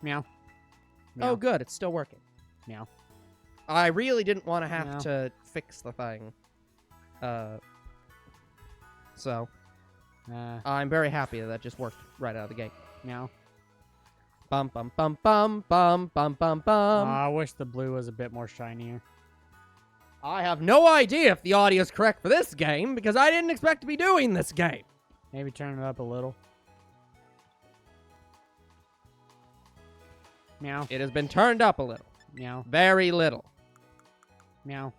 Meow. Meow. Oh, good. It's still working. Meow. I really didn't want to have Meow. to fix the thing. So, I'm very happy that just worked right out of the gate. Meow. Bum, bum, bum, bum, bum, bum, bum, bum. I wish the blue was a bit more shinier. I have no idea if the audio is correct for this game, because I didn't expect to be doing this game. Maybe turn it up a little. Meow. It has been turned up a little. Meow. Very little. Meow.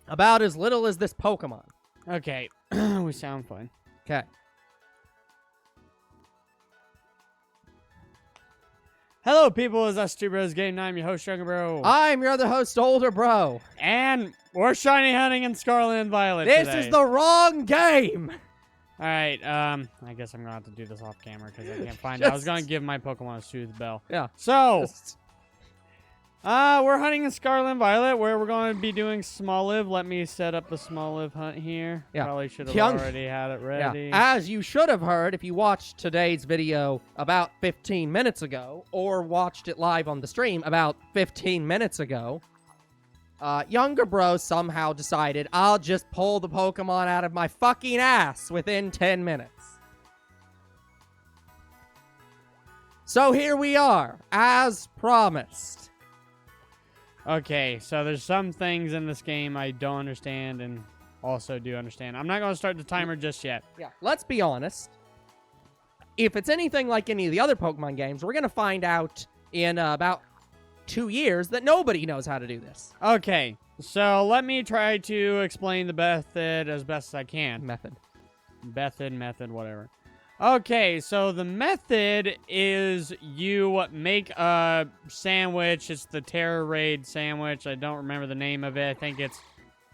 About as little as this Pokemon. Okay. We sound fine. Okay. Hello, people. It's us, Two Bros Game 9. I'm your host, Younger Bro. I'm your other host, Older Bro. And we're shiny hunting in Scarlet and Violet This today. is the wrong game. Alright, I guess I'm going to have to do this off camera because I can't find it. I was going to give my Pokemon a Soothe Bell. Yeah. So, we're hunting in Scarlet and Violet where we're going to be doing Smoliv. Let me set up the Smoliv hunt here. Yeah. Probably should have already had it ready. Yeah. As you should have heard if you watched today's video about 15 minutes ago, or watched it live on the stream about 15 minutes ago, Younger Bro somehow decided I'll just pull the Pokemon out of my fucking ass within 10 minutes. So here we are, as promised. Okay, so there's some things in this game I don't understand and also do understand. I'm not going to start the timer just yet. Yeah, let's be honest. If it's anything like any of the other Pokemon games, we're going to find out in about 2 years that nobody knows how to do this. Okay, so let me try to explain the method as best as I can. Method, whatever. Okay, so the method is you make a sandwich. It's the Terra Raid sandwich. I don't remember the name of it. I think it's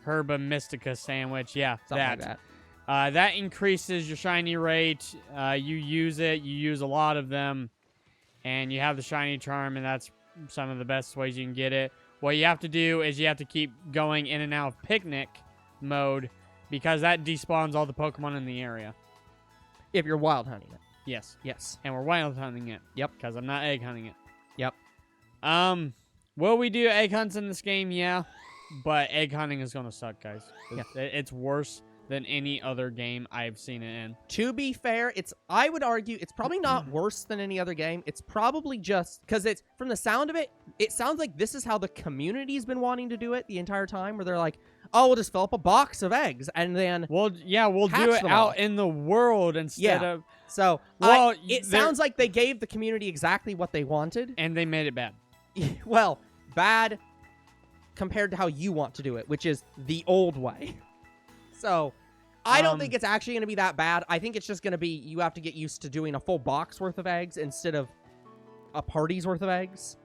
Herba Mystica sandwich. Yeah, something like that. That increases your shiny rate. You use it. You use a lot of them. And you have the shiny charm, and that's some of the best ways you can get it. What you have to do is you have to keep going in and out of picnic mode because that despawns all the Pokemon in the area. If you're wild hunting it. Yes. Yes. And we're wild hunting it. Yep. Because I'm not egg hunting it. Yep. Will we do egg hunts in this game? Yeah. But egg hunting is going to suck, guys. Yeah. It's worse than any other game I've seen it in. To be fair, I would argue it's probably not worse than any other game. It's probably just because it's from the sound of it, it sounds like this is how the community's been wanting to do it the entire time, where they're like, oh, we'll just fill up a box of eggs and then we'll do it out in the world instead of. So it sounds like they gave the community exactly what they wanted, and they made it bad. Well, bad compared to how you want to do it, which is the old way. So I don't think it's actually going to be that bad. I think it's just going to be you have to get used to doing a full box worth of eggs instead of a party's worth of eggs.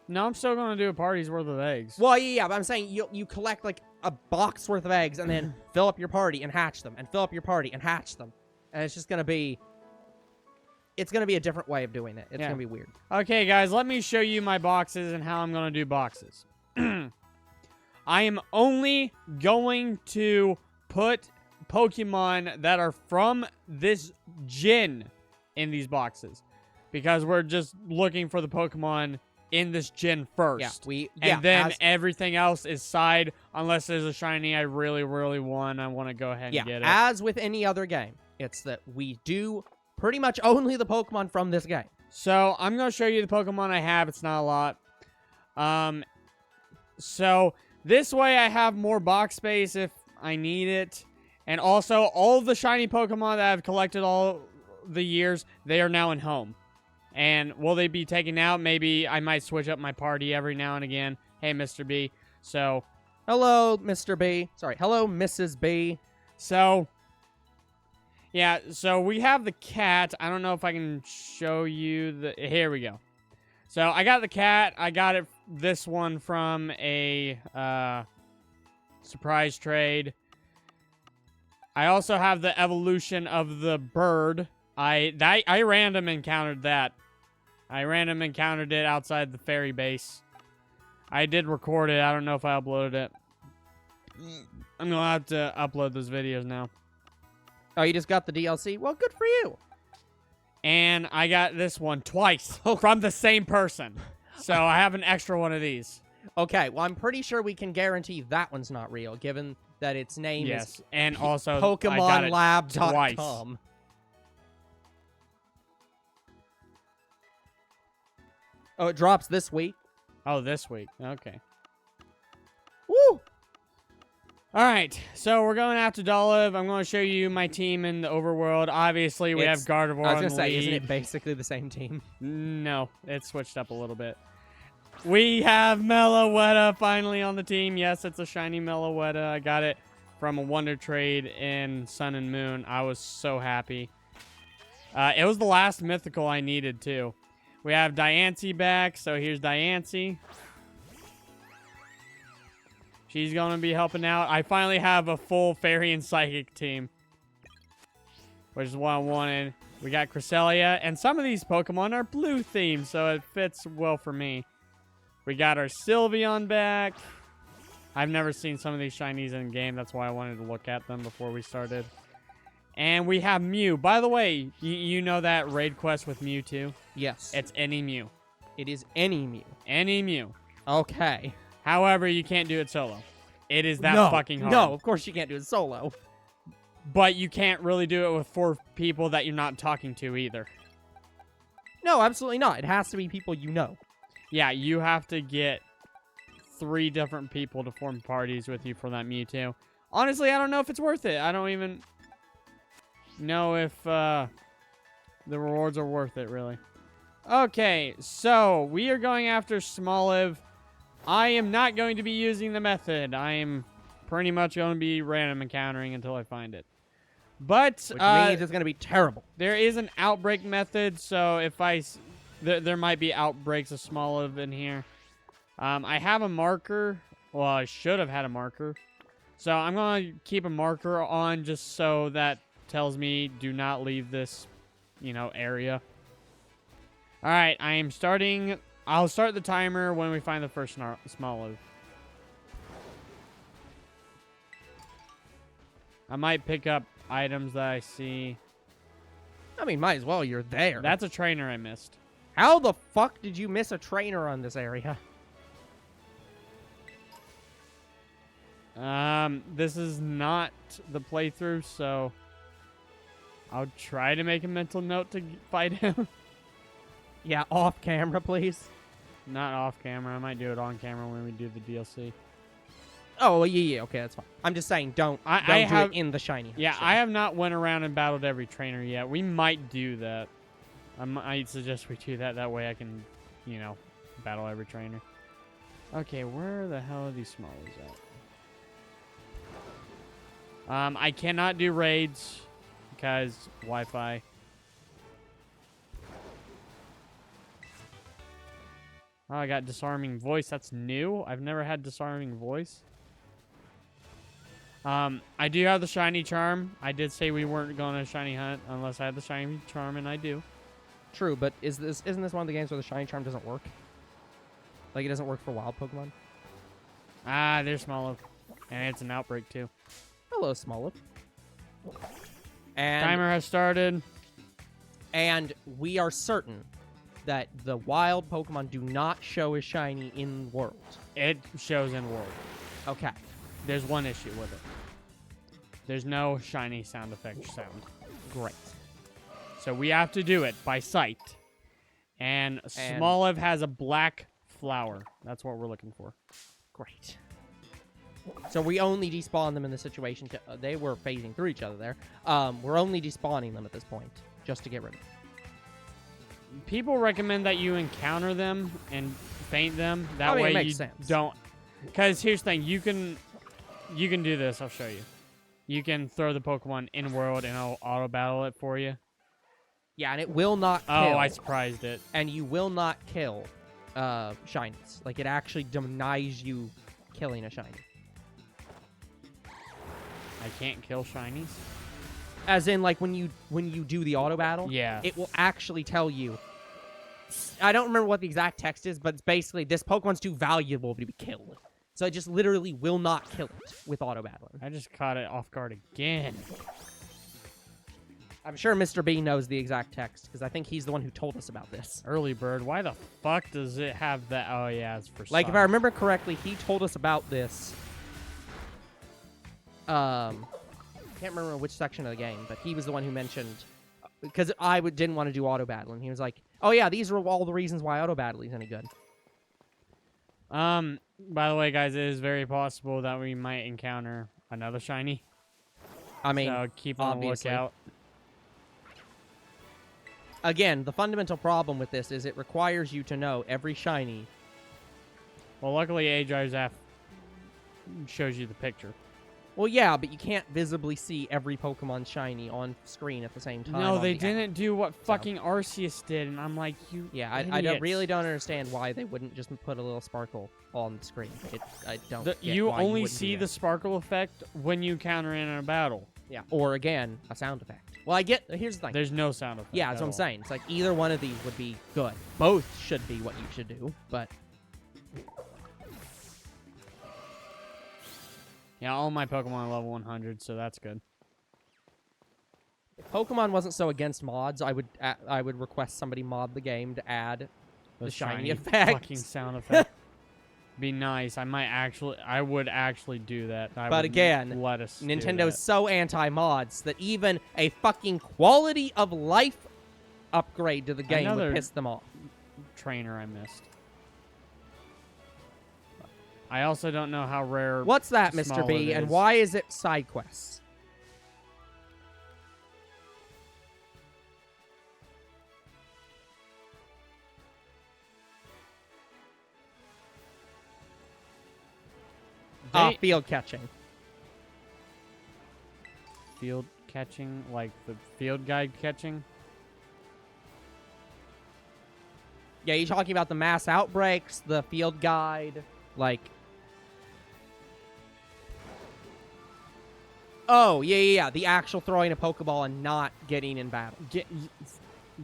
No, I'm still going to do a party's worth of eggs. Well, yeah, but I'm saying you collect like a box worth of eggs and then fill up your party and hatch them and fill up your party and hatch them. And it's just going to be... It's going to be a different way of doing it. It's going to be weird. Okay, guys, let me show you my boxes and how I'm going to do boxes. I am only going to put Pokemon that are from this gen in these boxes. Because we're just looking for the Pokemon in this gen first. Yeah, then everything else is side unless there's a shiny I really, really want. I want to go ahead and get it. As with any other game, it's that we do pretty much only the Pokemon from this game. So I'm going to show you the Pokemon I have. It's not a lot. So this way I have more box space if I need it. And also all of the shiny Pokemon that I've collected all the years, they are now in home. And will they be taken out? Maybe I might switch up my party every now and again. Hey, Mr. B. So, hello, Mr. B. Sorry, hello, Mrs. B. So, yeah, so we have the cat. I don't know if I can show you the... Here we go. So, I got the cat. I got this one from a surprise trade. I also have the evolution of the bird. I random encountered that. I random encountered it outside the fairy base. I did record it. I don't know if I uploaded it. I'm going to have to upload those videos now. Oh, you just got the DLC? Well, good for you. And I got this one twice from the same person. So I have an extra one of these. Okay, well, I'm pretty sure we can guarantee that one's not real, given that its name is and also I got it twice. PokemonLab.com. Oh, it drops this week. Oh, this week. Okay. Woo! All right, so we're going after Dolliv. I'm going to show you my team in the overworld. Obviously, we have Gardevoir. I was going to on say, lead. isn't it basically the same team? No, it switched up a little bit. We have Meloetta finally on the team. Yes, it's a shiny Meloetta. I got it from a Wonder Trade in Sun and Moon. I was so happy. It was the last mythical I needed, too. We have Diancie back, so here's Diancie. She's going to be helping out. I finally have a full Fairy and Psychic team, which is what I wanted. We got Cresselia, and some of these Pokemon are blue themed, so it fits well for me. We got our Sylveon back. I've never seen some of these shinies in game. That's why I wanted to look at them before we started. And we have Mew. By the way, you know that raid quest with Mewtwo? Yes. It's any Mew. It is any Mew. Any Mew. Okay. However, you can't do it solo. It is that fucking hard. No, of course you can't do it solo. But you can't really do it with 4 people that you're not talking to either. No, absolutely not. It has to be people you know. Yeah, you have to get 3 different people to form parties with you for that Mewtwo. Honestly, I don't know if it's worth it. I don't even know if the rewards are worth it, really. Okay, so we are going after Smoliv. I am not going to be using the method. I am pretty much going to be random encountering until I find it. But Which means it's going to be terrible. There is an outbreak method, so if there might be outbreaks of Smoliv in here. I have a marker. Well, I should have had a marker. So I'm going to keep a marker on just so that tells me do not leave this, area. All right, I am starting. I'll start the timer when we find the first Smoliv. I might pick up items that I see. I mean, might as well. You're there. That's a trainer I missed. How the fuck did you miss a trainer on this area? This is not the playthrough, so I'll try to make a mental note to fight him. Yeah, off camera, please. Not off camera. I might do it on camera when we do the DLC. Oh, yeah, okay, that's fine. I'm just saying, don't do it in the shiny. Yeah, show. I have not went around and battled every trainer yet. We might do that. I suggest we do that. That way I can, battle every trainer. Okay, where the hell are these Smolivs at? I cannot do raids because Wi-Fi. Oh, I got Disarming Voice. That's new. I've never had Disarming Voice. I do have the Shiny Charm. I did say we weren't going to Shiny Hunt unless I had the Shiny Charm, and I do. True, but isn't this one of the games where the Shiny Charm doesn't work? Like, it doesn't work for wild Pokemon? Ah, there's Smoliv. And it's an outbreak, too. Hello, Smoliv. And Timer has started. And we are certain that the wild Pokemon do not show as shiny in world. It shows in world. Okay. There's one issue with it. There's no shiny sound effect sound. Great. So we have to do it by sight. And Smoliv has a black flower. That's what we're looking for. Great. So we only despawn them in the situation. They were phasing through each other there. We're only despawning them at this point, just to get rid of them. People recommend that you encounter them and faint them. That way it makes you sense. don't. Because here's the thing, you can do this. I'll show you. You can throw the Pokemon in world and I'll auto battle it for you. Yeah, and it will not kill. Oh, I surprised it. And you will not kill shinies. Like, it actually denies you killing a shiny. I can't kill shinies? As in, like, when you do the auto battle, yeah, it will actually tell you. I don't remember what the exact text is, but it's basically, this Pokemon's too valuable to be killed. So it just literally will not kill it with auto battling. I just caught it off guard again. I'm sure Mr. B knows the exact text, because I think he's the one who told us about this. Early bird. Why the fuck does it have that? Oh, yeah, it's for Like, if sun. I remember correctly, he told us about this. Can't remember which section of the game, but he was the one who mentioned, because I didn't want to do auto battling. He was like, "Oh yeah, these are all the reasons why auto battling is any good." By the way, guys, it is very possible that we might encounter another shiny. I mean, So keep on the obviously. lookout. Again, the fundamental problem with this is it requires you to know every shiny. Well, luckily, Agi's app shows you the picture. Well, yeah, but you can't visibly see every Pokemon shiny on screen at the same time. No, on they the app. didn't do what fucking Arceus did, and I'm like, you Yeah, I idiots. really don't understand why they wouldn't just put a little sparkle on the screen. I don't get You why only wouldn't do see that. the sparkle effect when you counter in a battle. Yeah, or again, a sound effect. Well, here's the thing. There's no sound effect. Yeah, that's what I'm saying. It's like either one of these would be good. Both should be what you should do, but Yeah, all my Pokemon are level 100, so that's good. if Pokemon wasn't so against mods, I would request somebody mod the game to add the shiny effect. fucking sound effect. Be nice. I would actually do that. But again, let us do Nintendo's that. so anti-mods that even a fucking quality of life upgrade to the game Another- would piss them off. trainer I missed. I also don't know how rare. What's that, Mr. Smoliv B, and is. why is it side quests? They- Field catching. Field catching, like the field guide catching. Yeah, you're talking about the mass outbreaks, the field guide, like... Oh, yeah. The actual throwing a Pokeball and not getting in battle.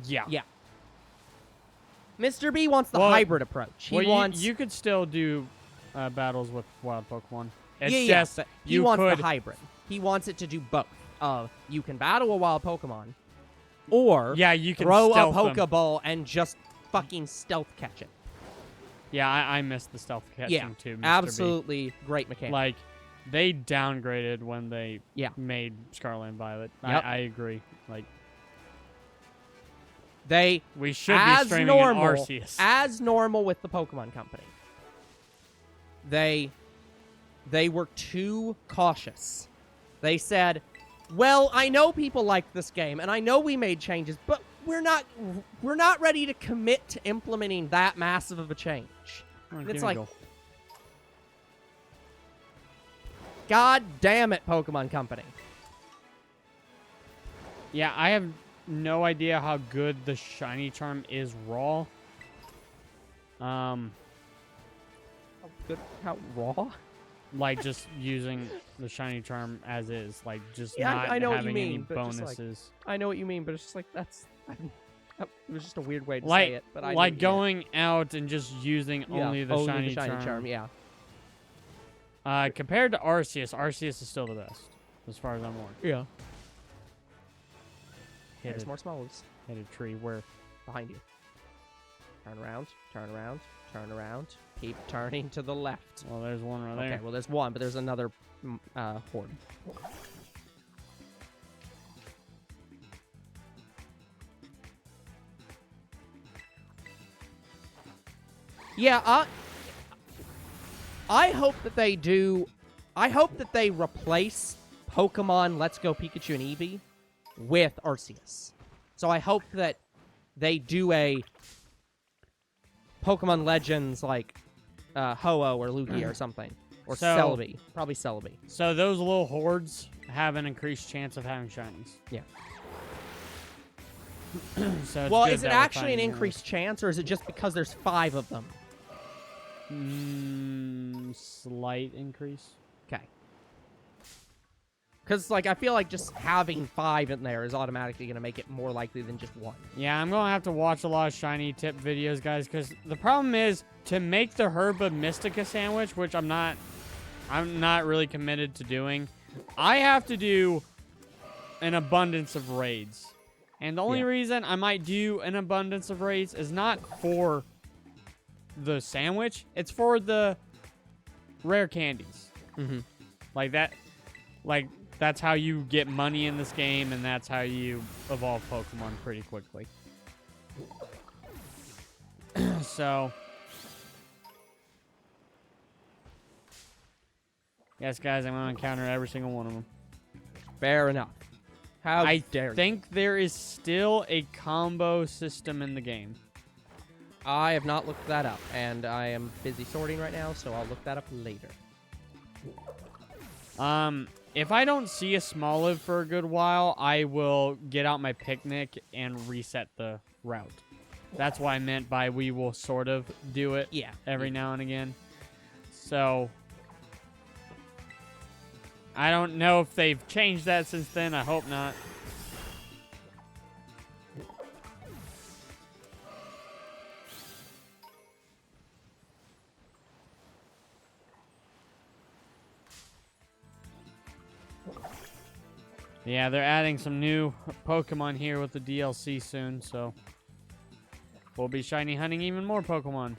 Yeah. Yeah. Mr. B wants the Well- hybrid approach. He Well, wants... you could still do battles with wild Pokemon. It's yeah, just but he you wants could. the hybrid. He wants it to do both. You can battle a wild Pokemon, or Yeah, you can throw a stealth them. Pokeball and just fucking stealth catch it. Yeah, I missed the stealth catching Yeah, too. Mr. B. absolutely great mechanic. Like, they downgraded when they Yeah. made Scarlet and Violet. Yep. I agree. Like, They, we should be as streaming normal, in Arceus. as normal with the Pokemon Company, they were too cautious. They said, "Well, I know people like this game, and I know we made changes, but we're not ready to commit to implementing that massive of a change." Oh, And give it's me like, goal. God damn it, Pokemon Company. Yeah, I have no idea how good the shiny charm is raw. How raw? Like just using the shiny charm as is, like just Yeah, not I know what you having any mean, but just, like, bonuses. I know what you mean, but it's just like it was just a weird way to Like, say it. But I like knew- going out and just using yeah, only the shiny charm. Yeah. Compared to Arceus is still the best, as far as I'm aware. Yeah. Hit There's a, more Smoliv hit a tree where. behind you. Turn around, turn around, turn around. Keep turning to the left. Well, there's one right Okay, there. well, there's one, but there's another horde. Yeah, I hope that they do. I hope that they replace Pokemon Let's Go Pikachu and Eevee with Arceus. So I hope that they do a Pokemon Legends like Ho-Oh or Lugia or something. Or So- Celebi. Probably Celebi. So those little hordes have an increased chance of having shinies. Yeah. So it's Well, good is it that we're actually an finding increased chance, or is it just because there's 5 of them? Slight increase. Okay. Because, like, I feel like just having 5 in there is automatically going to make it more likely than just 1. Yeah, I'm going to have to watch a lot of shiny tip videos, guys, because the problem is to make the Herba Mystica sandwich, which I'm not really committed to doing. I have to do an abundance of raids. And the only Yeah. reason I might do an abundance of raids is not for the sandwich. It's for the rare candies. Mm-hmm. Like that. Like, that's how you get money in this game, and that's how you evolve Pokemon pretty quickly. So, yes, guys, I'm going to encounter every single one of them. Fair enough. How I dare you. think there is still a combo system in the game. I have not looked that up, and I am busy sorting right now, so I'll look that up later. If I don't see a Smoliv for a good while, I will get out my picnic and reset the route. That's what I meant by we will sort of do it every now and again. So, I don't know if they've changed that since then. I hope not. Yeah, they're adding some new Pokemon here with the DLC soon, so we'll be shiny hunting even more Pokemon.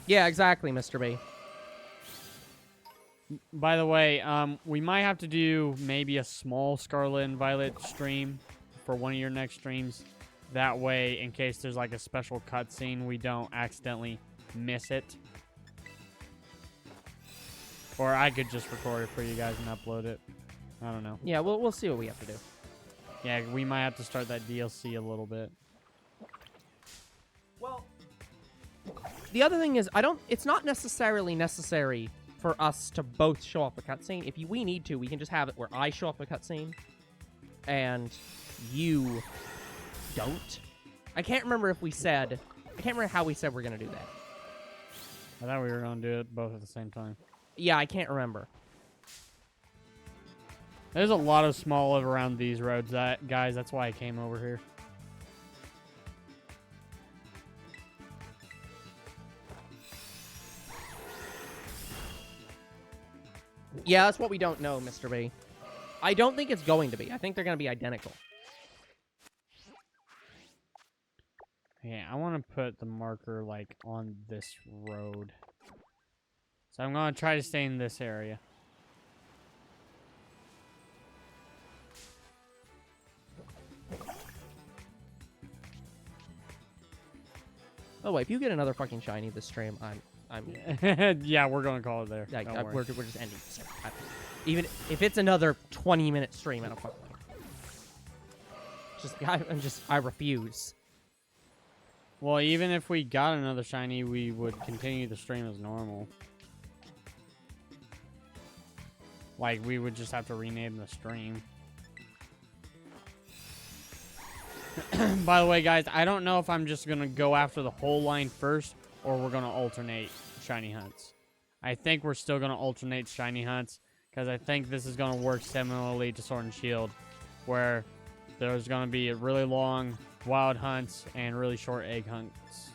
Yeah, exactly, Mr. B. By the way, we might have to do maybe a small Scarlet and Violet stream for one of your next streams. That way, in case there's like a special cutscene, we don't accidentally miss it. Or I could just record it for you guys and upload it. I don't know. Yeah, we'll see what we have to do. Yeah, we might have to start that DLC a little bit. Well, the other thing is, it's not necessarily necessary for us to both show off a cutscene. If we need to, we can just have it where I show off a cutscene and you don't. I can't remember how we said we're going to do that. I thought we were going to do it both at the same time. Yeah, I can't remember. There's a lot of Smoliv around these roads, guys. That's why I came over here. Yeah, that's what we don't know, Mr. B. I don't think it's going to be. I think they're going to be identical. Yeah, I want to put the marker, like, on this road. So I'm going to try to stay in this area. Oh, wait, if you get another fucking shiny this stream, I'm Yeah, we're going to call it there. like, Don't worry. we're just ending this. Even if it's another 20-minute stream, I don't fucking care. I refuse. Well, even if we got another shiny, we would continue the stream as normal. Like, we would just have to rename the stream. By the way, guys, I don't know if I'm just going to go after the whole line first, or we're going to alternate shiny hunts. I think we're still going to alternate shiny hunts, because I think this is going to work similarly to Sword and Shield, where there's going to be really long wild hunts and really short egg hunts.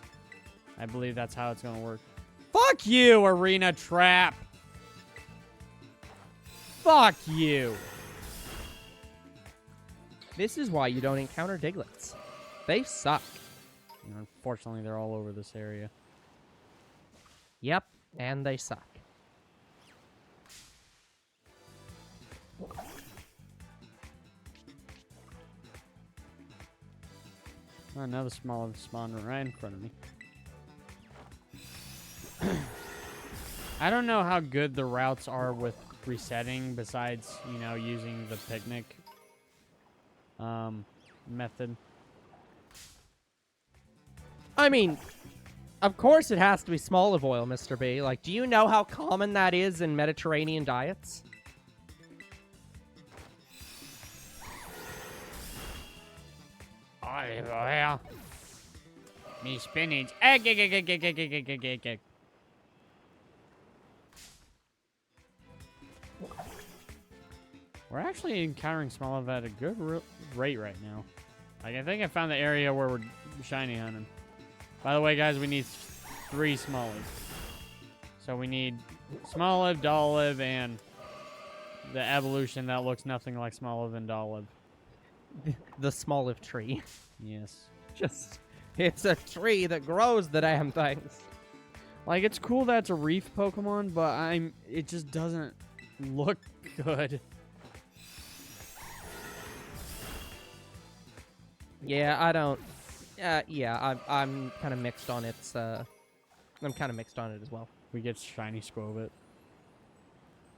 I believe that's how it's going to work. Fuck you, Arena Trap! Fuck you! This is why you don't encounter Diglets. They suck. And unfortunately, they're all over this area. Yep, and they suck. Oh, another Smoliv spawned right in front of me. I don't know how good the routes are with resetting besides, you know, using the picnic method. I mean, of course it has to be Smoliv oil, Mr. B. Like, do you know how common that is in Mediterranean diets? Olive oil. Me spinach. Egg, egg, egg, egg, egg, egg, egg, egg, egg, egg. We're actually encountering Smoliv at a good rate right now. Like, I think I found the area where we're shiny hunting. By the way, guys, we need 3 Smoliv. So we need Smoliv, Dolliv, and the evolution that looks nothing like Smoliv and Dolliv. The Smoliv tree. Yes. Just, it's a tree that grows the damn things. Like, it's cool that it's a reef Pokemon, but it just doesn't look good. Yeah, I don't. Yeah, I'm kind of mixed on its. I'm kind of mixed on it as well. We get Shiny Squovit.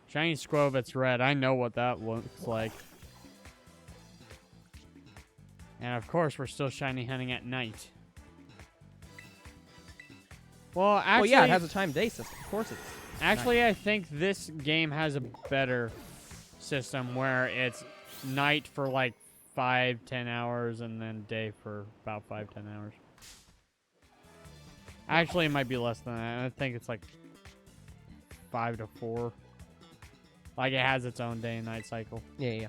Shiny Squovit's red. I know what that looks like. And of course, we're still shiny hunting at night. Well, actually, yeah, it has a time day system. Of course it's. Actually, I think this game has a better system where it's night for like 5-10 hours and then day for about 5-10 hours. Actually, it might be less than that. I think it's like 5 to 4. Like, it has its own day and night cycle. Yeah.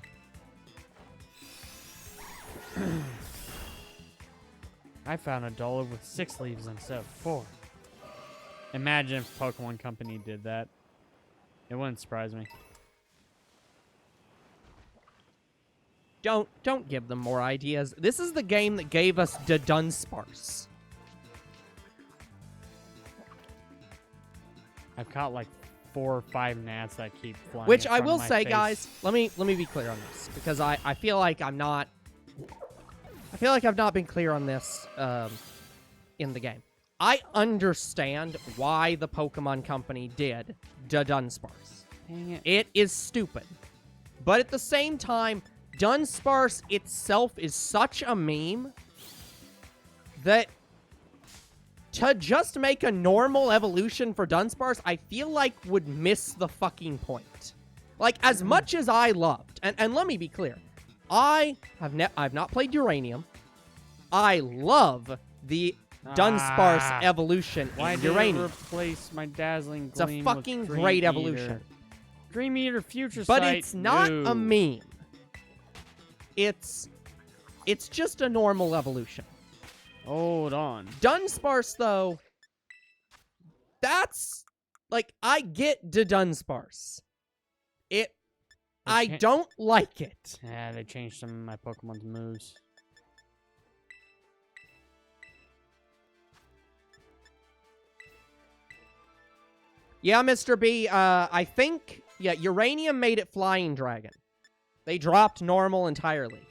I found a Dolliv with 6 leaves instead of 4. Imagine if Pokemon Company did that. It wouldn't surprise me. Don't give them more ideas. This is the game that gave us the Dunsparce. I've caught like 4 or 5 gnats that keep flying. Which in I front of will my say, face. guys, let me be clear on this, because I feel like I'm not. I feel like I've not been clear on this in the game. I understand why the Pokemon Company did the Dunsparce. Dang it. It is stupid. But at the same time, Dunsparce itself is such a meme that to just make a normal evolution for Dunsparce, I feel like would miss the fucking point. Like, as much as I loved, and let me be clear, I've not played Uranium. I love the Dunsparce evolution Why in did it Uranium. replace my dazzling It's a gleam fucking with Dream great Eater? evolution. Dream Eater Future But Sight, it's not no. a meme. It's just a normal evolution. Hold on. Dunsparce, though, that's, like, I get the Dunsparce. I don't like it. Yeah, they changed some of my Pokemon's moves. Yeah, Mr. B, I think, yeah, Uranium made it Flying Dragon. They dropped normal entirely.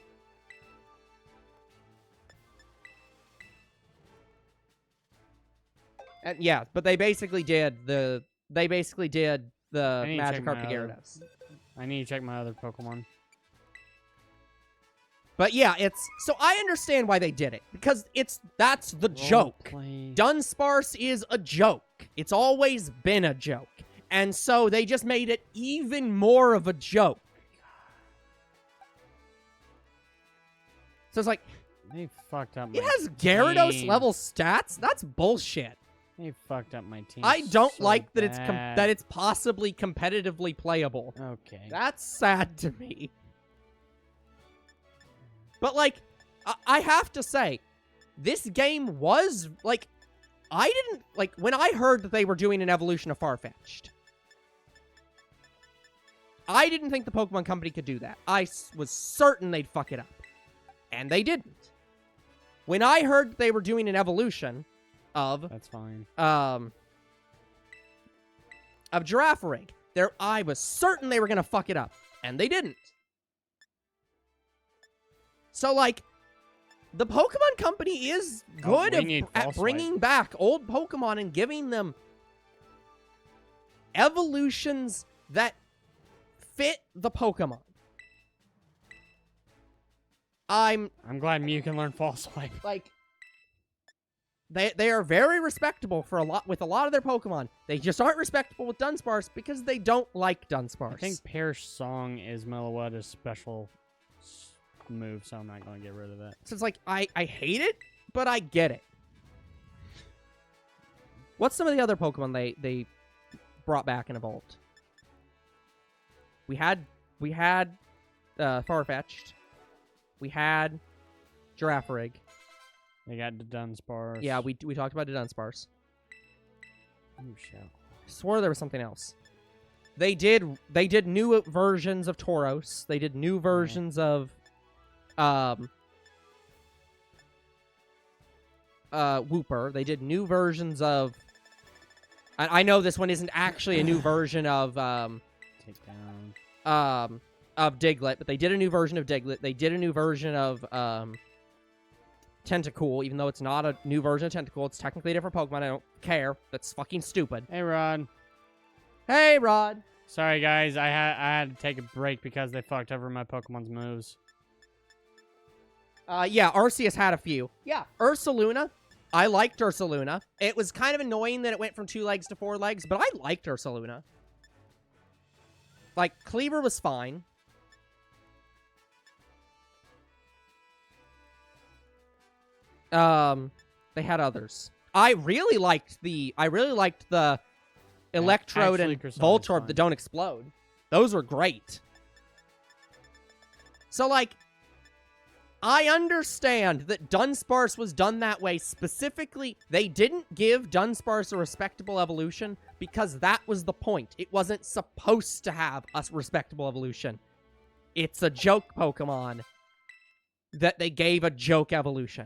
And yeah, but they basically did the Magikarp to Gyarados. I need to check my other Pokemon. But yeah, so I understand why they did it, because that's the joke. Roleplay. Dunsparce is a joke. It's always been a joke. And so they just made it even more of a joke. So it's like, They fucked up my it has Gyarados team. level stats? That's bullshit. They fucked up my team. I don't so like that bad. that it's possibly competitively playable. Okay. That's sad to me. But, like, I have to say, this game was, like, I didn't, like, when I heard that they were doing an evolution of Farfetch'd, I didn't think the Pokemon Company could do that. I was certain they'd fuck it up. And they didn't. When I heard they were doing an evolution of That's fine. of Girafarig, I was certain they were gonna fuck it up, and they didn't. So, like, the Pokemon Company is good at bringing back old Pokemon and giving them evolutions that fit the Pokemon. I'm glad Mew can learn False Swipe. like, they are very respectable with a lot of their Pokemon. They just aren't respectable with Dunsparce because they don't like Dunsparce. I think Perish Song is Meloetta's special move, so I'm not going to get rid of that. So it's like, I hate it, but I get it. What's some of the other Pokemon they brought back and evolved? We had Farfetch'd. We had Girafarig. They got the Dunsparce. Yeah, we talked about the Dunsparce. Oh, shit. swore there was something else. They did new versions of Tauros. They did new versions of Wooper. They did new versions of I know this one isn't actually a new version of Take down. Of Diglett, but they did a new version of Diglett. They did a new version of Tentacool, even though it's not a new version of Tentacool. It's technically a different Pokemon. I don't care. That's fucking stupid. Hey, Rod. Hey, Rod. Sorry, guys. I had to take a break because they fucked over my Pokemon's moves. Yeah, Arceus had a few. Yeah, Ursaluna. I liked Ursaluna. It was kind of annoying that it went from 2 legs to 4 legs, but I liked Ursaluna. Like, Cleaver was fine. They had others. I really liked the Electrode actually, and Cressella's Voltorb fine. that don't explode. Those were great. So, like, I understand that Dunsparce was done that way specifically. They didn't give Dunsparce a respectable evolution because that was the point. It wasn't supposed to have a respectable evolution. It's a joke Pokemon that they gave a joke evolution.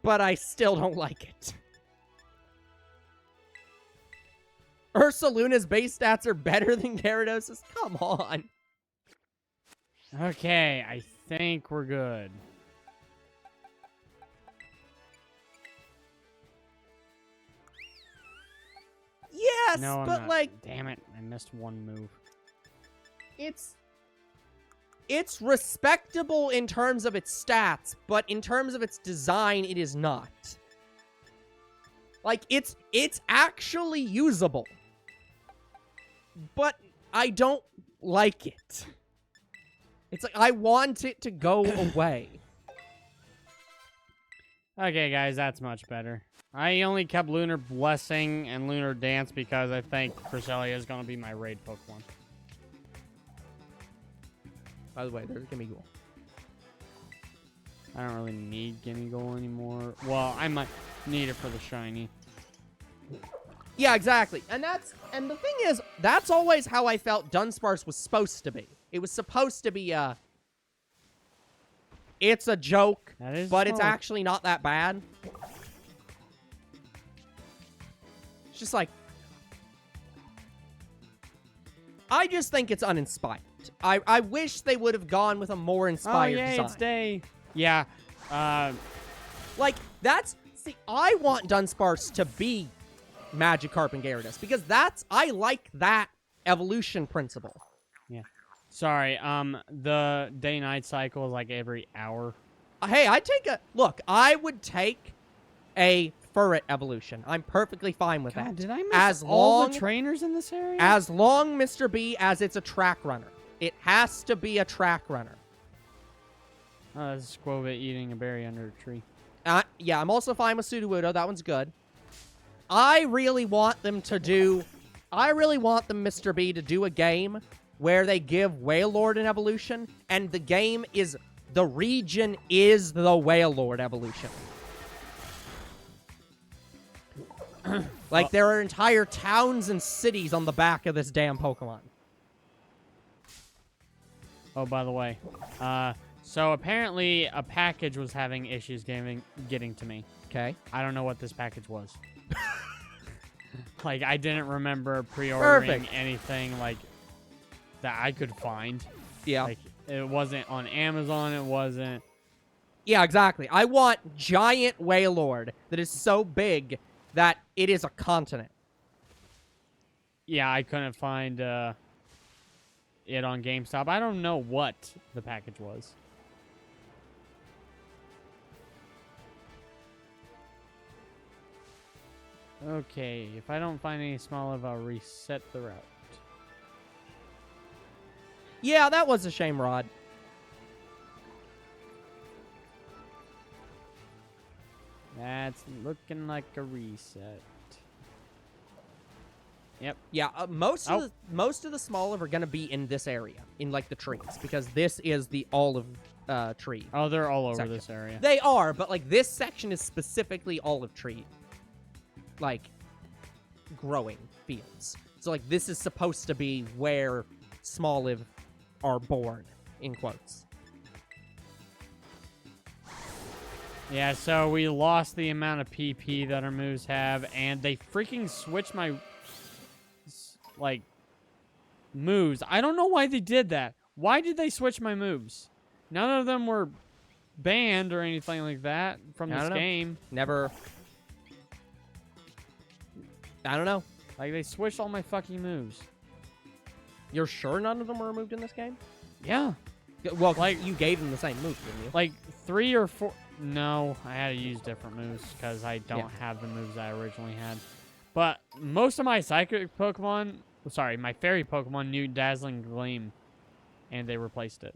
But I still don't like it. Ursaluna's base stats are better than Gyarados'? Come on. Okay, I think we're good. Yes, No, I'm but not. like, Damn it, I missed one move. it's respectable in terms of its stats, but in terms of its design, it is not. Like, it's actually usable. But I don't like it. It's like, I want it to go away. Okay, guys, that's much better. I only kept Lunar Blessing and Lunar Dance because I think Cresselia is going to be my raid Pokemon. By the way, there's Gimmighoul. I don't really need Gimmighoul anymore. Well, I might need it for the shiny. Yeah, exactly. And the thing is, that's always how I felt Dunsparce was supposed to be. It was supposed to be it's a joke, That is but it's small. actually not that bad. It's just like, I just think it's uninspired. I wish they would have gone with a more inspired yay, design. it's day. Yeah. Like, see, I want Dunsparce to be Magikarp and Gyarados, because I like that evolution principle. Yeah. Sorry, the day-night cycle is like every hour. Hey, I would take a Furret evolution. I'm perfectly fine with that. Did I miss as all long, the trainers in this area? As long, Mr. B, as it's a track runner. It has to be a track runner. Oh, that's Squovit eating a berry under a tree. Yeah, I'm also fine with Sudowoodo. That one's good. I really want them, Mr. B, to do a game where they give Wailord an evolution, and the region is the Wailord evolution. Like, there are entire towns and cities on the back of this damn Pokemon. Oh, by the way, so apparently a package was having issues getting to me. Okay. I don't know what this package was. Like, I didn't remember pre-ordering Perfect. anything like that I could find. Yeah. Like, it wasn't on Amazon. It wasn't. Yeah, exactly. I want giant Wailord that is so big that it is a continent. Yeah, I couldn't find it on GameStop. I don't know what the package was. Okay, if I don't find any Smoliv, I'll reset the route. Yeah, that was a shame, Rod. That's looking like a reset. Yep. Yeah, most of the Smoliv are gonna be in this area, in like the trees, because this is the olive tree. Oh, they're all over section. this area. They are, but like this section is specifically olive tree. Like, growing fields. So, like, this is supposed to be where Smoliv are born, in quotes. Yeah, so we lost the amount of PP that our moves have, and they freaking switched my, like, moves. I don't know why they did that. Why did they switch my moves? None of them were banned or anything like that from this game. Never. I don't know. Like, they switched all my fucking moves. You're sure none of them were removed in this game? Yeah. Well, like, you gave them the same move, didn't you? Like, 3 or 4... No, I had to use different moves because I don't have the moves I originally had. But most of my psychic Pokemon... Sorry, my fairy Pokemon knew Dazzling Gleam. And they replaced it.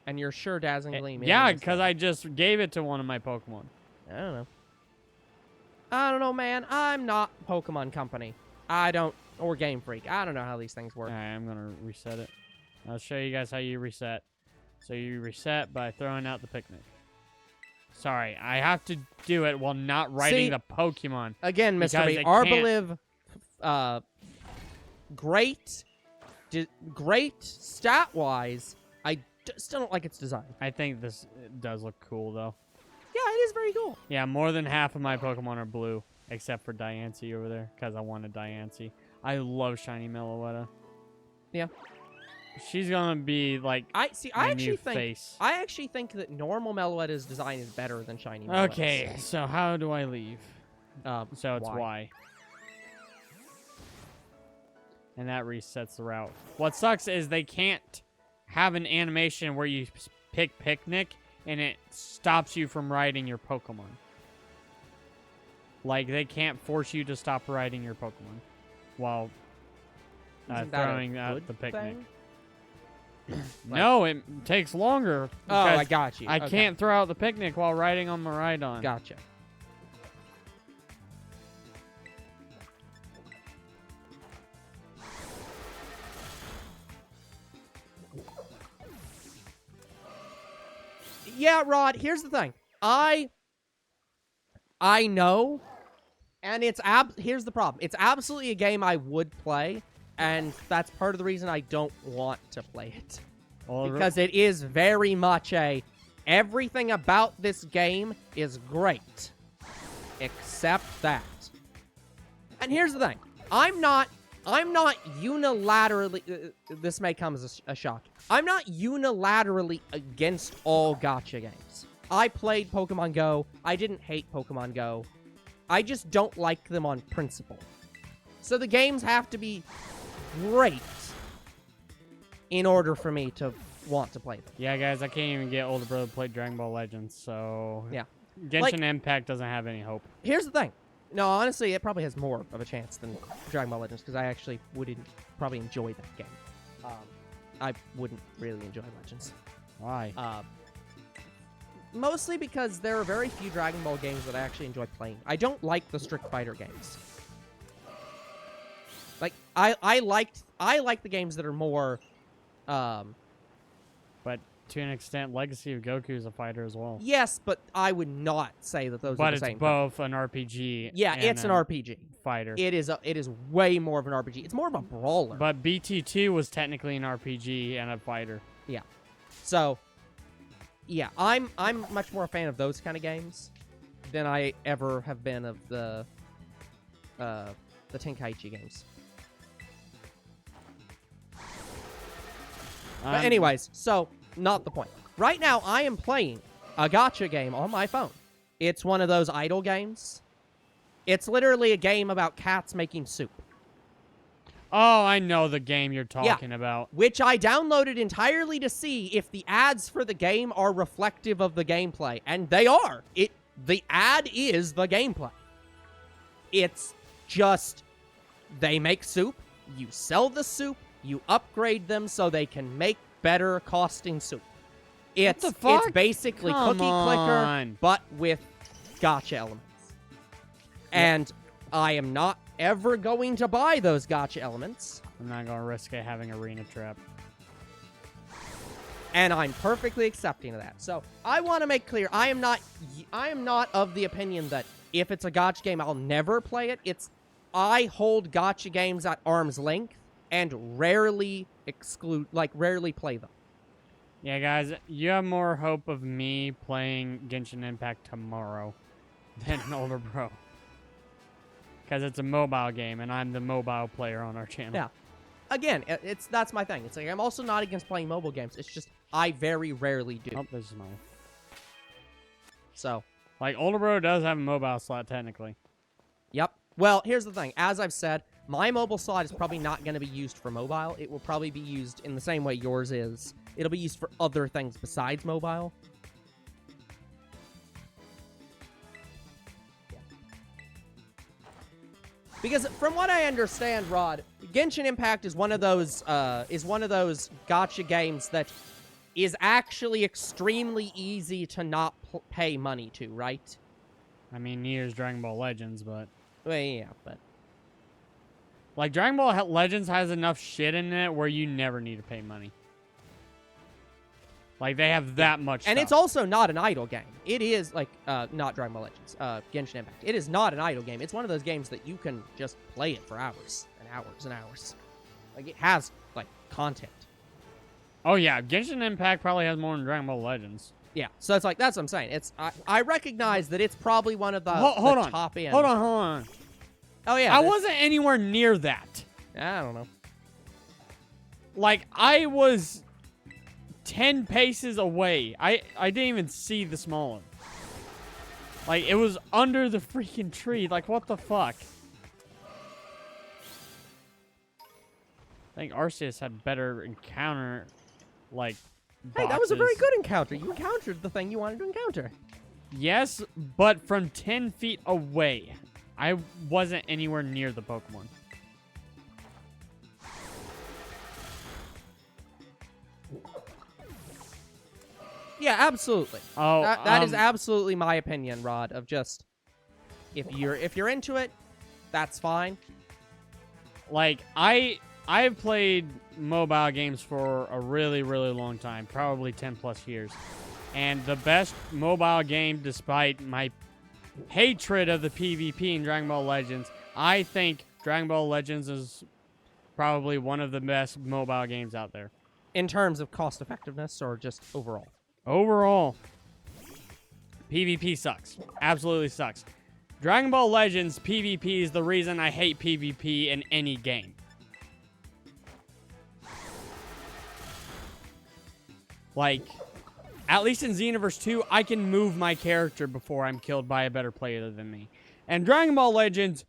And you're sure Dazzling Gleam is Yeah, because I just gave it to one of my Pokemon. I don't know, man. I'm not Pokemon Company. Or Game Freak. I don't know how these things work. Alright, I'm going to reset it. I'll show you guys how you reset. So you reset by throwing out the picnic. Sorry, I have to do it while not writing the Pokemon. Again, Mr. B, Arboliv, great stat-wise. I still don't like its design. I think this does look cool, though. Yeah, it is very cool. Yeah, more than half of my Pokemon are blue, except for Diancie over there, because I wanted Diancie. I love Shiny Meloetta. Yeah. She's gonna be like I actually think that normal Meloetta's design is better than Shiny Meloetta's. Okay, so how do I leave? So it's Y. And that resets the route. What sucks is they can't have an animation where you pick Picnic and it stops you from riding your Pokemon. Like, they can't force you to stop riding your Pokemon while throwing out the Picnic. No, it takes longer. Oh, I got you. I can't throw out the Picnic while riding on my Rhydon. Gotcha. Yeah, Rod, here's the thing. I know, and here's the problem. It's absolutely a game I would play, and that's part of the reason I don't want to play it. Because it is very much everything about this game is great, except that. And here's the thing. I'm not unilaterally, this may come as a shock. I'm not unilaterally against all gacha games. I played Pokemon Go. I didn't hate Pokemon Go. I just don't like them on principle. So the games have to be great in order for me to want to play them. Yeah, guys, I can't even get older brother to play Dragon Ball Legends, so... Yeah. Genshin Impact doesn't have any hope. Here's the thing. No, honestly, it probably has more of a chance than Dragon Ball Legends, because I actually wouldn't probably enjoy that game. I wouldn't really enjoy Legends. Why? Mostly because there are very few Dragon Ball games that I actually enjoy playing. I don't like the Street Fighter games. Like, I like the games that are more, But to an extent, Legacy of Goku is a fighter as well. Yes, but I would not say that those are the same. But it's both an RPG. Yeah, it's an RPG. Fighter. It is way more of an RPG. It's more of a brawler. But BT2 was technically an RPG and a fighter. Yeah. So, yeah, I'm much more a fan of those kind of games than I ever have been of the Tenkaichi games. But anyways, so not the point. Right now, I am playing a gacha game on my phone. It's one of those idle games. It's literally a game about cats making soup. Oh, I know the game you're talking about. Which I downloaded entirely to see if the ads for the game are reflective of the gameplay. And they are. The ad is the gameplay. It's just, they make soup, you sell the soup, you upgrade them so they can make better costing soup. It's basically Cookie Clicker, but with gacha elements. And I am not ever going to buy those gacha elements. I'm not going to risk it having Arena Trap. And I'm perfectly accepting of that. So I want to make clear, I am not of the opinion that if it's a gacha game, I'll never play it. I hold gacha games at arm's length and rarely play them. Yeah, guys, you have more hope of me playing Genshin Impact tomorrow than an older bro. Because it's a mobile game, and I'm the mobile player on our channel. Yeah. Again, that's my thing. It's like, I'm also not against playing mobile games. It's just, I very rarely do. Oh, this is mine. So. Like, older bro does have a mobile slot, technically. Yep. Well, here's the thing. As I've said, my mobile slot is probably not going to be used for mobile. It will probably be used in the same way yours is. It'll be used for other things besides mobile. Yeah. Because from what I understand, Rod, Genshin Impact is one of those gacha games that is actually extremely easy to not pay money to, right? I mean, neither is Dragon Ball Legends, but... Well, yeah, but... Like, Dragon Ball Legends has enough shit in it where you never need to pay money. Like, they have that much And stuff. it's also not an idle game. It is, like, not Dragon Ball Legends, Genshin Impact. It is not an idle game. It's one of those games that you can just play it for hours and hours and hours. Like, it has, like, content. Oh, yeah. Genshin Impact probably has more than Dragon Ball Legends. Yeah, so it's like, that's what I'm saying. It's I recognize that it's probably one of the, hold on. top end. Hold on. Oh, yeah. I wasn't anywhere near that. I don't know. Like, I was 10 paces away. I didn't even see the Smoliv. Like, it was under the freaking tree. Like, what the fuck? I think Arceus had better encounter, like, Hey, that was a very good encounter. You encountered the thing you wanted to encounter. Yes, but from 10 feet away. I wasn't anywhere near the Pokemon. Yeah, absolutely. Oh, that is absolutely my opinion, Rod, of just if you're into it, that's fine. Like, I've played mobile games for a really, really long time, probably 10 plus years. And the best mobile game, despite my hatred of the PvP in Dragon Ball Legends, I think Dragon Ball Legends is probably one of the best mobile games out there. In terms of cost effectiveness or just overall? Overall, PvP sucks. Absolutely sucks. Dragon Ball Legends PvP is the reason I hate PvP in any game. Like, at least in Xenoverse 2, I can move my character before I'm killed by a better player than me. And Dragon Ball Legends,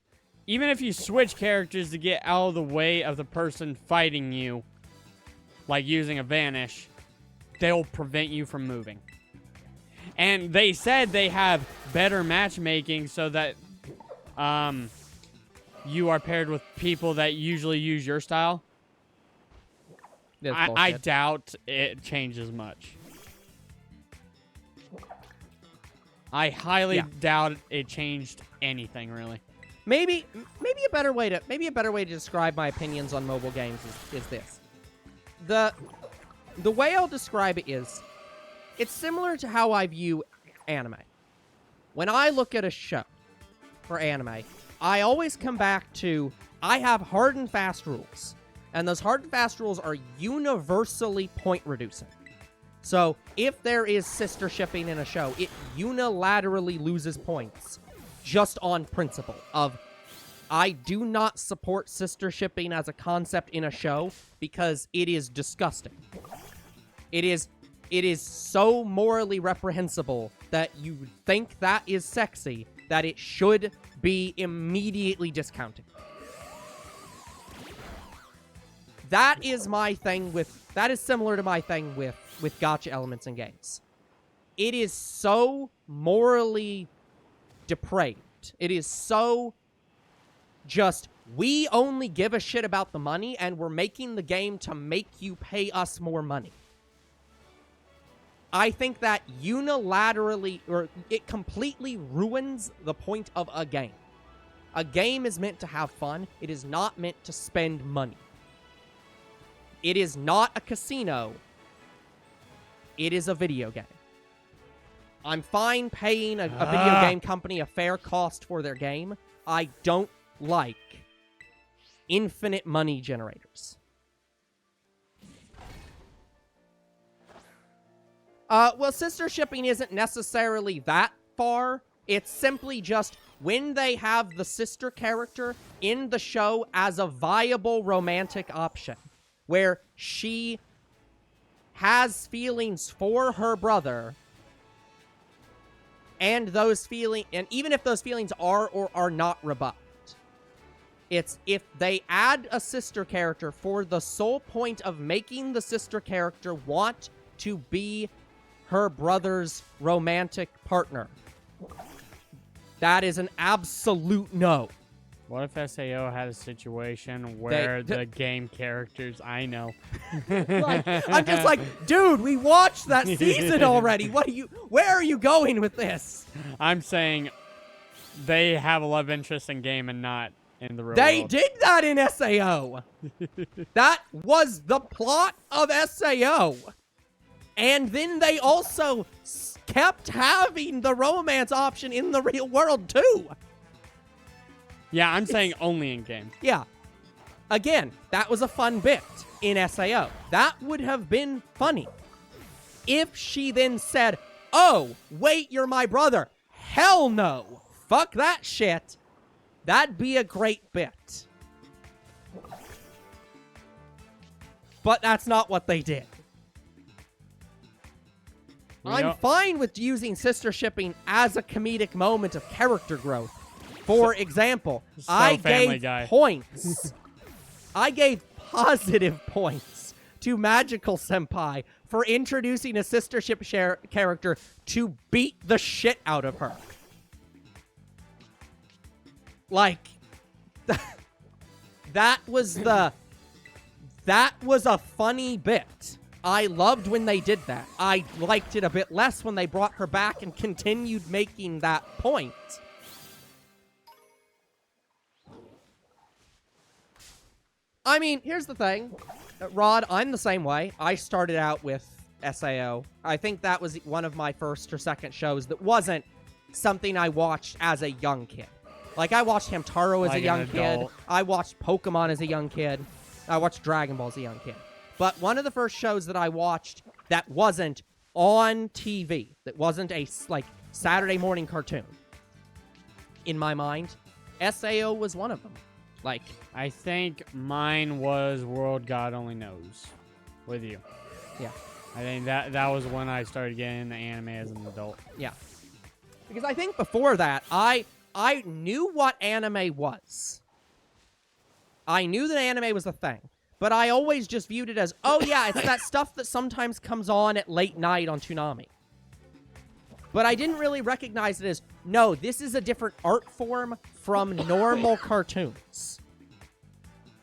even if you switch characters to get out of the way of the person fighting you, like using a Vanish, they'll prevent you from moving. And they said they have better matchmaking so that you are paired with people that usually use your style. I doubt it changes much. I highly doubt it changed anything, really. Maybe a better way to describe my opinions on mobile games is this. The way I'll describe it is, it's similar to how I view anime. When I look at a show for anime, I always come back to, I have hard and fast rules. And those hard and fast rules are universally point reducing. So, if there is sister shipping in a show, it unilaterally loses points just on principle of, I do not support sister shipping as a concept in a show because it is disgusting. It is so morally reprehensible that you think that is sexy that it should be immediately discounted. That is similar to my thing with gacha elements in games. It is so morally depraved. It is so just, we only give a shit about the money and we're making the game to make you pay us more money. I think that unilaterally, or it completely ruins the point of a game. A game is meant to have fun. It is not meant to spend money. It is not a casino. It is a video game. I'm fine paying a video game company a fair cost for their game. I don't like infinite money generators. Well, sister shipping isn't necessarily that far. It's simply just when they have the sister character in the show as a viable romantic option, where she has feelings for her brother, and even if those feelings are or are not rebuffed, it's if they add a sister character for the sole point of making the sister character want to be her brother's romantic partner. That is an absolute no. What if SAO had a situation where the game characters... I know. I'm just like, dude, we watched that season already. Where are you going with this? I'm saying they have a love interest in game and not in the real They world. did that in SAO. That was the plot of SAO. And then they also kept having the romance option in the real world, too. Yeah, I'm saying only in game. Yeah. Again, that was a fun bit in SAO. That would have been funny. If she then said, oh, wait, you're my brother. Hell no. Fuck that shit. That'd be a great bit. But that's not what they did. I'm fine with using sister shipping as a comedic moment of character growth. For example, I gave points. I gave positive points to Magical Senpai for introducing a sister ship character to beat the shit out of her. Like, that was a funny bit. I loved when they did that. I liked it a bit less when they brought her back and continued making that point. I mean, here's the thing. Rod, I'm the same way. I started out with SAO. I think that was one of my first or second shows that wasn't something I watched as a young kid. Like, I watched Hamtaro as a young kid. I watched Pokemon as a young kid. I watched Dragon Ball as a young kid. But one of the first shows that I watched that wasn't on TV, that wasn't a, like, Saturday morning cartoon, in my mind, SAO was one of them. Like, I think mine was World God Only Knows with you. Yeah. I think that was when I started getting into anime as an adult. Yeah. Because I think before that, I knew what anime was. I knew that anime was a thing. But I always just viewed it as, oh yeah, it's that stuff that sometimes comes on at late night on Toonami. But I didn't really recognize it as, no, this is a different art form from normal cartoons.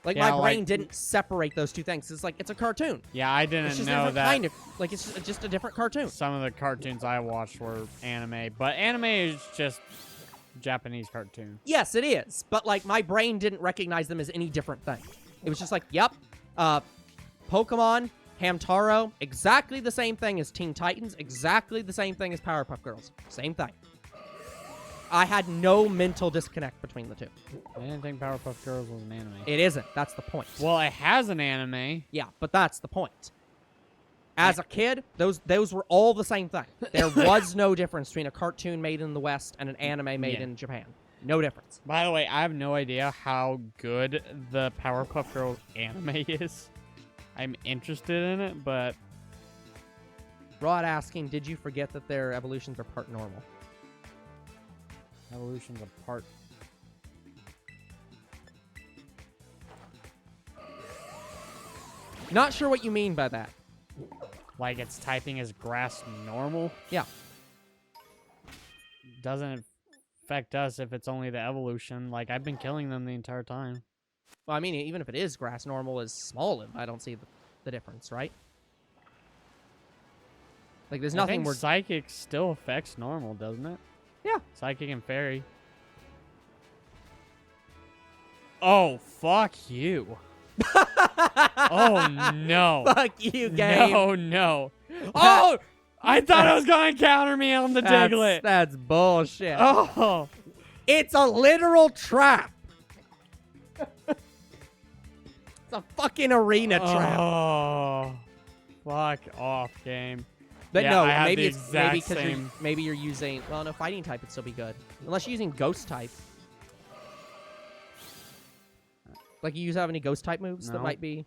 Like, Yeah, my brain like- didn't separate those two things. It's like, it's a cartoon. Yeah, I It's didn't just a know different that kind of, like, it's just a different cartoon. some of the cartoons I watched were anime. But anime is just Japanese cartoon. Yes, it is. But, like, my brain didn't recognize them as any different thing. It was just like, yep, Pokemon, Hamtaro, exactly the same thing as Teen Titans, exactly the same thing as Powerpuff Girls. Same thing. I had no mental disconnect between the two. I didn't think Powerpuff Girls was an anime. It isn't. That's the point. Well, it has an anime. Yeah, but that's the point. As a kid, those were all the same thing. There was no difference between a cartoon made in the West and an anime made in Japan. No difference. By the way, I have no idea how good the Powerpuff Girls anime is. I'm interested in it, but... Rod asking, did you forget that their evolutions are part normal? Evolution's a part... Not sure what you mean by that. Like, it's typing as grass normal? Yeah. Doesn't affect us if it's only the evolution. Like, I've been killing them the entire time. Well, I mean, even if it is grass normal is Smoliv, I don't see the difference, right? Like, there's nothing I think Psychic still affects normal, doesn't it? Yeah. Psychic and Fairy. Oh, fuck you. Oh, no. Fuck you, game. No, no. Oh! I thought it was going to counter me on the Diglett. That's bullshit. Oh. It's a literal trap. It's a fucking arena trap. Oh, fuck off, game. But Yeah, no, I have maybe the it's exact maybe because same. maybe you're using. Well, no, fighting type would still be good unless you're using ghost type. Like, you have any ghost type moves that No. might be?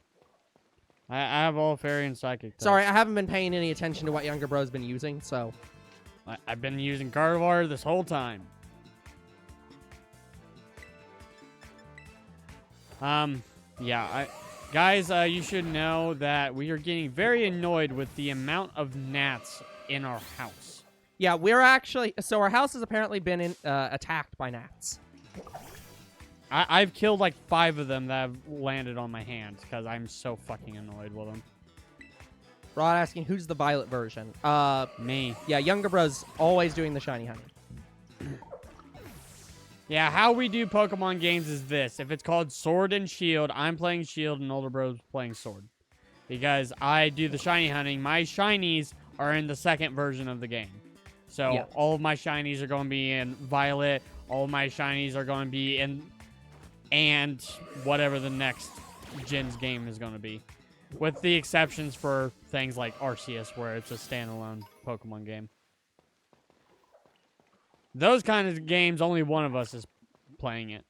I have all fairy and psychic. Types. Sorry, I haven't been paying any attention to what Younger Bro's been using, so. I've been using Gardevoir this whole time. Yeah, guys, you should know that we are getting very annoyed with the amount of gnats in our house. Yeah, we're actually. So our house has apparently been attacked by gnats. I've killed like 5 of them that have landed on my hand because I'm so fucking annoyed with them. Rod asking, who's the violet version? Me. Yeah, Younger Bro's always doing the shiny hunting. Yeah, how we do Pokemon games is this. If it's called Sword and Shield, I'm playing Shield and Older Bro's playing Sword. Because I do the shiny hunting. My shinies are in the second version of the game. So Yeah. all of my shinies are going to be in Violet. All of my shinies are going to be in... And whatever the next gen's game is going to be. With the exceptions for things like Arceus, where it's a standalone Pokemon game. Those kind of games, only one of us is playing it.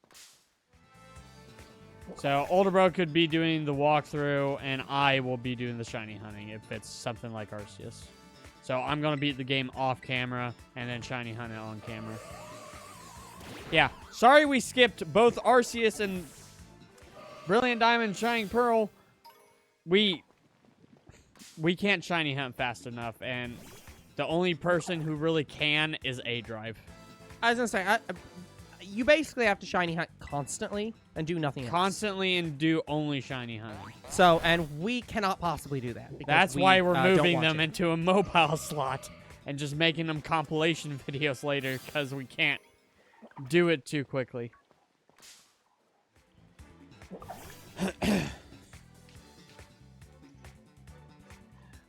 So, Older Bro could be doing the walkthrough, and I will be doing the shiny hunting if it's something like Arceus. So, I'm going to beat the game off camera, and then shiny hunt it on camera. Yeah, sorry we skipped both Arceus and Brilliant Diamond, Shining Pearl. We can't shiny hunt fast enough, and the only person who really can is A-Drive. I was gonna say, you basically have to shiny hunt constantly and do nothing else. Constantly and do only shiny hunting. So, and we cannot possibly do that. That's why we're don't moving want them to. into a mobile slot and just making them compilation videos later because we can't do it too quickly.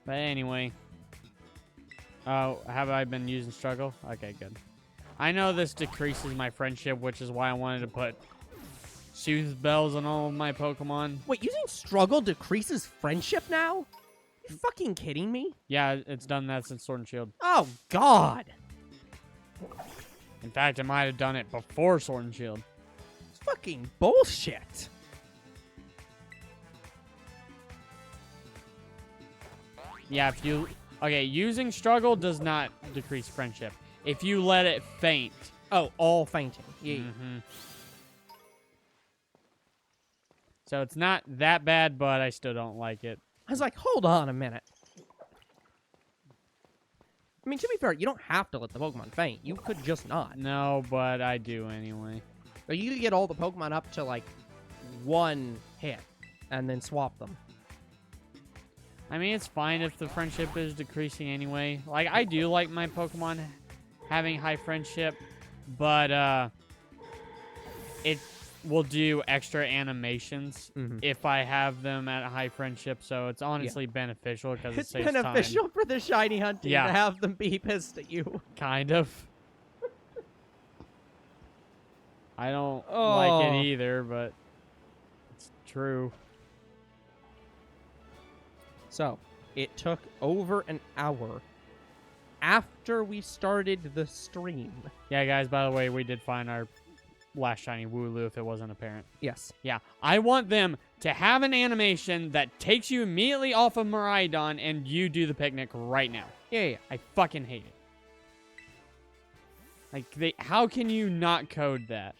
But anyway. Oh, have I been using struggle? Okay, good. I know this decreases my friendship, which is why I wanted to put soothe bells on all of my Pokemon. Wait, using struggle decreases friendship now? You fucking kidding me? Yeah, it's done that since Sword and Shield. Oh, God. In fact, it might have done it before Sword and Shield. It's fucking bullshit. Yeah, if you... Okay, using struggle does not decrease friendship. If you let it faint. Oh, all fainting. Yeah. Mm-hmm. So it's not that bad, but I still don't like it. I was like, hold on a minute. I mean, to be fair, you don't have to let the Pokemon faint. You could just not. No, but I do anyway. Or you could get all the Pokemon up to, like, 1 hit and then swap them. I mean, it's fine if the friendship is decreasing anyway. Like, I do like my Pokemon having high friendship, but it will do extra animations if I have them at a high friendship, so it's honestly beneficial because it saves time. It's beneficial for the shiny hunting Yeah. to have them be pissed at you. Kind of. I don't like it either, but it's true. So, it took over an hour after we started the stream. Yeah, guys, by the way, we did find our last shiny Wooloo if it wasn't apparent. Yes. Yeah, I want them to have an animation that takes you immediately off of Miraidon and you do the picnic right now. Yeah. I fucking hate it. Like, how can you not code that?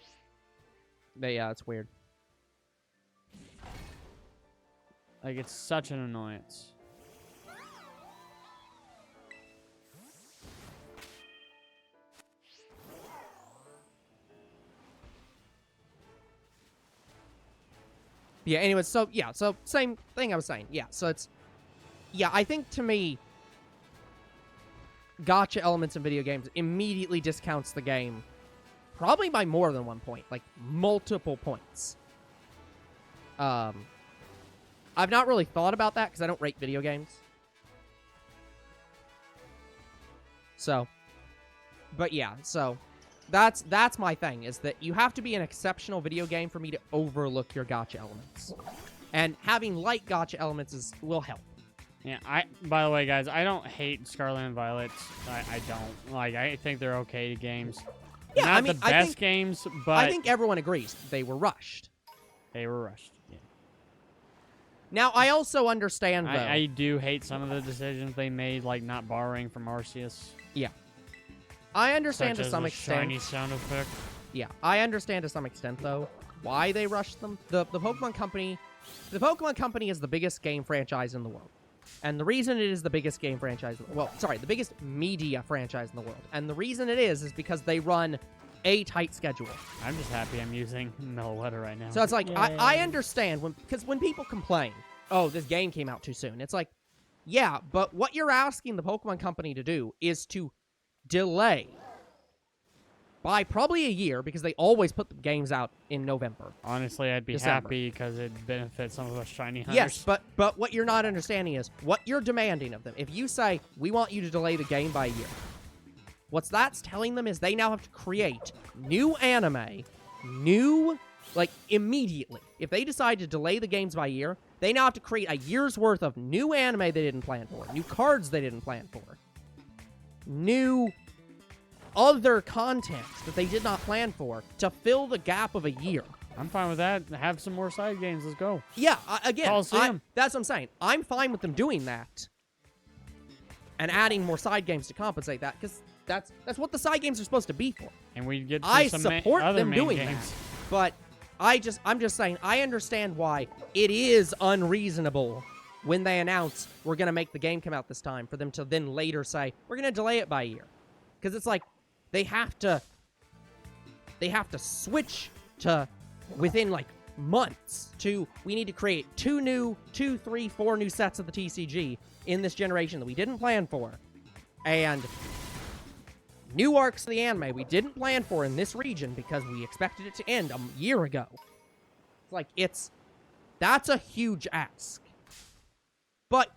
Yeah, it's weird. Like, it's such an annoyance. Yeah, anyway, so same thing I was saying. Yeah, so it's... Yeah, I think to me, gotcha elements in video games immediately discounts the game. Probably by more than 1 point. Like, multiple points. I've not really thought about that because I don't rate video games. So, but yeah, so that's my thing, is that you have to be an exceptional video game for me to overlook your gotcha elements. And having light gotcha elements will help. Yeah, by the way, guys, I don't hate Scarlet and Violet. I don't. Like, I think they're okay games. Yeah, Not I mean, the best games, but I think everyone agrees they were rushed. they were rushed. Yeah. Now, I also understand, though. I do hate some of the decisions they made, like not borrowing from Arceus. Yeah. I understand Such to some as a extent. shiny sound effect. Yeah, I understand to some extent, though, why they rushed them. The Pokemon Company is the biggest game franchise in the world. And the reason it is the biggest game franchise, the biggest media franchise in the world. And the reason it is because they run a tight schedule. I'm just happy I'm using no letter right now. So it's like, I understand, because when people complain, oh, this game came out too soon, it's like, yeah, but what you're asking the Pokemon Company to do is to delay by probably a year, because they always put the games out in November. Honestly, I'd be December. happy because it benefits some of us shiny hunters. Yes, but what you're not understanding is what you're demanding of them. If you say, we want you to delay the game by a year, what that's telling them is they now have to create new anime, immediately. If they decide to delay the games by a year, they now have to create a year's worth of new anime they didn't plan for, new cards they didn't plan for, new other content that they did not plan for to fill the gap of a year. I'm fine with that. Have some more side games. Let's go. Yeah, again, that's what I'm saying. I'm fine with them doing that and adding more side games to compensate that, because that's what the side games are supposed to be for. And we get to I some support other them main doing games. that, but I'm just saying I understand why it is unreasonable when they announce we're gonna make the game come out this time for them to then later say we're gonna delay it by a year, because it's like they have to switch to within like months to we need to create 2, 3, 4 new sets of the TCG in this generation that we didn't plan for, and new arcs of the anime we didn't plan for in this region because we expected it to end a year ago. It's like, that's a huge ask. But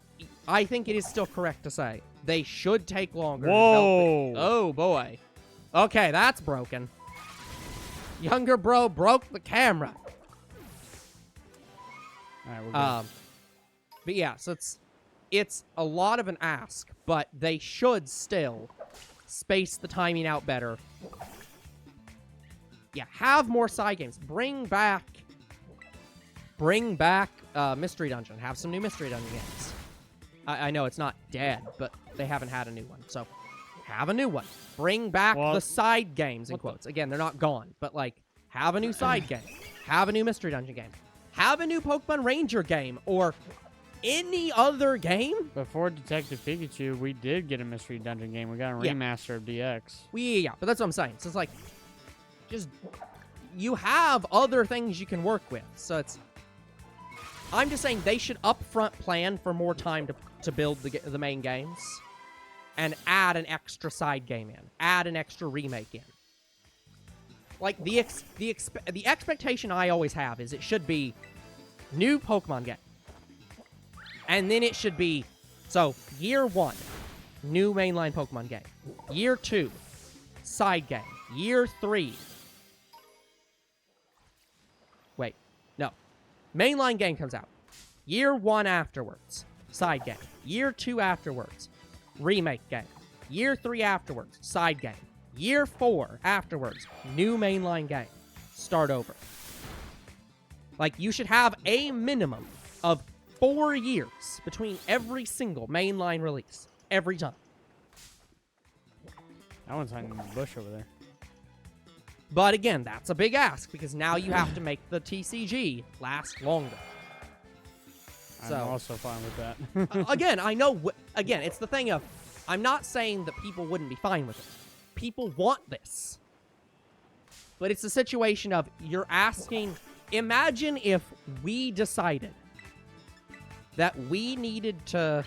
I think it is still correct to say they should take longer. Whoa. Oh, boy. Okay, that's broken. Younger bro broke the camera. All right, we're good. But yeah, so it's a lot of an ask, but they should still space the timing out better. Yeah, have more side games. Bring back Mystery Dungeon. Have some new Mystery Dungeon games. I know it's not dead, but they haven't had a new one, so have a new one. Bring back the side games, in quotes. Again, they're not gone, but like, have a new side game. Have a new Mystery Dungeon game. Have a new Pokemon Ranger game, or any other game. Before Detective Pikachu, we did get a Mystery Dungeon game. We got a remaster of DX. Yeah, but that's what I'm saying. So it's like, just, you have other things you can work with. So I'm just saying they should upfront plan for more time to build the main games and add an extra side game in. Add an extra remake in. Like, the expectation I always have is it should be new Pokemon game. And then it should be, so, year 1, new mainline Pokemon game. Year 2, side game. Year 3. Wait, no. Mainline game comes out. Year 1 afterwards, side game. Year 2 afterwards, remake game. Year 3 afterwards, side game. Year 4 afterwards, new mainline game. Start over. Like, you should have a minimum of 4 years between every single mainline release. Every time. That one's hanging in the bush over there. But again, that's a big ask, because now you have to make the TCG last longer. I'm So, also fine with that. again, I know, again, it's the thing of, I'm not saying that people wouldn't be fine with it. People want this. But it's a situation of, you're asking, imagine if we decided that we needed to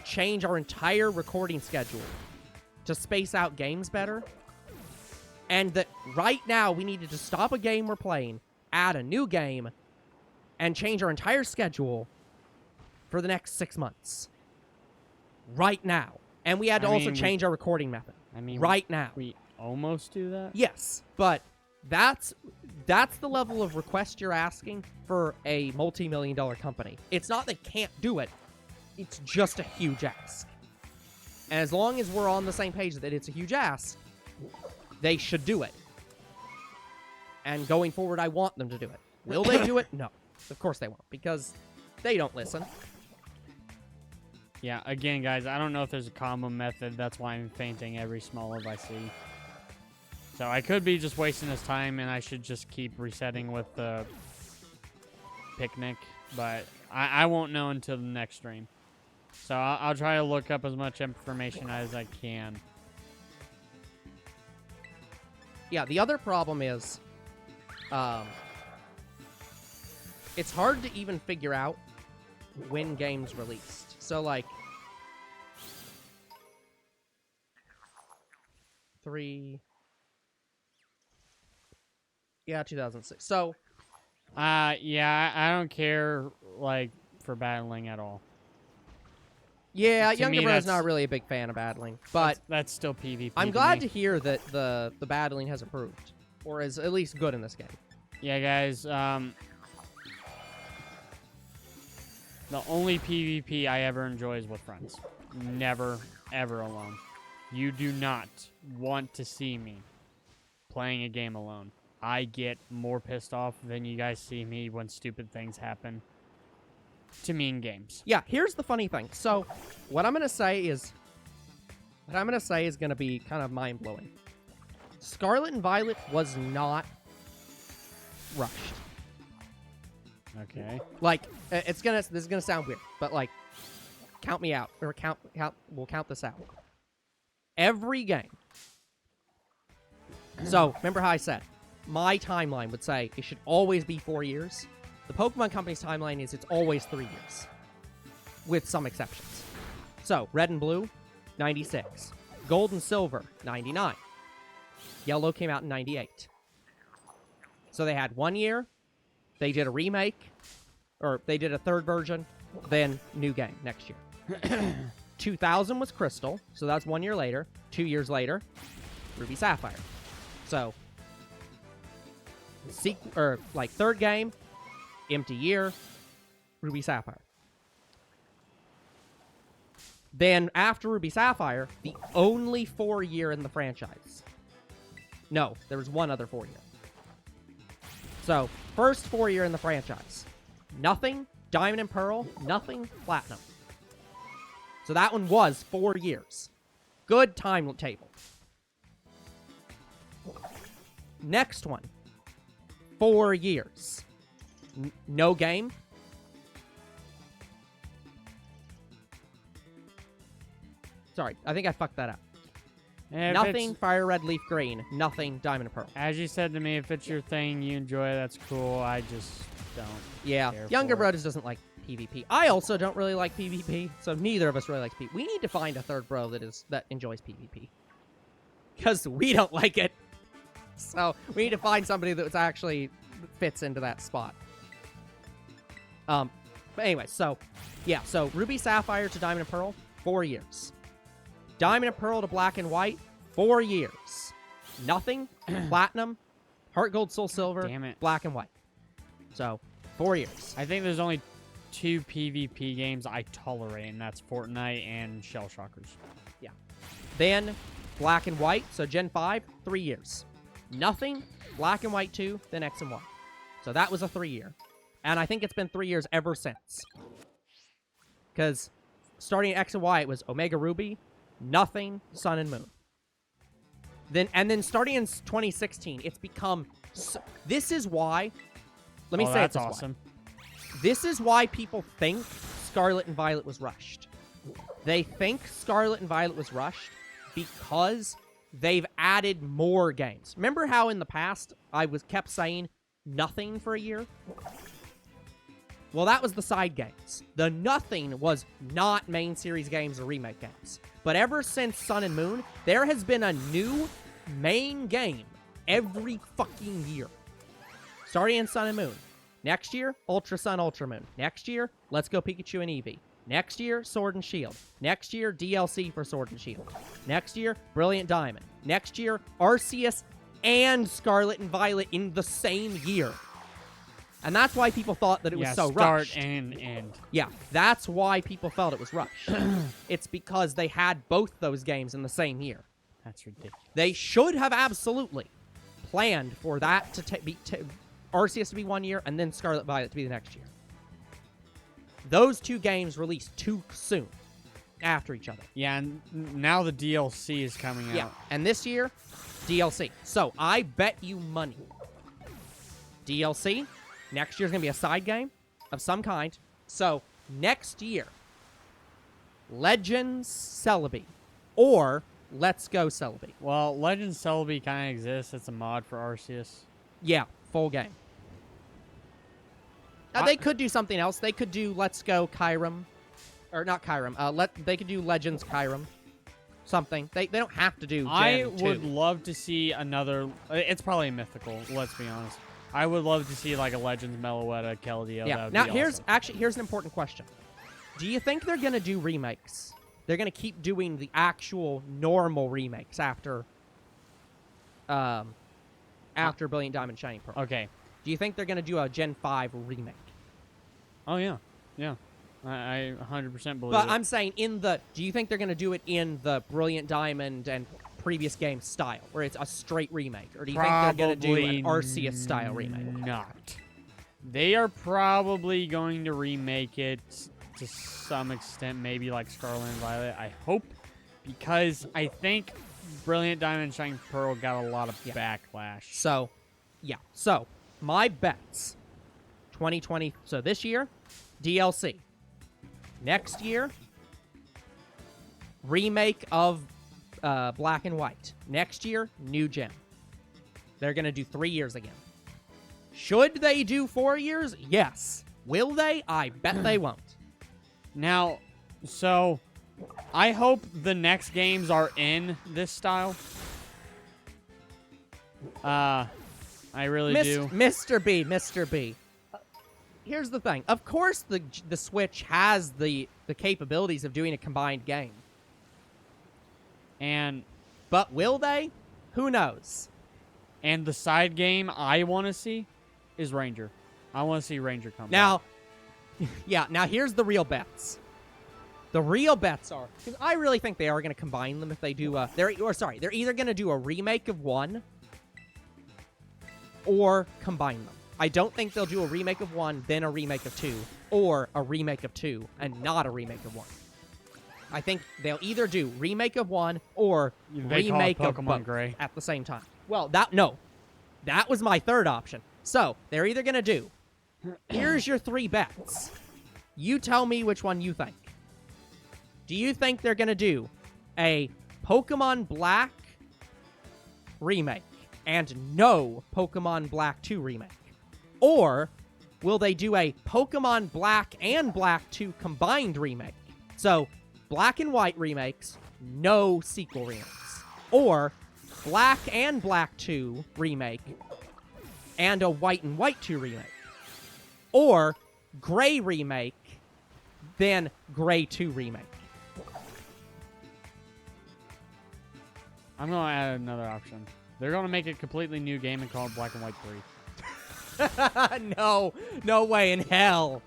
change our entire recording schedule to space out games better, and that right now we needed to stop a game we're playing, add a new game, and change our entire schedule for the next 6 months. Right now. And we had to also change our recording method. I mean, right now. We almost do that? Yes, but That's the level of request you're asking for a multi-million-dollar company. It's not they can't do it. It's just a huge ask. And as long as we're on the same page that it's a huge ask, they should do it. And going forward, I want them to do it. Will they do it? No. Of course they won't, because they don't listen. Yeah, again, guys, I don't know if there's a combo method. That's why I'm fainting every Smoliv I see. So I could be just wasting this time, and I should just keep resetting with the picnic. But I won't know until the next stream. So I'll try to look up as much information as I can. Yeah, the other problem is, it's hard to even figure out when games released. So, like, 2006. So, yeah, I don't care, like, for battling at all. yeah, To Younger me, Bro's that's- not really a big fan of battling, but That's still PvP. I'm glad to hear that the battling has improved, or is at least good in this game. Yeah, guys, the only PvP I ever enjoy is with friends. Never, ever alone. You do not want to see me playing a game alone. I get more pissed off than you guys see me when stupid things happen to me in games. Yeah, here's the funny thing. So, what I'm gonna say is gonna be kind of mind blowing. Scarlet and Violet was not rushed. Okay. Like, this is gonna sound weird, but like, count me out, or we'll count this out. Every game. So, remember how I said, my timeline would say it should always be 4 years. The Pokemon Company's timeline is it's always 3 years, with some exceptions. So, Red and Blue, 96. Gold and Silver, 99. Yellow came out in 98. So they had 1 year, they did a remake, or they did a third version, then new game next year. 2000 was Crystal, so that's 1 year later. 2 years later, Ruby Sapphire. So, third game, empty year, Ruby Sapphire. Then after Ruby Sapphire, the only 4 year in the franchise. No, there was one other 4 year. So, first 4 year in the franchise. Nothing, Diamond and Pearl, nothing, Platinum. So that one was 4 years. Good timetable. Next one, 4 years. No game. Sorry, I think I fucked that up. If Nothing, it's- Fire Red, Leaf Green. Nothing, Diamond and Pearl. As you said to me, if it's your thing, you enjoy it, that's cool. I just don't. Yeah, care Younger for Bro it. just doesn't like PvP. I also don't really like PvP, so neither of us really likes PvP. We need to find a third bro that enjoys PvP. Because we don't like it. So, we need to find somebody that actually fits into that spot. But anyway, so, yeah, so Ruby Sapphire to Diamond and Pearl, 4 years. Diamond and Pearl to Black and White, 4 years. Nothing, Platinum, Heart Gold, Soul Silver, Damn it. Black and White. So, 4 years. I think there's only 2 PvP games I tolerate, and that's Fortnite and Shell Shockers. Yeah. Then, Black and White, so Gen 5, 3 years. Nothing, Black and White 2, then X and Y. So that was a 3 year. And I think it's been 3 years ever since. Because starting at X and Y, it was Omega Ruby, Nothing, Sun and Moon. Then starting in 2016, it's become... this is why... Let me say it that's this way. awesome. This is why people think Scarlet and Violet was rushed. They think Scarlet and Violet was rushed because they've added more games. Remember how in the past I kept saying Nothing for a year? Well, that was the side games. The Nothing was not main series games or remake games. But ever since Sun and Moon, there has been a new main game every fucking year. Starting in Sun and Moon. Next year, Ultra Sun, Ultra Moon. Next year, Let's Go Pikachu and Eevee. Next year, Sword and Shield. Next year, DLC for Sword and Shield. Next year, Brilliant Diamond. Next year, Arceus and Scarlet and Violet in the same year. And that's why people thought that it was so rushed. Start and end. Yeah, that's why people felt it was rushed. It's because they had both those games in the same year. That's ridiculous. They should have absolutely planned for that to be Arceus to be 1 year and then Scarlet Violet to be the next year. Those two games released too soon after each other. Yeah, and now the DLC is coming out. Yeah, and this year, DLC. So I bet you money. DLC. Next year's going to be a side game of some kind. So next year, Legends Celebi or Let's Go Celebi. Well, Legends Celebi kind of exists. It's a mod for Arceus. Yeah, full game. Now, they could do something else. They could do Let's Go Kyurem. Or not Kyurem. They could do Legends Kyurem. Something. They don't have to do Gen I 2. would love to see another... It's probably mythical, let's be honest. I would love to see like a Legends Meloetta Keldeo. Yeah. That would Now, be here's awesome. an important question. Do you think they're going to do remakes? They're going to keep doing the actual normal remakes after Brilliant Diamond Shining Pearl? Okay. Do you think they're going to do a Gen 5 remake? Oh, yeah. Yeah. I 100% believe But it. I'm saying do you think they're going to do it in the Brilliant Diamond and previous game style, where it's a straight remake? Or do you think they're going to do an Arceus-style remake? Not. They are probably going to remake it to some extent, maybe like Scarlet and Violet. I hope, because I think Brilliant Diamond Shining Pearl got a lot of backlash. So, yeah. So, my bets. 2020. So this year, DLC. Next year, remake of Black and White. Next year, new gen. They're going to do 3 years again. Should they do 4 years? Yes. Will they? I bet they won't. Now, so I hope the next games are in this style. I really do. Mr. B. Here's the thing. Of course, the Switch has the capabilities of doing a combined game. But will they? Who knows? And the side game I want to see is Ranger. I want to see Ranger come Now, yeah, now here's the real bets. The real bets are, because I really think they are going to combine them if they do they're either going to do a remake of one or combine them. I don't think they'll do a remake of one, then a remake of two, or a remake of two and not a remake of one. I think they'll either do remake of one or remake of both Gray at the same time. Well, that was my third option. So they're either gonna do. Here's your 3 bets. You tell me which one you think. Do you think they're gonna do a Pokemon Black remake and no Pokemon Black 2 remake? Or will they do a Pokemon Black and Black 2 combined remake? So, Black and White remakes, no sequel remakes. Or, Black and Black 2 remake and a White and White 2 remake. Or, Gray remake, then Gray 2 remake. I'm going to add another option. They're going to make a completely new game and call it Black and White 3. No way in hell.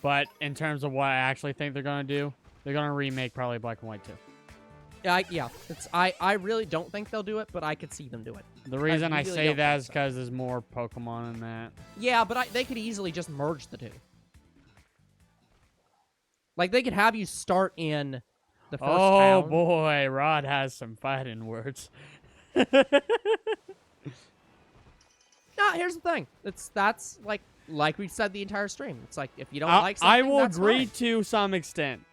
But in terms of what I actually think they're going to do, they're going to remake probably Black and White 2. Yeah. I really don't think they'll do it, but I could see them do it. The reason I really say don't that think is because there's more Pokemon in that. Yeah, but they could easily just merge the two. Like, they could have you start in the first town. Oh, boy. Rod has some fighting words. No, here's the thing. That's like we said the entire stream. It's like, if you don't like something, I will that's agree fine. to some extent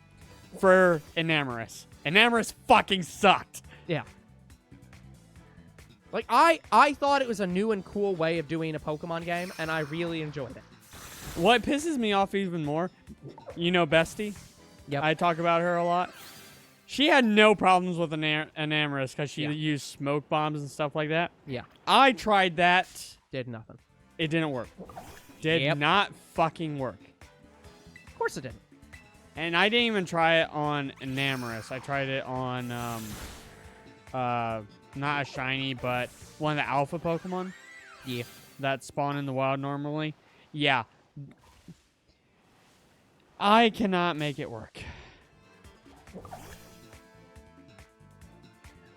for Enamorus. Enamorus fucking sucked. Yeah. Like, I thought it was a new and cool way of doing a Pokemon game, and I really enjoyed it. What pisses me off even more, you know Bestie? Yep. I talk about her a lot. She had no problems with Enamorus because she used smoke bombs and stuff like that. Yeah. I tried that. Did nothing. It didn't work. Did not fucking work. Of course it didn't. And I didn't even try it on Enamorus. I tried it on not a shiny, but one of the alpha Pokemon. Yeah. That spawn in the wild normally. Yeah. I cannot make it work.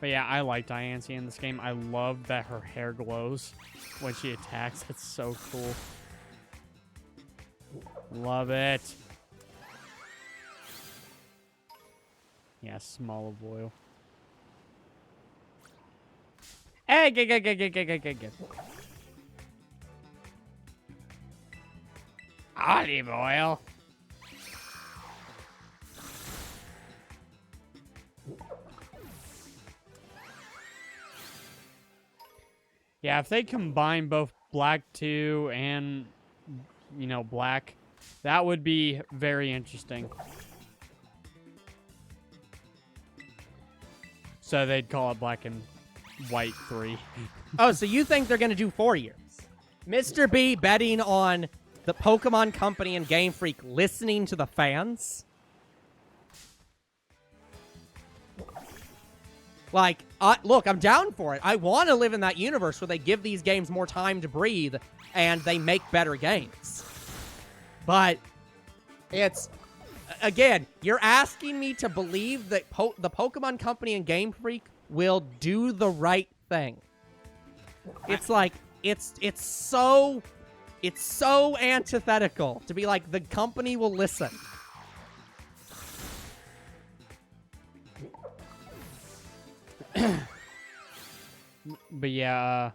But yeah, I like Diancie in this game. I love that her hair glows when she attacks. It's so cool. Love it. Yeah, Smoliv oil. Hey, get. Olive oil. Yeah, if they combine both Black 2 and, you know, Black, that would be very interesting. So they'd call it Black and White 3. Oh, so you think they're going to do 4 years? Mr. B betting on the Pokemon Company and Game Freak listening to the fans? Like, look, I'm down for it. I want to live in that universe where they give these games more time to breathe and they make better games. But it's, again, you're asking me to believe that the Pokemon Company and Game Freak will do the right thing. It's like, it's so antithetical to be like, the company will listen. But yeah,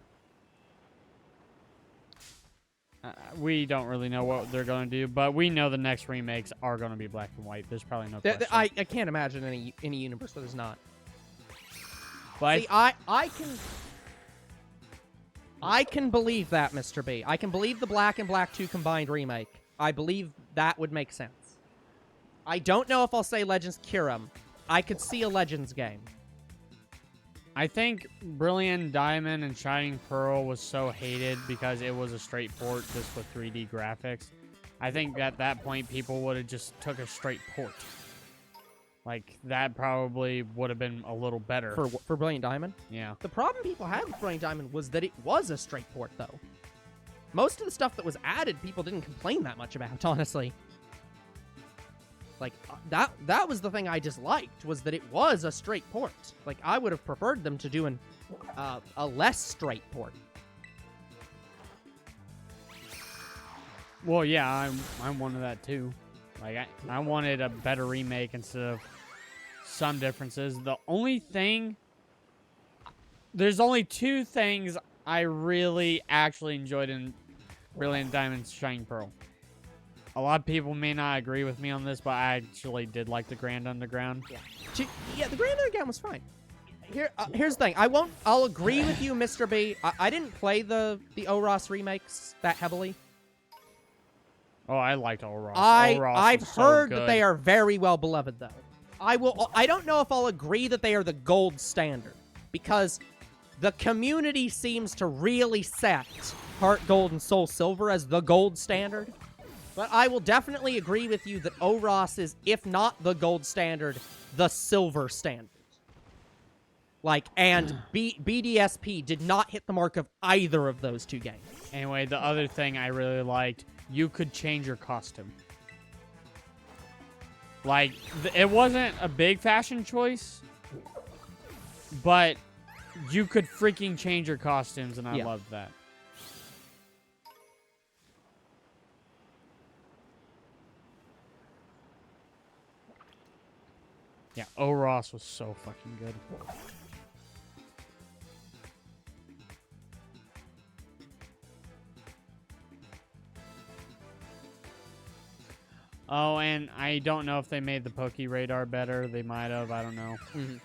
we don't really know what they're going to do, but we know the next remakes are going to be Black and White. There's probably no question. I can't imagine any universe where there's not. But see, I can believe that, Mr. B. I can believe the Black and Black 2 combined remake. I believe that would make sense. I don't know if I'll say Legends Kyurem. I could see a Legends game. I think Brilliant Diamond and Shining Pearl was so hated because it was a straight port just with 3D graphics. I think at that point people would have just took a straight port. Like, that probably would have been a little better. For Brilliant Diamond? Yeah. The problem people had with Brilliant Diamond was that it was a straight port, though. Most of the stuff that was added, people didn't complain that much about, honestly. Like, that was the thing I disliked, was that it was a straight port. Like, I would have preferred them to do a less straight port. Well, yeah, I'm one of that, too. Like, I wanted a better remake instead of some differences. The only thing... There's only two things I really actually enjoyed in Brilliant Diamond Shining Pearl. A lot of people may not agree with me on this, but I actually did like the Grand Underground. Yeah, the Grand Underground was fine. Here's the thing. I'll agree with you, Mr. B. I didn't play the OROS remakes that heavily. Oh, I liked OROS. I've heard that they are. are very well beloved, though. I don't know if I'll agree that they are the gold standard, because the community seems to really set Heart Gold and Soul Silver as the gold standard. But I will definitely agree with you that OROS is, if not the gold standard, the silver standard. Like, and BDSP did not hit the mark of either of those two games. Anyway, the other thing I really liked, you could change your costume. Like, it wasn't a big fashion choice, but you could freaking change your costumes, and I loved that. Yeah, OROS was so fucking good. Oh, and I don't know if they made the Poke Radar better. They might have. I don't know. Mm-hmm.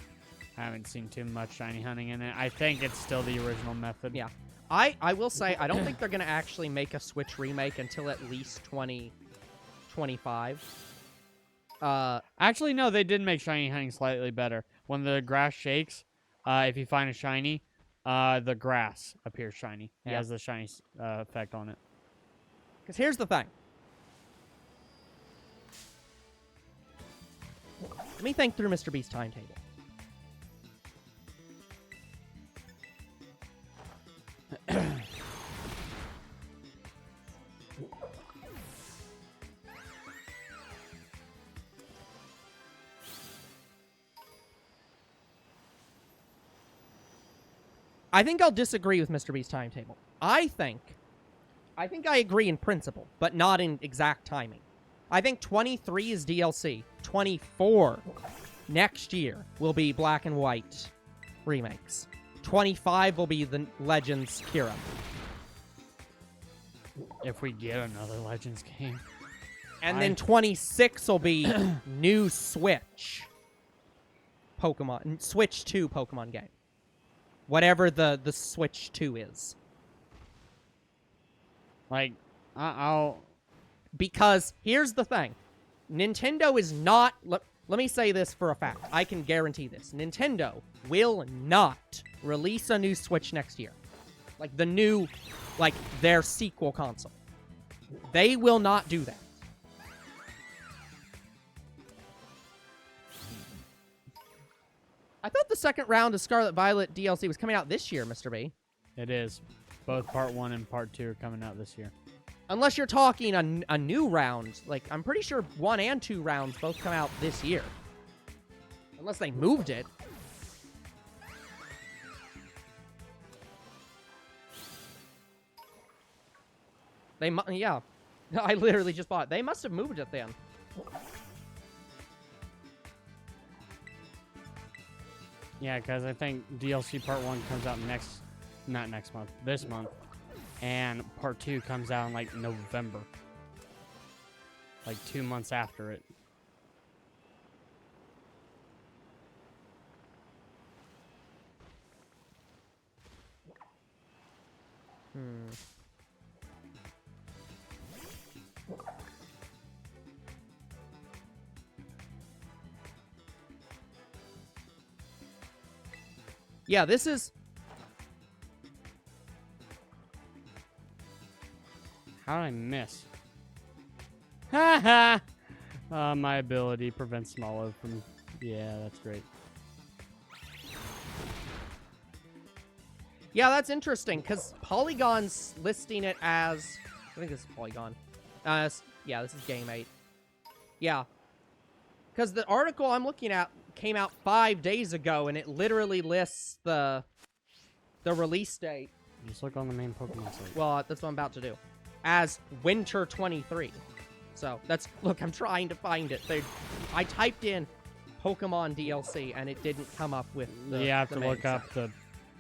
I haven't seen too much shiny hunting in it. I think it's still the original method. Yeah. I will say, I don't think they're going to actually make a Switch remake until at least 2025. Actually, no, they did make shiny hunting slightly better. When the grass shakes, if you find a shiny, the grass appears shiny. It has the shiny effect on it. Because here's the thing. Let me think through Mr. B's timetable. I think I'll disagree with Mr. B's timetable. I think I agree in principle, but not in exact timing. I think 23 is DLC. 24 next year will be Black and White remakes. 25 will be the Legends Kira. If we get another Legends game. And then 26 will be new Switch Pokemon. Switch 2 Pokemon game. Whatever the Switch 2 is. Like, I'll... Because here's the thing. Nintendo is not... Let me say this for a fact. I can guarantee this. Nintendo will not release a new Switch next year. Like, the new... Like, their sequel console. They will not do that. I thought the second round of Scarlet Violet DLC was coming out this year, Mr. B. It is. Both Part 1 and Part 2 are coming out this year. Unless you're talking a new round. Like, I'm pretty sure 1 and 2 rounds both come out this year. Unless they moved it. Yeah. I literally just bought it. They must have moved it then. Yeah, because I think DLC Part 1 comes out not next month, this month. And Part 2 comes out in, like, November. Like, 2 months after it. Yeah, this is... How did I miss? Ha ha! My ability prevents Smoliv from... Yeah, that's great. Yeah, that's interesting, because Polygon's listing it as... I think this is Polygon. Yeah, this is Game 8. Yeah. Because the article I'm looking at came out 5 days ago, and it literally lists the release date. Just look on the main Pokemon site. Well, that's what I'm about to do. As Winter 23. So, that's... Look, I'm trying to find it. I typed in Pokemon DLC, and it didn't come up with the... You have the to main look up site.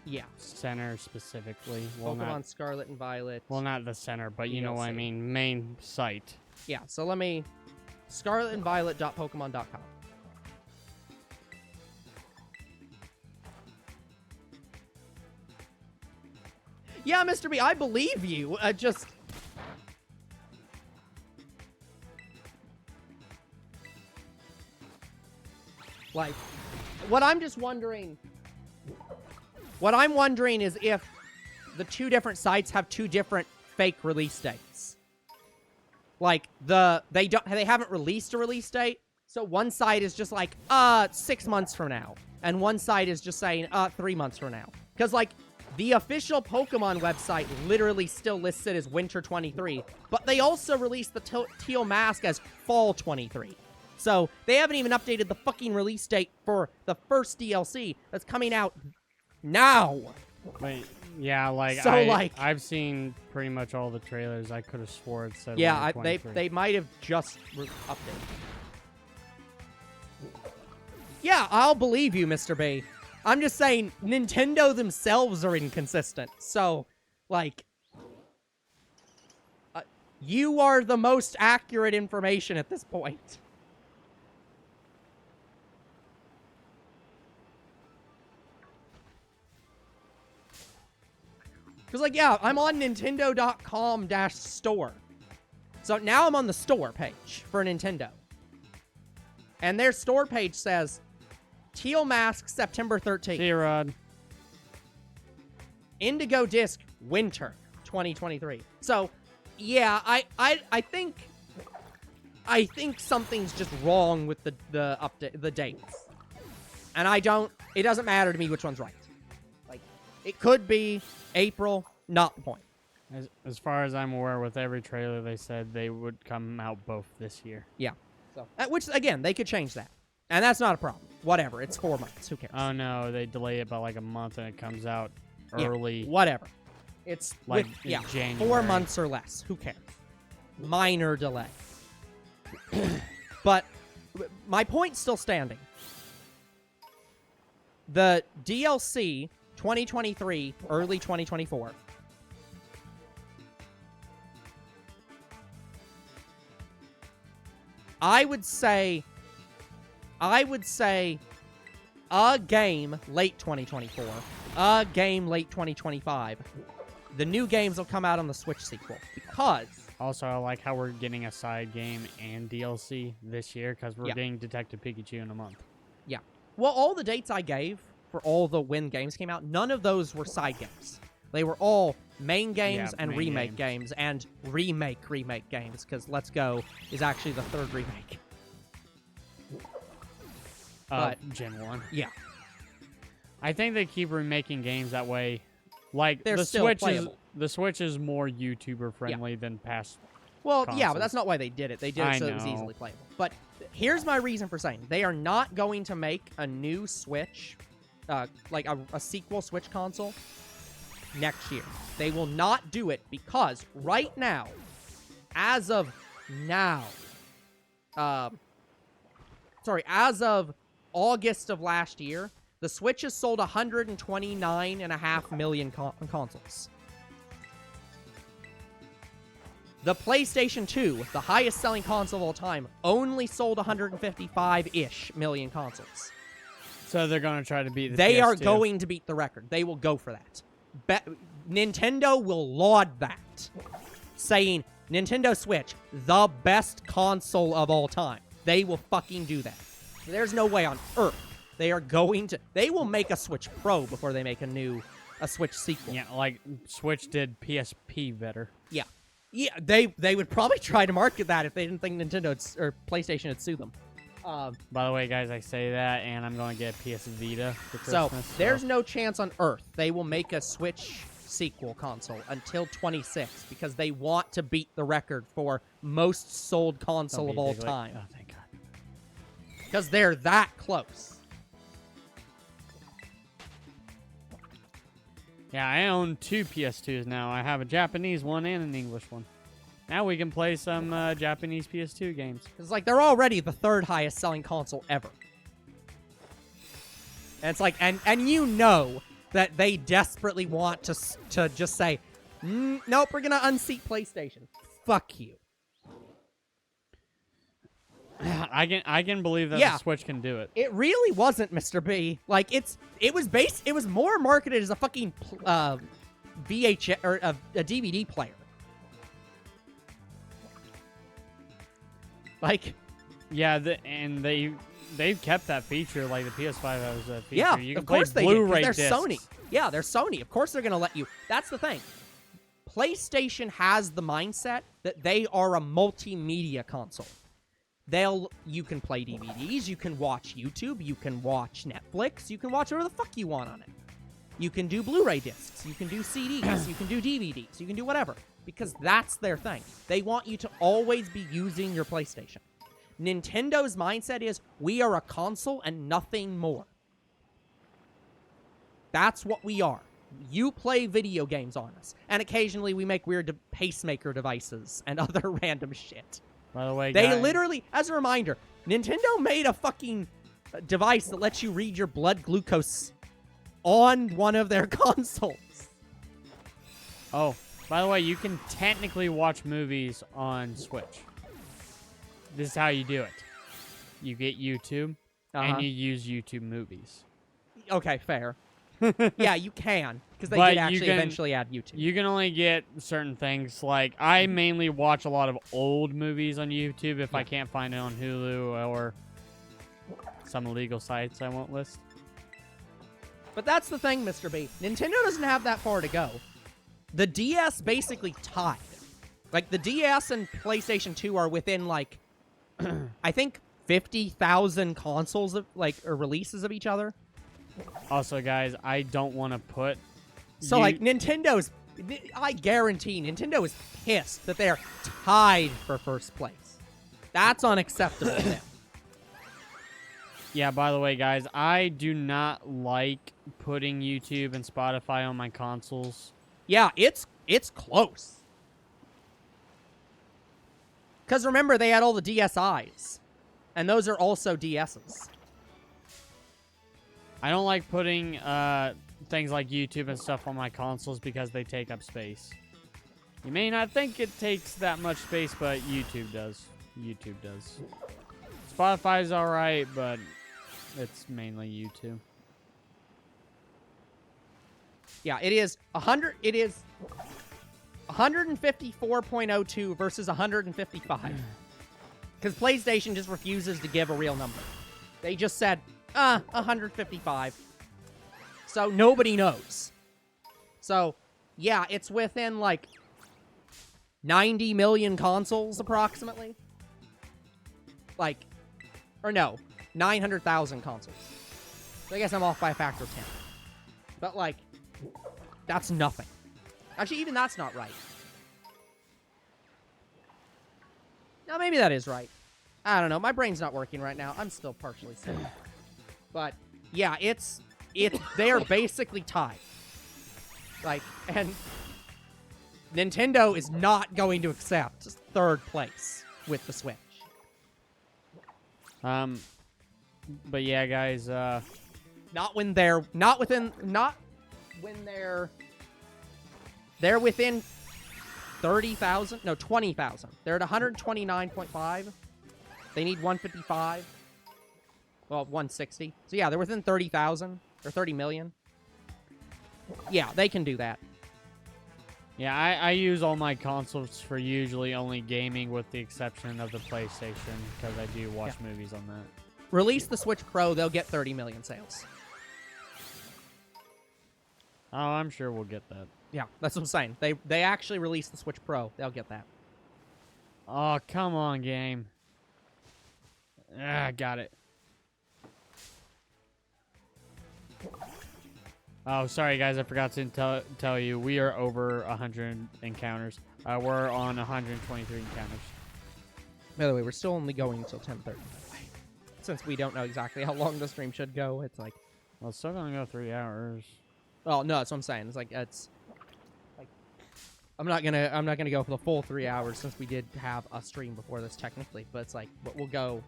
the center specifically. Well, Pokemon not, Scarlet and Violet. well, not the center, but you know what I DLC. mean. Main site. Yeah, so let me... ScarletandViolet.Pokemon.com. Yeah, Mr. B, I believe you. Just... Like, what I'm wondering is if the 2 different sites have 2 different fake release dates. Like, they haven't released a release date, so one site is just like, 6 months from now. And one site is just saying, 3 months from now. Because, like, the official Pokemon website literally still lists it as Winter 23, but they also released the Teal Mask as Fall 23. So, they haven't even updated the fucking release date for the first DLC that's coming out now. Wait, yeah, like, So, I've seen pretty much all the trailers. I could have swore it said Yeah, 23. they might have just updated. Yeah, I'll believe you, Mr. B. I'm just saying, Nintendo themselves are inconsistent. So, like, you are the most accurate information at this point. Because, like, yeah, I'm on Nintendo.com-store. So now I'm on the store page for Nintendo. And their store page says, Teal Mask, September 13th. See you, Rod. Indigo Disc, Winter 2023. So, yeah, I think something's just wrong with the update, the dates. And it doesn't matter to me which one's right. Like, it could be April, not the point. As far as I'm aware, with every trailer, they said they would come out both this year. Yeah. So, which, again, they could change that. And that's not a problem. Whatever. It's 4 months. Who cares? Oh, no. They delay it by like a month, and it comes out early. Whatever. It's Like with, in January. 4 months or less. Who cares? Minor delay. But my point's still standing. The DLC 2023, early 2024. I would say a game late 2024, a game late 2025. The new games will come out on the Switch sequel because Also, I like how we're getting a side game and DLC this year because we're getting Detective Pikachu in a month. yeah. Well, all the dates I gave for all the when games came out, none of those were side games. They were all main games and main remake games and remake games because Let's Go is actually the third remake. But Gen 1. yeah, I think they keep remaking games that way. Like, they're the still Switch playable. the Switch is more YouTuber friendly than past. Well, yeah, consoles. but that's not why they did it. They did it so it was easily playable. But here's my reason for saying they are not going to make a new Switch, like a sequel Switch console next year. They will not do it because right now, as of August of last year, the Switch has sold 129.5 million consoles. The PlayStation 2, the highest selling console of all time, only sold 155-ish million consoles. So they're going to try to beat the They are PS2. going to beat the record. They will go for that. Nintendo will laud that, saying, Nintendo Switch, the best console of all time. They will fucking do that. There's no way on earth they are going to... They will make a Switch Pro before they make a Switch sequel. Yeah, like Switch did PSP better. Yeah. Yeah, they would probably try to market that if they didn't think Nintendo or PlayStation would sue them. By the way, guys, I say that, and I'm going to get a PS Vita for Christmas. So, there's no chance on earth they will make a Switch sequel console until 26 because they want to beat the record for most sold console of all time. Oh, thank God. Because they're that close. Yeah, I own 2 PS2s now. I have a Japanese one and an English one. Now we can play some Japanese PS2 games. It's like they're already the third highest selling console ever. And it's like, and you know that they desperately want to just say, nope, we're gonna unseat PlayStation. Fuck you. I can believe that Yeah. the Switch can do it. It really wasn't, Mr. B. Like it was more marketed as a fucking VHS or a DVD player. Like, Yeah, they've kept that feature. Like the PS5 has a feature. yeah, You can of course play they do. 'Cause Blu-ray they're discs. Sony. Yeah, they're Sony. Of course they're gonna let you. That's the thing. PlayStation has the mindset that they are a multimedia console. You can play DVDs, you can watch YouTube, you can watch Netflix, you can watch whatever the fuck you want on it. You can do Blu-ray discs, you can do CDs, you can do DVDs, you can do whatever. Because that's their thing. They want you to always be using your PlayStation. Nintendo's mindset is, we are a console and nothing more. That's what we are. You play video games on us. And occasionally we make weird pacemaker devices and other random shit. By the way, They guys, literally, as a reminder, Nintendo made a fucking device that lets you read your blood glucose on one of their consoles. Oh, by the way, you can technically watch movies on Switch. This is how you do it. You get YouTube, and you use YouTube movies. Okay, fair. Yeah, you can, because they But did you actually can- eventually add YouTube. You can only get certain things. Like, I mainly watch a lot of old movies on YouTube if I can't find it on Hulu or some illegal sites I won't list. But that's the thing, Mr. B. Nintendo doesn't have that far to go. The DS basically tied. Like, the DS and PlayStation 2 are within, like, I think 50,000 consoles, or releases of each other. Also, guys, I don't want to put... So, like, I guarantee Nintendo is pissed that they're tied for first place. That's unacceptable to them. Yeah, by the way, guys, I do not like putting YouTube and Spotify on my consoles. Yeah, it's close. Because remember, they had all the DSIs. And those are also DSs. I don't like putting things like YouTube and stuff on my consoles because they take up space. You may not think it takes that much space, but YouTube does. YouTube does. Spotify's alright, but it's mainly YouTube. Yeah, it is 154.02 versus 155. Because PlayStation just refuses to give a real number. They just said, 155. So nobody knows. So, yeah, it's within, like, 90 million consoles, approximately. Like, or no, 900,000 consoles. So I guess I'm off by a factor of 10. But, like, that's nothing. Actually, even that's not right. No, maybe that is right. I don't know. My brain's not working right now. I'm still partially sick. But, yeah, they are basically tied. Like, and Nintendo is not going to accept third place with the Switch. But yeah, guys, Not when they're within 30,000, no, 20,000. They're at 129.5. They need 155. Well, 160. So yeah, they're within 30,000 or 30 million. Yeah, they can do that. yeah, I use all my consoles for usually only gaming with the exception of the PlayStation because I do watch movies on that. Release the Switch Pro, they'll get 30 million sales. Oh, I'm sure we'll get that. Yeah, that's what I'm saying. They actually release the Switch Pro, they'll get that. Oh, come on, game. Ah, got it. Oh, sorry, guys. I forgot to tell you. We are over 100 encounters. We're on 123 encounters. By the way, we're still only going until 10:30. Since we don't know exactly how long the stream should go, it's like... Well, it's still going to go 3 hours. Oh, no, that's what I'm saying. It's like, I'm not gonna go for the full 3 hours since we did have a stream before this technically, but it's like, but we'll go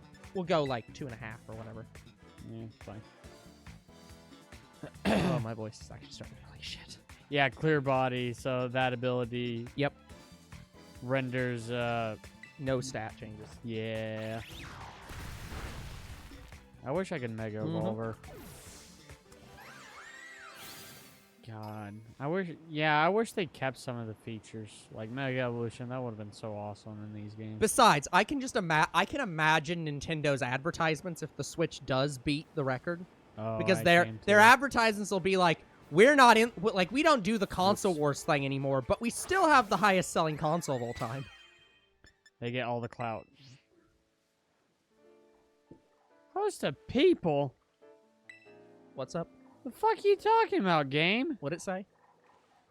like 2.5 or whatever. Yeah, it's fine. Oh, my voice is actually starting to feel like shit. Yeah, clear body, so that ability Yep. renders, No stat changes. yeah. I wish I could Mega Evolve her. God. I wish they kept some of the features. Like Mega Evolution, that would have been so awesome in these games. Besides, I can imagine Nintendo's advertisements if the Switch does beat the record. Oh, Because their advertisements will be like, we don't do the console wars thing anymore, but we still have the highest selling console of all time. They get all the clout. Host of people? What's up? The fuck you talking about, game? What'd it say? It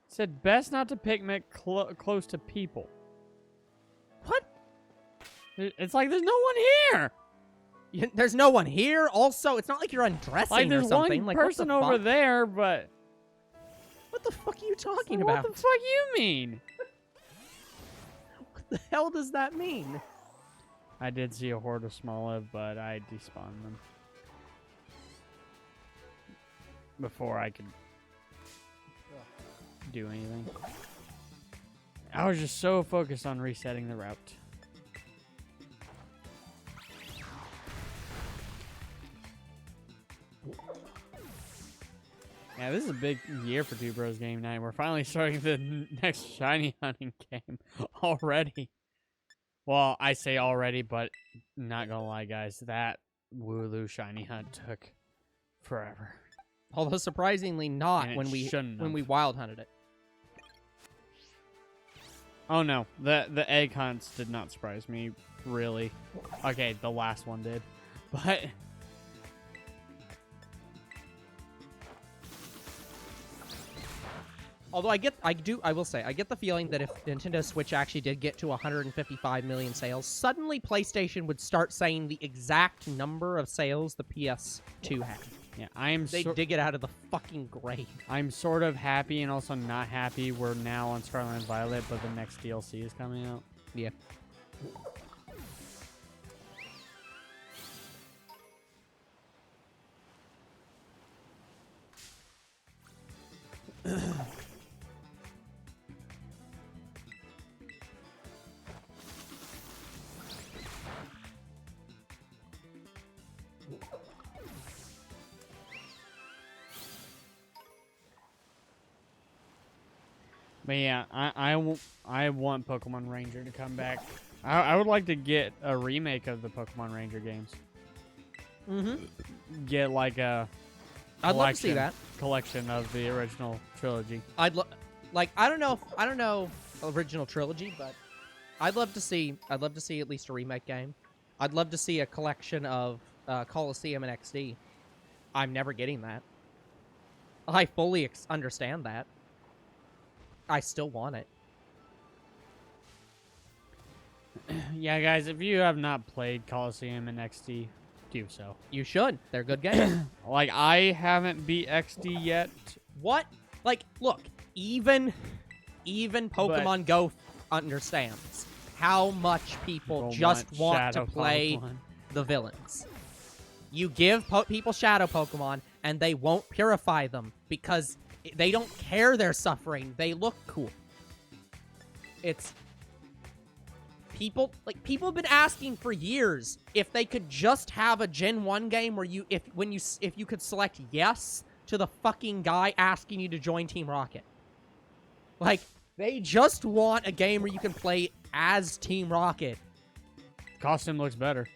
said best not to picnic close to people. What? It's like there's no one here. There's no one here. Also, it's not like you're undressing Like or there's something. one Like, person what the over fuck? there, but What the fuck are you talking what about? the fuck you mean? What the hell does that mean? I did see a horde of Smoliv, but I despawned them before I could do anything. I was just so focused on resetting the route. Yeah, this is a big year for Two Bros Game Night. We're finally starting the next shiny hunting game already. Well, I say already, but not gonna lie, guys. That Wooloo shiny hunt took forever. Although surprisingly not And when we have. wild hunted it. Oh no, the egg hunts did not surprise me, really. Okay, the last one did, but Although I will say, I get the feeling that if Nintendo Switch actually did get to 155 million sales, suddenly PlayStation would start saying the exact number of sales the PS2 had. Yeah, They dig it out of the fucking grave. I'm sort of happy and also not happy. We're now on Scarlet Violet, but the next DLC is coming out. Yeah. But yeah, I want Pokemon Ranger to come back. I would like to get a remake of the Pokemon Ranger games. Mm-hmm. Get like a I'd love to see that collection of the original trilogy. I don't know original trilogy, but I'd love to see at least a remake game. I'd love to see a collection of Coliseum and XD. I'm never getting that. I fully understand that. I still want it. Yeah, guys, if you have not played Coliseum and XD, do so. You should. They're good games. Like, I haven't beat XD yet. What? Like, look, even Pokemon Go understands how much people just want to play the villains. You give people Shadow Pokemon, and they won't purify them because they don't care they're suffering. They look cool. It's... People have been asking for years if they could just have a Gen 1 game where if you could select yes to the fucking guy asking you to join Team Rocket. Like, they just want a game where you can play as Team Rocket. Costume looks better.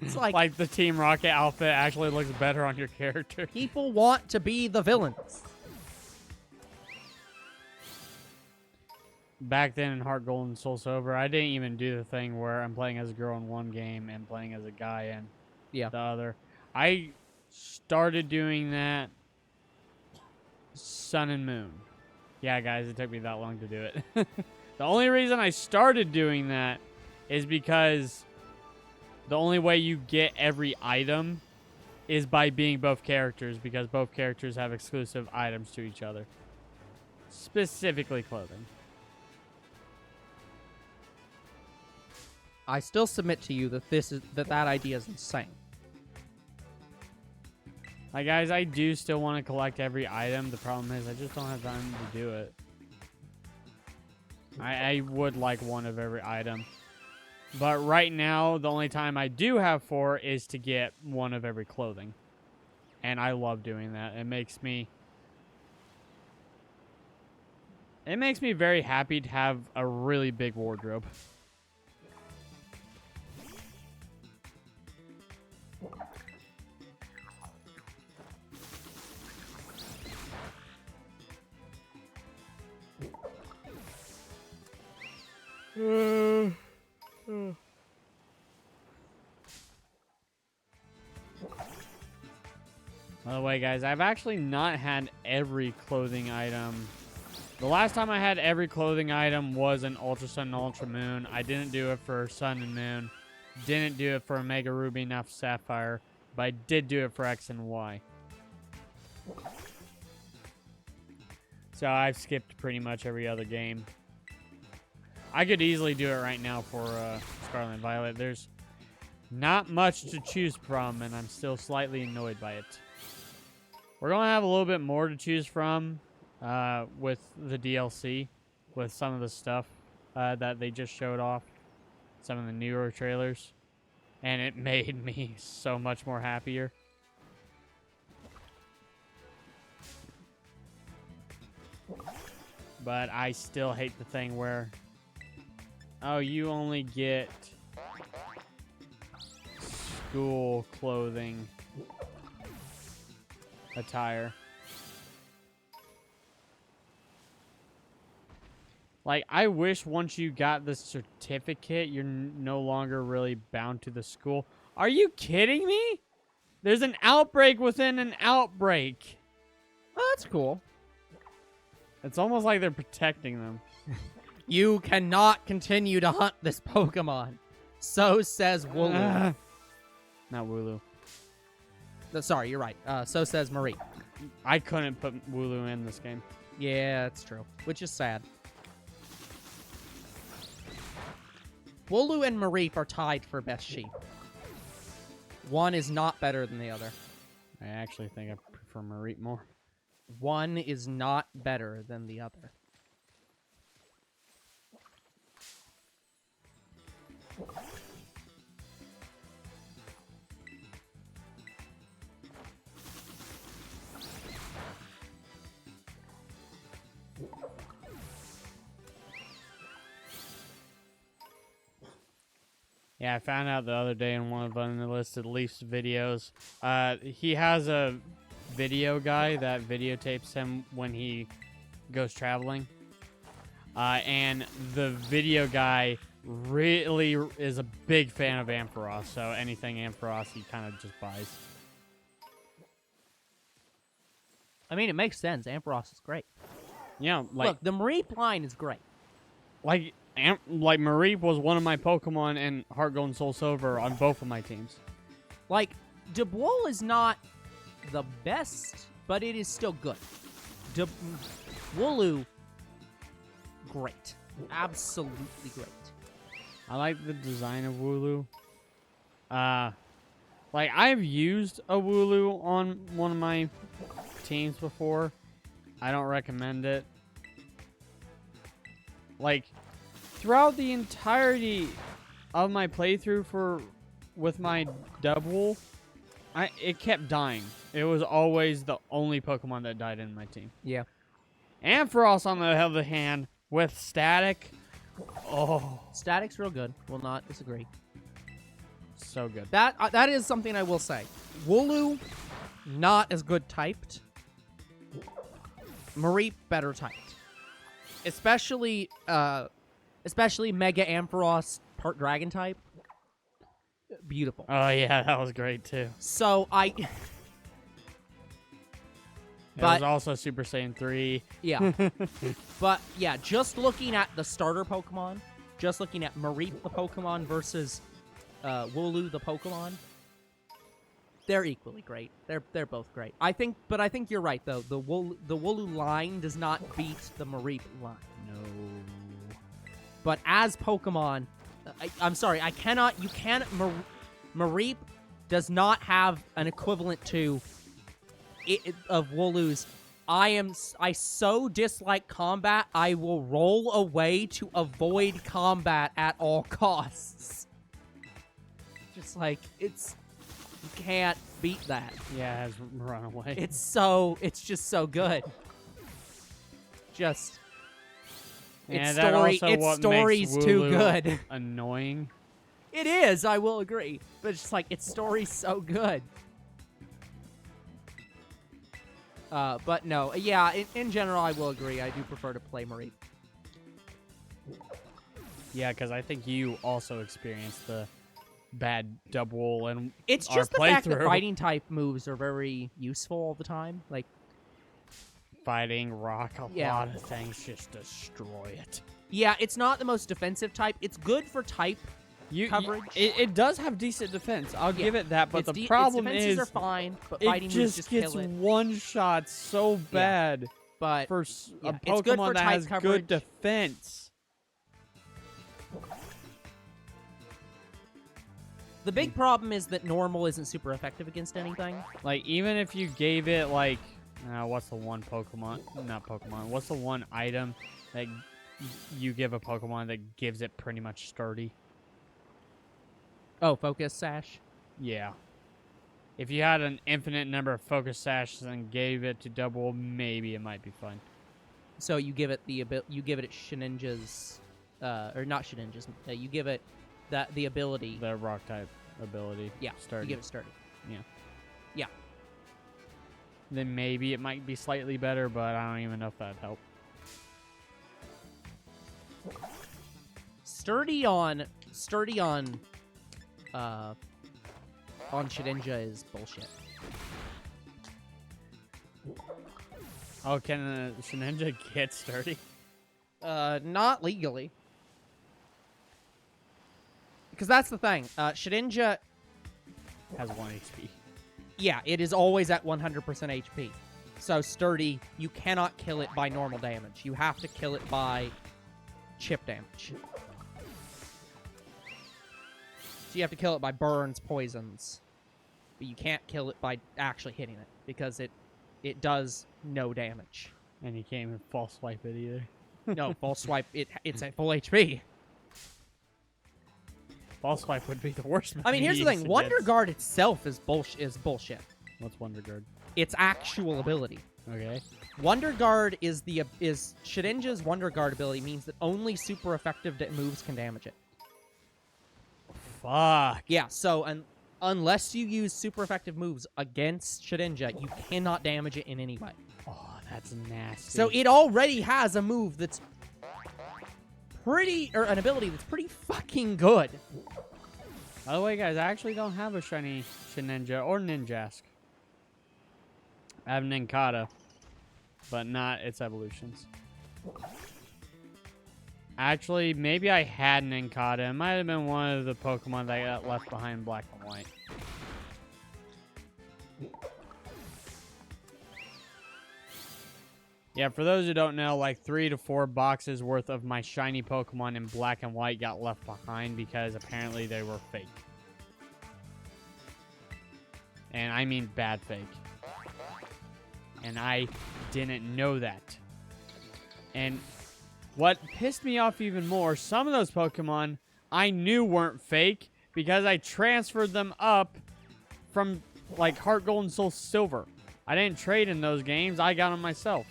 It's like, like the Team Rocket outfit actually looks better on your character. People want to be the villains. Back then in Heart Gold and Soul Silver, I didn't even do the thing where I'm playing as a girl in one game and playing as a guy in the other. I started doing that Sun and Moon. Yeah, guys, it took me that long to do it. The only reason I started doing that is because the only way you get every item is by being both characters, because both characters have exclusive items to each other. Specifically clothing. I still submit to you that that idea is insane. Like, guys, I do still want to collect every item. The problem is I just don't have time to do it. I would like one of every item. But right now, the only time I do have for is to get one of every clothing. And I love doing that. It makes me very happy to have a really big wardrobe. By the way, guys, I've actually not had every clothing item. The last time I had every clothing item was an Ultra Sun and Ultra Moon. I didn't do it for Sun and Moon. Didn't do it for Omega Ruby and Alpha Sapphire. But I did do it for X and Y. So I've skipped pretty much every other game. I could easily do it right now for Scarlet and Violet. There's not much to choose from, and I'm still slightly annoyed by it. We're going to have a little bit more to choose from with the DLC, with some of the stuff that they just showed off, some of the newer trailers, and it made me so much more happier. But I still hate the thing where, oh, you only get school clothing attire. Like, I wish once you got the certificate, you're no longer really bound to the school. Are you kidding me? There's an outbreak within an outbreak. Oh, that's cool. It's almost like they're protecting them. You cannot continue to hunt this Pokemon. So says Wooloo. Not Wooloo. Sorry, you're right. So says Marie. I couldn't put Wooloo in this game. Yeah, that's true. Which is sad. Wooloo and Mareep are tied for best sheep. One is not better than the other. I actually think I prefer Mareep more. One is not better than the other. Yeah, I found out the other day in one of Unlisted Leaf's videos. He has a video guy that videotapes him when he goes traveling. And the video guy really is a big fan of Ampharos, so anything Ampharos he kind of just buys. I mean, it makes sense. Ampharos is great. Yeah, like Look, the Mareep line is great. like Mareep was one of my Pokemon in Heart Gold and Soul Silver on both of my teams. Like, Dubwool is not the best, but it is still good. Wooloo, great. Absolutely great. I like the design of Wooloo. Like I've used a Wooloo on one of my teams before. I don't recommend it. Like throughout the entirety of my playthrough with my Dubwool, it kept dying. It was always the only Pokemon that died in my team. Yeah. Ampharos, on the other hand, with Static, Static's real good. Will not disagree. so good. That is something I will say. Wooloo, not as good typed. Mareep, better typed. Especially Mega Ampharos part Dragon type. Beautiful. Oh yeah, that was great too. So It was also Super Saiyan 3. Yeah. But yeah, just looking at the starter Pokemon, just looking at Mareep the Pokemon versus Wooloo the Pokemon, they're equally great. They're both great. I think you're right though. The Wooloo line does not beat the Mareep line. No. But as Pokemon, I'm sorry, I cannot. You can't. Mareep does not have an equivalent to of Wooloo's. I so dislike combat, I will roll away to avoid combat at all costs. Just like, you can't beat that. Yeah, it has run away. It's just so good. Just, And its story's too good. Annoying. It is, I will agree. But it's just like, its story's so good. But no, yeah, in general, I will agree. I do prefer to play Mareep. Yeah, because I think you also experienced the bad Dubwool and It's our just the fact that playthrough. fighting type moves are very useful all the time. Like, Fighting, rock, a Yeah. lot of things just destroy it. yeah, it's not the most defensive type. It's good for type coverage. It does have decent defense. I'll give it that, but Its the problem its defenses is are fine, but it fighting moves just just gets kill it. one shot so bad But for yeah, a it's good Pokemon for that type has coverage. good defense. The big problem is that normal isn't super effective against anything. Like, even if you gave it, like, what's the one Pokemon? Not Pokemon. What's the one item that you give a Pokemon that gives it pretty much sturdy? Oh, Focus Sash. Yeah. If you had an infinite number of Focus Sashes and gave it to Dubwool, maybe it might be fun. So you give it its Shedinja's, or not Shedinja's. You give it the ability. The rock type ability. Yeah, Sturdy. you give it sturdy. Yeah. Yeah. Then maybe it might be slightly better, but I don't even know if that'd help. Sturdy on Shedinja is bullshit. Oh, can a Shedinja get sturdy? Not legally. Because that's the thing. Shedinja, Has 1 HP. yeah, it is always at 100% HP. So sturdy, you cannot kill it by normal damage. You have to kill it by chip damage. So you have to kill it by burns, poisons. But you can't kill it by actually hitting it, because it does no damage. And you can't even false swipe it either. No, false swipe, it's at full HP. False swipe would be the worst. I mean, here's the thing. Wonder Guard itself is bullshit. What's Wonder Guard? Its actual ability. Okay. Wonder Guard is Shedinja's Wonder Guard ability means that only super effective moves can damage it. Fuck. Yeah, so unless you use super effective moves against Shedinja, you cannot damage it in any way. Oh, that's nasty. So it already has a move that's an ability that's pretty fucking good. By the way, guys, I actually don't have a shiny Shedinja or Ninjask. I have Nincada, but not its evolutions. Actually, maybe I had Nincada. It might have been one of the Pokemon that got left behind in Black and White. Yeah, for those who don't know, like 3 to 4 boxes worth of my shiny Pokemon in Black and White got left behind because apparently they were fake. And I mean bad fake. And I didn't know that. And what pissed me off even more, some of those Pokemon I knew weren't fake because I transferred them up from like Heart Gold and Soul Silver. I didn't trade in those games. I got them myself.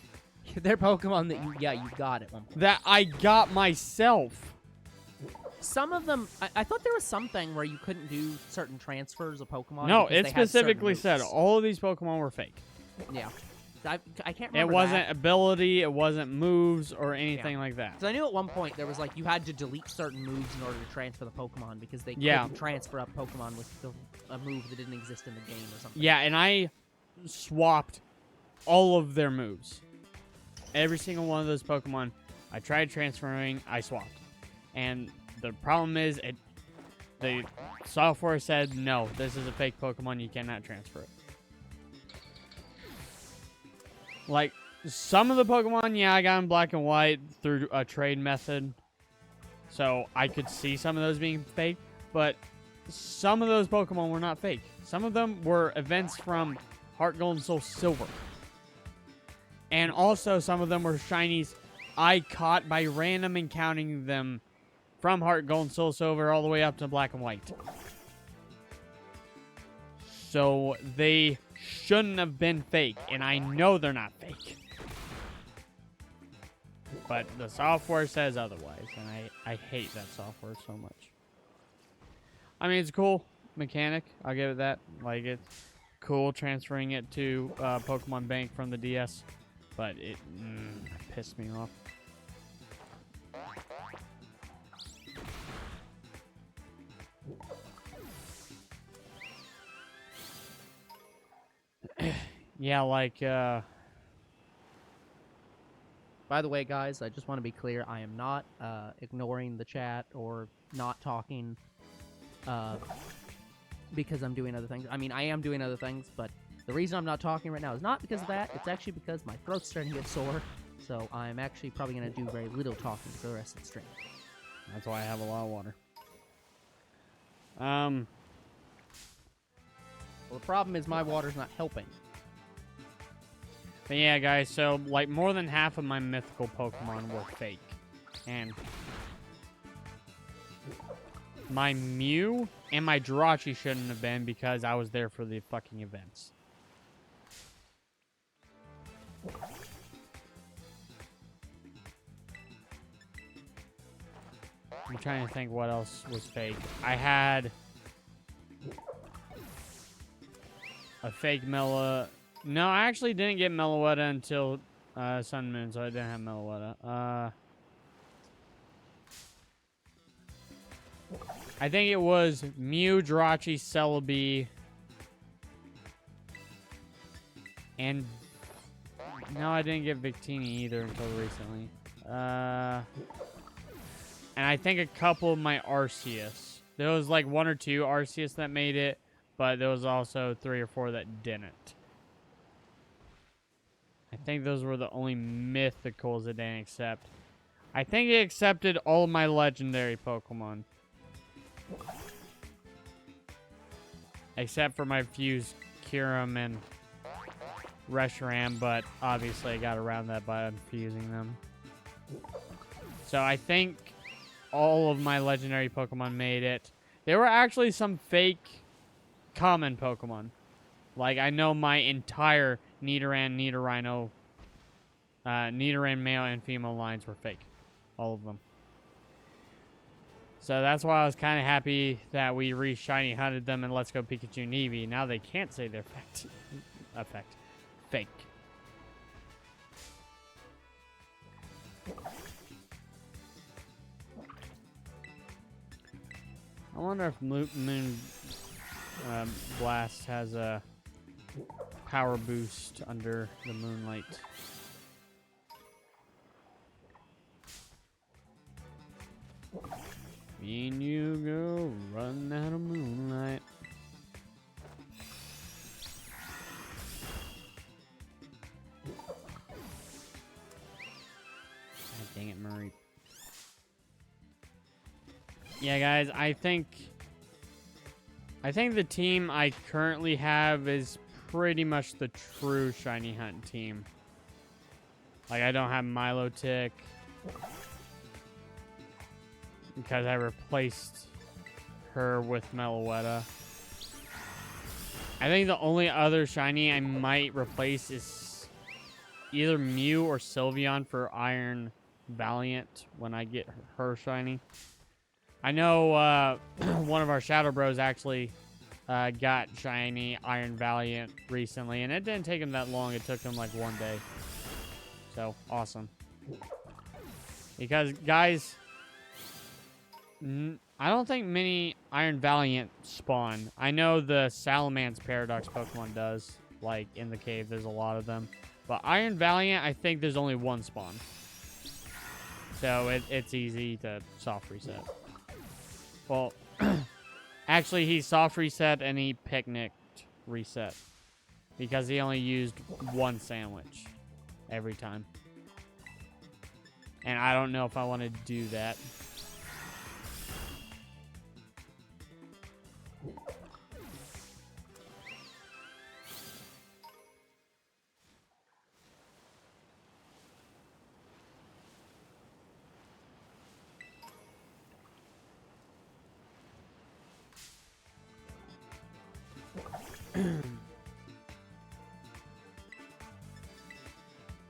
They're Pokemon that you got at one point. That I got myself. Some of them, I thought there was something where you couldn't do certain transfers of Pokemon. No, because it they had specifically certain said moves. all of these Pokemon were fake. Yeah. I can't remember. It wasn't ability, it wasn't moves, or anything like that. Because I knew at one point there was like you had to delete certain moves in order to transfer the Pokemon because they Yeah. couldn't transfer up Pokemon with a move that didn't exist in the game or something. Yeah, and I swapped all of their moves. Every single one of those Pokemon, I tried transferring, I swapped. And the problem is, the software said, no, this is a fake Pokemon, you cannot transfer it. Like, some of the Pokemon, yeah, I got in Black and White through a trade method. So I could see some of those being fake. But some of those Pokemon were not fake. Some of them were events from Heart Gold and Soul Silver. And also some of them were shinies I caught by random encountering them from Heart Gold and Soul Silver all the way up to Black and White. So they shouldn't have been fake, and I know they're not fake. But the software says otherwise, and I hate that software so much. I mean, it's a cool mechanic. I'll give it that. Like, it's cool transferring it to Pokemon Bank from the DS, but it pissed me off. Yeah, like, By the way, guys, I just want to be clear. I am not ignoring the chat or not talking because I'm doing other things. I mean, I am doing other things, but the reason I'm not talking right now is not because of that. It's actually because my throat's starting to get sore, so I'm actually probably going to do very little talking for the rest of the stream. that's why I have a lot of water. Well, the problem is my water's not helping. But yeah, guys, so, like, more than half of my mythical Pokemon were fake. And my Mew and my Jirachi shouldn't have been because I was there for the fucking events. I'm trying to think what else was fake. I had a fake Mela. No, I actually didn't get Meloetta until Sun and Moon, so I didn't have Meloetta. I think it was Mew, Jirachi, Celebi, and No, I didn't get Victini either until recently. And I think a couple of my Arceus. There was like 1 or 2 Arceus that made it, but there was also 3 or 4 that didn't. I think those were the only mythicals it didn't accept. I think it accepted all of my legendary Pokemon. Except for my fused Kyurem and Reshiram, but obviously I got around that by unfusing them. So I think all of my legendary Pokemon made it. There were actually some fake common Pokemon. Like, I know my entire Nidoran, Nidorino, Nidoran male and female lines were fake. All of them. So that's why I was kind of happy that we re-shiny hunted them in Let's Go Pikachu and Eevee. Now they can't say they're fake. I wonder if Moon Blast has a power boost under the moonlight. Me and you go run out of moonlight. God dang it, Murray. Yeah, guys, I think the team I currently have is pretty much the true Shiny Hunt team. Like, I don't have Milotic because I replaced her with Meloetta. I think the only other shiny I might replace is either Mew or Sylveon for Iron Valiant when I get her shiny. I know one of our Shadow Bros actually got shiny Iron Valiant recently, and it didn't take him that long. It took him like 1 day. So, awesome. Because, guys, I don't think many Iron Valiant spawn. I know the Salamence Paradox Pokemon does. Like, in the cave, there's a lot of them. But Iron Valiant, I think there's only 1 spawn. So, it's easy to soft reset. Well, actually, he soft reset and he picnicked reset. Because he only used 1 sandwich every time. And I don't know if I want to do that.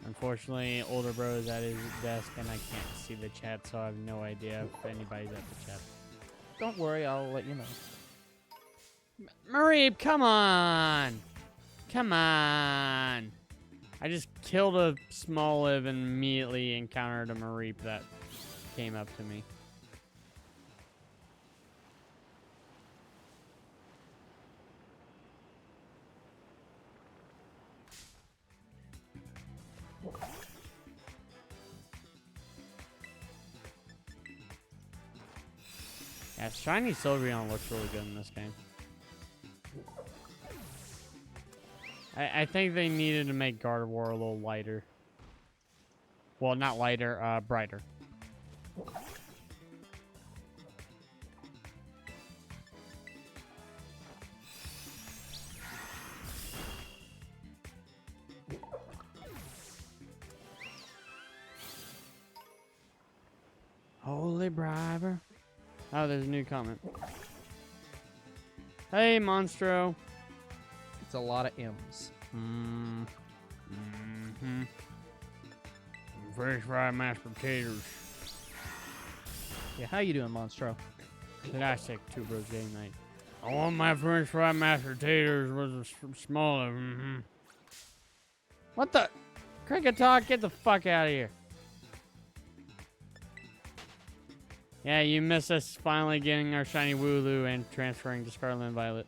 Unfortunately, older bro is at his desk and I can't see the chat, so I have no idea if anybody's at the chat. Don't worry, I'll let you know. Mareep, come on! Come on! I just killed a Smoliv and immediately encountered a Mareep that came up to me. Yeah, shiny Sylveon looks really good in this game. I think they needed to make Gardevoir a little lighter. Well, not lighter, brighter. Holy Briber. Oh, there's a new comment. Hey, Monstro. It's a lot of M's. French fried mashed potatoes. Yeah, how you doing, Monstro? Classic Two Bros Game Night. I want my French fried mashed potatoes with a smaller. What the? Cricket Talk, get the fuck out of here. Yeah, you miss us finally getting our shiny Wooloo and transferring to Scarlet Violet.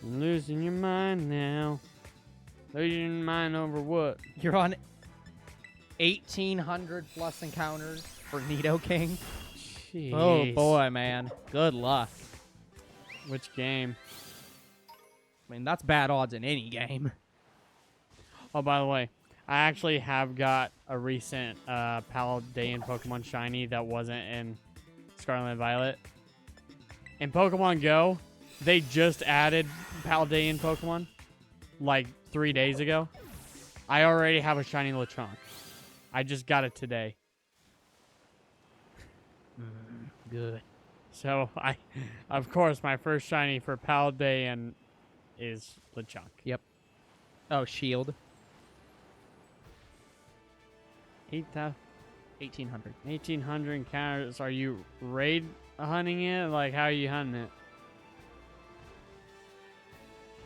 Losing your mind now. Losing your mind over what? You're on 1,800 plus encounters for Nidoking. Jeez. Oh boy, man. Good luck. Which game? I mean, that's bad odds in any game. Oh, by the way, I actually have got a recent Paldean Pokemon Shiny that wasn't in Scarlet and Violet. In Pokemon Go, they just added Paldean Pokemon like 3 days ago. I already have a shiny Lechonk. I just got it today. Good. So, of course, my first shiny for Paldean is Lechonk. Yep. Oh, Shield. 1,800. 1,800 encounters. Are you raid hunting it? Like, how are you hunting it?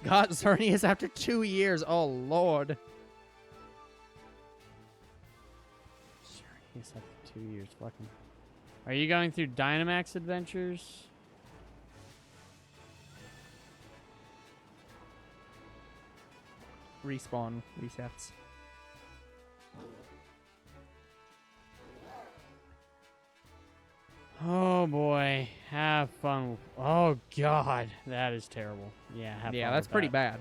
God, Xerneas after 2 years. Oh, Lord. Xerneas after 2 years. Fucking. Are you going through Dynamax adventures? Respawn resets. Oh boy, have fun. Oh god, that is terrible. Yeah, have fun That's with pretty that. bad.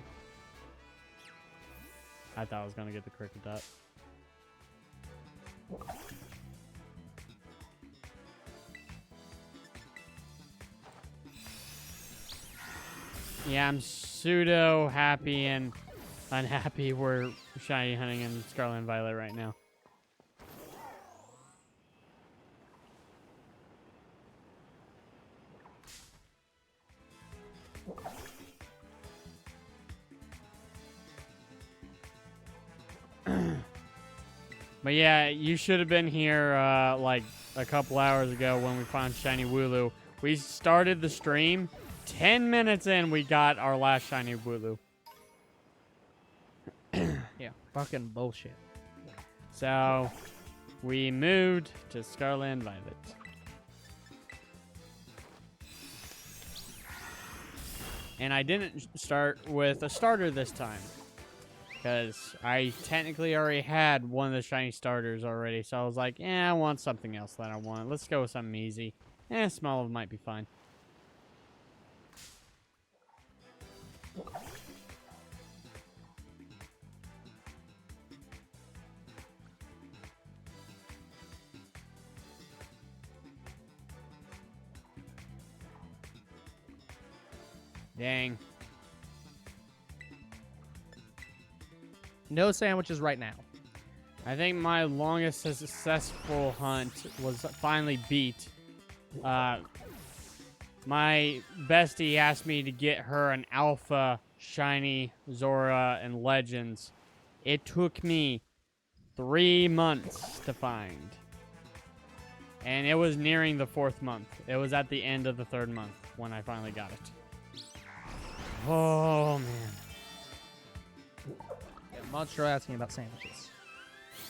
I thought I was gonna get the cricket up. Yeah, I'm pseudo happy and unhappy we're shiny hunting in Scarlet and Violet right now. But yeah, you should have been here like a couple hours ago when we found shiny Wooloo. We started the stream. 10 minutes in, we got our last shiny Wooloo. Yeah, fucking bullshit. So, we moved to Scarlet and Violet. And I didn't start with a starter this time. Because I technically already had one of the shiny starters already. So I was like, I want something else that I want. Let's go with something easy. Smoliv might be fine. Dang. No sandwiches right now. I think my longest successful hunt was finally beat. My bestie asked me to get her an alpha shiny Zora and Legends. It took me 3 months to find. And it was nearing the 4th month. It was at the end of the 3rd month when I finally got it. Oh, man. Yeah, Monstro asking about sandwiches.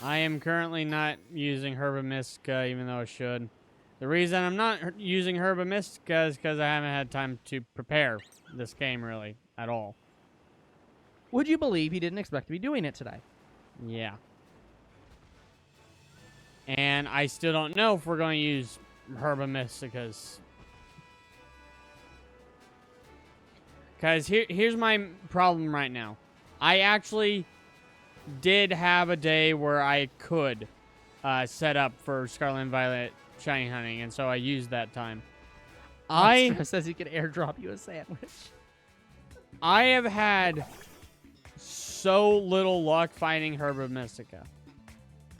I am currently not using Herba Mystica, even though I should. The reason I'm not using Herba Mystica is because I haven't had time to prepare this game, really, at all. Would you believe he didn't expect to be doing it today? Yeah. And I still don't know if we're going to use Herba Mysticas. Because here's my problem right now. I actually did have a day where I could set up for Scarlet and Violet shiny hunting, and so I used that time. Monstro says he could airdrop you a sandwich. I have had so little luck finding Herba Mystica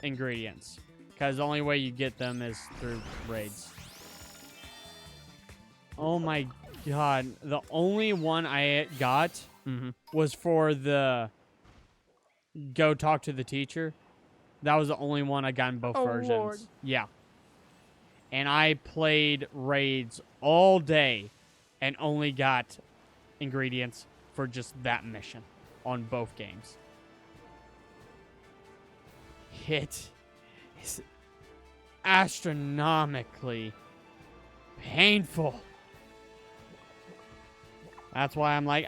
ingredients. Because the only way you get them is through raids. Oh my god. The only one I got was for the go talk to the teacher. That was the only one I got in both versions. Lord. Yeah. And I played raids all day and only got ingredients for just that mission on both games. It is astronomically painful. That's why I'm like,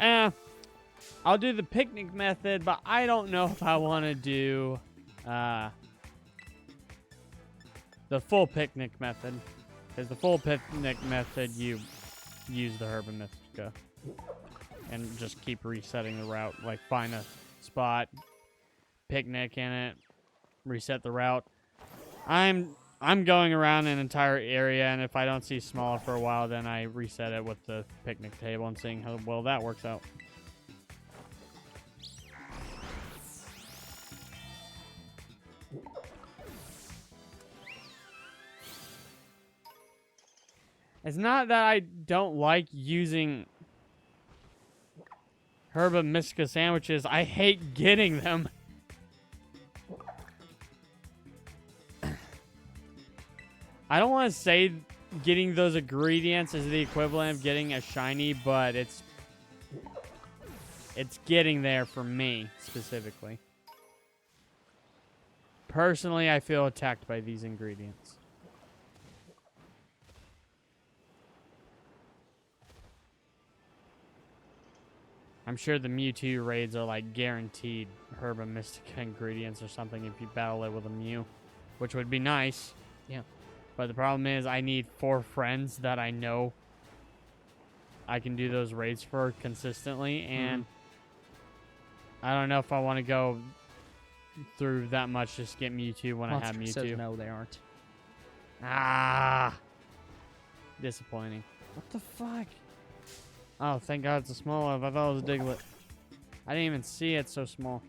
I'll do the picnic method, but I don't know if I want to do the full picnic method. Because the full picnic method, you use the Herba Mystica and just keep resetting the route. Like, find a spot, picnic in it, reset the route. I'm going around an entire area, and if I don't see Smoliv for a while, then I reset it with the picnic table and seeing how well that works out. It's not that I don't like using Herba Mystica sandwiches. I hate getting them. I don't want to say getting those ingredients is the equivalent of getting a shiny, but it's getting there for me, specifically. Personally, I feel attacked by these ingredients. I'm sure the Mewtwo raids are like guaranteed Herba Mystica ingredients or something if you battle it with a Mew, which would be nice. Yeah. But the problem is I need 4 friends that I know I can do those raids for consistently, and I don't know if I want to go through that much just to get Mewtwo when I have Mewtwo. Says no, they aren't. Ah! Disappointing. What the fuck? Oh, thank God it's a Smoliv. I thought it was a Diglett. I didn't even see it so small.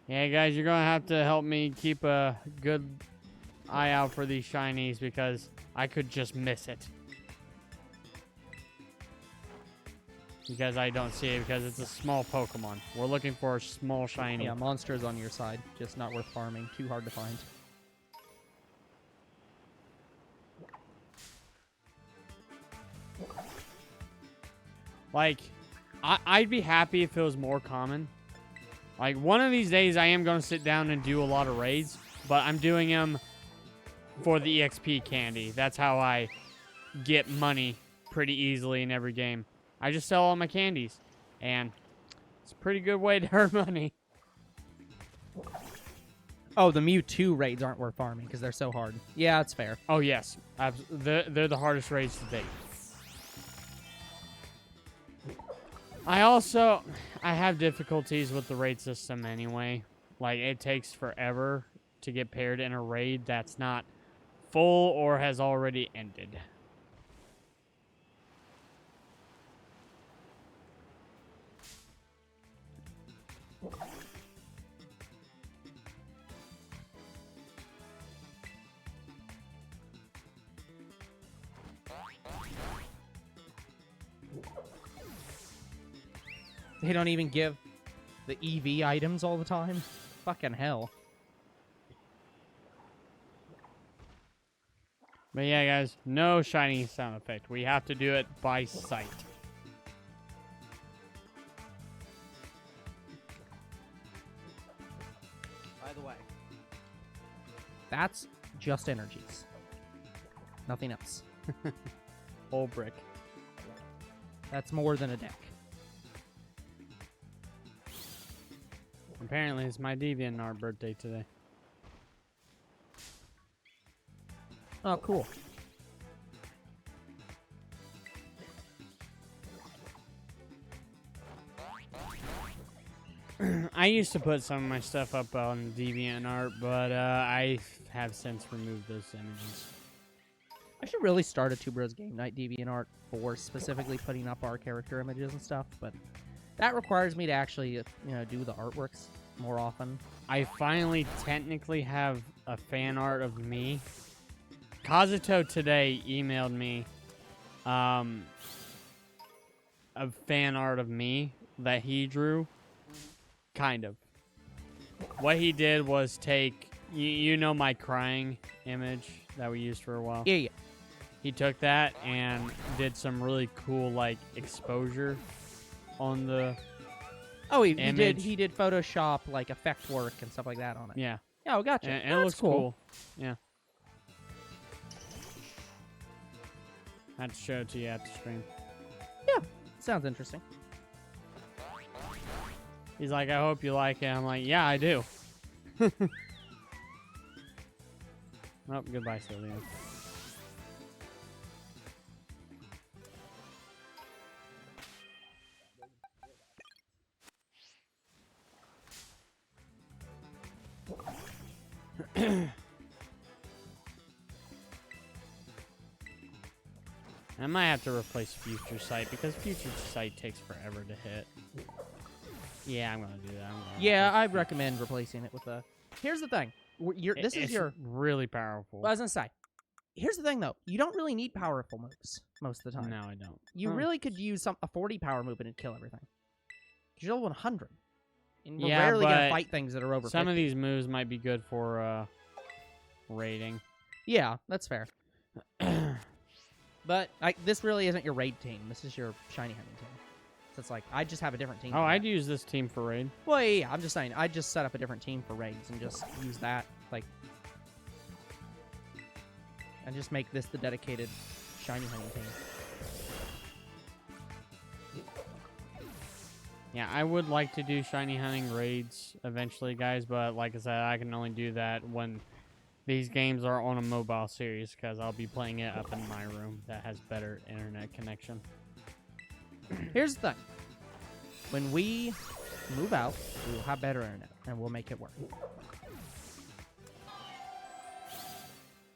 Yeah, guys, you're going to have to help me keep a good eye out for these shinies because I could just miss it. Because I don't see it because it's a small Pokemon. We're looking for a small shiny. Yeah, monsters on your side. Just not worth farming. Too hard to find. Like, I'd be happy if it was more common. Like, one of these days I am going to sit down and do a lot of raids, but I'm doing them for the EXP candy. That's how I get money pretty easily in every game. I just sell all my candies, and it's a pretty good way to earn money. Oh, the Mewtwo raids aren't worth farming because they're so hard. Yeah, it's fair. Oh, yes. They're the hardest raids to date. I have difficulties with the raid system anyway. Like, it takes forever to get paired in a raid that's not full or has already ended. They don't even give the EV items all the time. Fucking hell. But yeah, guys, no shiny sound effect. We have to do it by sight. By the way, that's just energies. Nothing else. Whole brick. That's more than a deck. Apparently, it's my DeviantArt birthday today. Oh, cool. I used to put some of my stuff up on DeviantArt, but I have since removed those images. I should really start a Two Bros Game Night DeviantArt for specifically putting up our character images and stuff, but that requires me to actually, do the artworks more often. I finally technically have a fan art of me. Kazuto today emailed me a fan art of me that he drew. Kind of. What he did was take, you know my crying image that we used for a while? Yeah. He took that and did some really cool, like, exposure on the Oh, he image. did Photoshop like effect work and stuff like that on it. Yeah. Yeah, oh, gotcha. And That's it looks cool. Yeah. I had to show it to you at the stream. Yeah, sounds interesting. He's like, I hope you like it. I'm like, yeah, I do. Oh, goodbye, Sylvia. I might have to replace Future Sight because Future Sight takes forever to hit. Yeah, I'm gonna do that. Yeah, I recommend replacing it with a. Here's the thing. This is your really powerful. Well, I was gonna say. Here's the thing, though. You don't really need powerful moves most of the time. No, I don't. You really could use a 40 power move and it'd kill everything. Because you're level 100. And we're rarely gonna fight things that are over. Some 50. of these moves might be good for raiding. Yeah, that's fair. But this really isn't your raid team. This is your shiny hunting team. So it's like, I just have a different team. Oh, I'd use this team for raid. Well, yeah, I'm just saying. I just set up a different team for raids and just use that. Like, and just make this the dedicated shiny hunting team. Yeah, I would like to do shiny hunting raids eventually, guys. But like I said, I can only do that when these games are on a mobile series because I'll be playing it up in my room that has better internet connection. Here's the thing. When we move out, we will have better internet, and we'll make it work.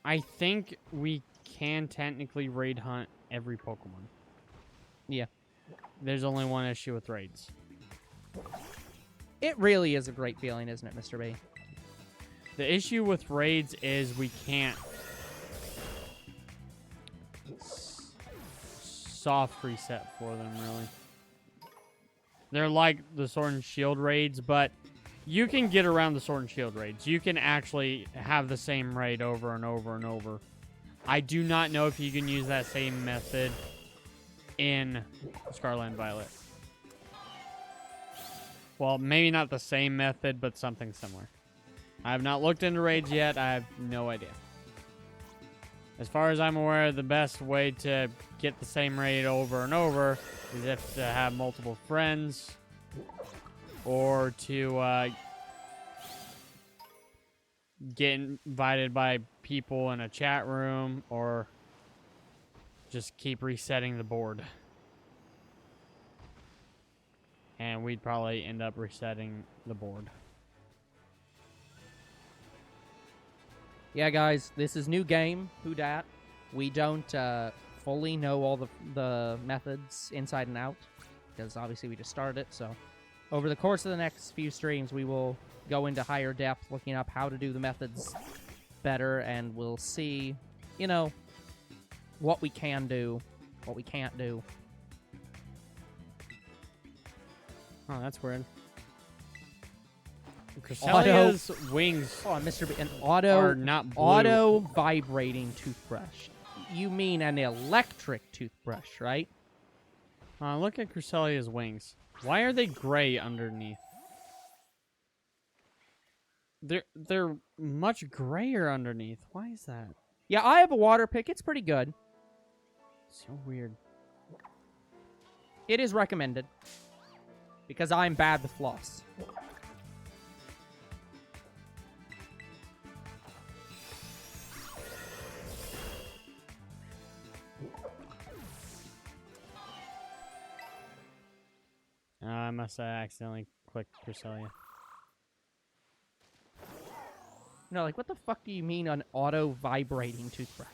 I think we can technically raid hunt every Pokemon. Yeah. There's only one issue with raids. It really is a great feeling, isn't it, Mr. B? The issue with raids is we can't soft reset for them, really. They're like the Sword and Shield raids, but you can get around the Sword and Shield raids. You can actually have the same raid over and over and over. I do not know if you can use that same method in Scarlet and Violet. Well, maybe not the same method, but something similar. I have not looked into raids yet. I have no idea. As far as I'm aware, the best way to get the same raid over and over is if to have multiple friends or to get invited by people in a chat room or just keep resetting the board. And we'd probably end up resetting the board. Yeah, guys, this is new game. Who dat? We don't fully know all the methods inside and out because obviously we just started it. So over the course of the next few streams, we will go into higher depth, looking up how to do the methods better, and we'll see, you know, what we can do, what we can't do. Oh, that's weird. Cresselia's wings Mr. B, an are not blue. auto vibrating toothbrush. You mean an electric toothbrush, right? Look at Cresselia's wings. Why are they gray underneath? They're much grayer underneath. Why is that? Yeah, I have a water pick. It's pretty good. So weird. It is recommended because I'm bad with floss. I must have accidentally clicked Cresselia. No, like, what the fuck do you mean an auto-vibrating toothbrush?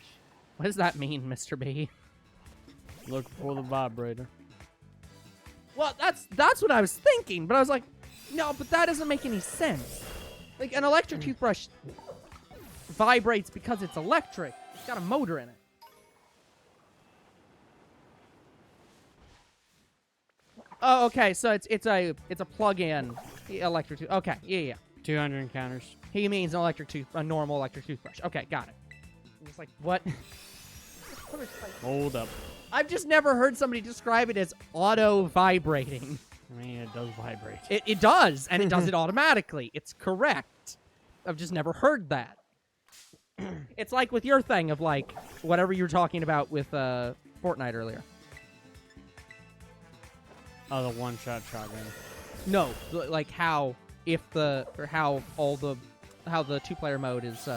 What does that mean, Mr. B? Look for the vibrator. Well, that's what I was thinking, but I was like, no, but that doesn't make any sense. Like, an electric toothbrush vibrates because it's electric. It's got a motor in it. Oh, okay, so it's a plug-in electric tooth. Okay, yeah. 200 encounters. He means a normal electric toothbrush. Okay, got it. I'm just like, what? What Hold up. I've just never heard somebody describe it as auto-vibrating. I mean, it does vibrate. It does, and it does it automatically. It's correct. I've just never heard that. It's like with your thing of, like, whatever you were talking about with Fortnite earlier. Oh, the one-shot shotgun. No, like how how the two-player mode is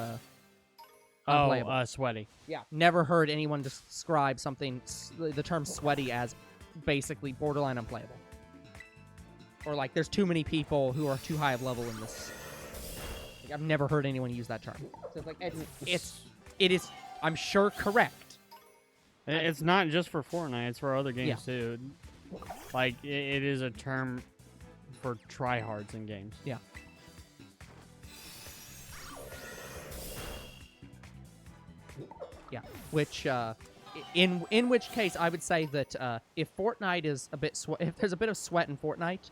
unplayable. Sweaty. Yeah. Never heard anyone describe something, the term sweaty, as basically borderline unplayable. Or like, there's too many people who are too high of level in this. Like, I've never heard anyone use that term. So it's like, it is, I'm sure, correct. It's not just for Fortnite, it's for other games too. Like, it is a term for tryhards in games. Yeah. Yeah, which, in which case, I would say that if Fortnite is a bit, if there's a bit of sweat in Fortnite,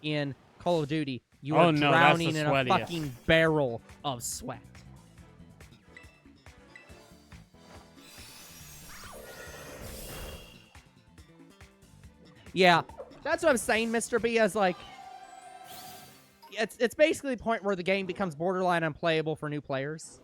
in Call of Duty, you are drowning in a fucking barrel of sweat. Yeah, that's what I'm saying, Mr. B, as like, it's basically the point where the game becomes borderline unplayable for new players.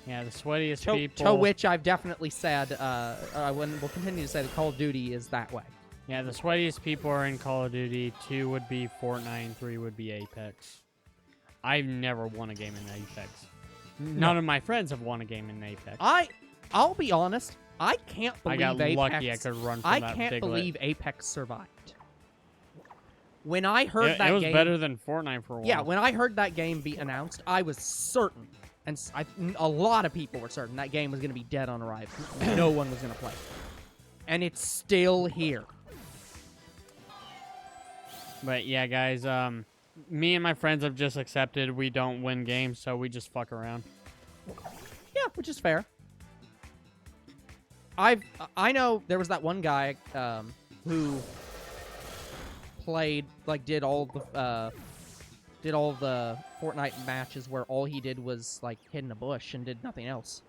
Yeah, the sweatiest people. To which I've definitely said, I will continue to say that Call of Duty is that way. Yeah, the sweatiest people are in Call of Duty. 2 would be Fortnite, and 3 would be Apex. I've never won a game in Apex. None of my friends have won a game in Apex. I'll be honest, I can't believe I got Apex, lucky I could run from that I can't Piglet. believe Apex survived. When I heard that game... It was game, better than Fortnite for a while. Yeah, when I heard that game be announced, I was certain, and a lot of people were certain, that game was going to be dead on arrival. No one was going to play it. And it's still here. But yeah, guys, me and my friends have just accepted we don't win games, so we just fuck around. Yeah, which is fair. I know there was that one guy who played, like, did all the Fortnite matches where all he did was, like, hid in a bush and did nothing else.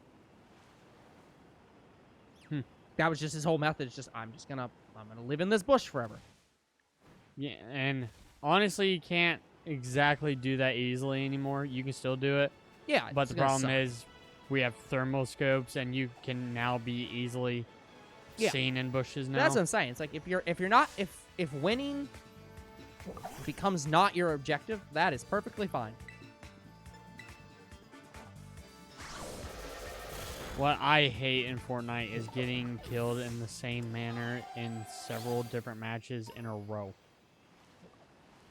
That was just his whole method. It's just, I'm gonna live in this bush forever. Yeah, and honestly, you can't exactly do that easily anymore. You can still do it. Yeah, but the problem is we have thermal scopes, and you can now be easily seen in bushes now. That's what I'm saying. It's like if winning becomes not your objective, that is perfectly fine. What I hate in Fortnite is getting killed in the same manner in several different matches in a row.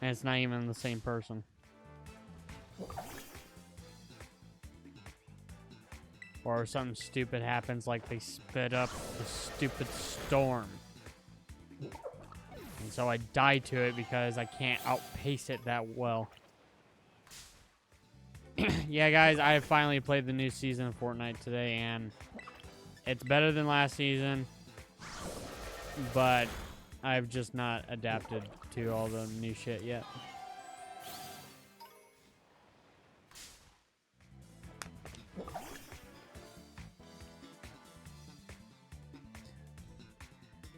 And it's not even the same person. Or something stupid happens, like they spit up the stupid storm. And so I die to it because I can't outpace it that well. Yeah, guys, I have finally played the new season of Fortnite today, and it's better than last season. But I've just not adapted to all the new shit yet.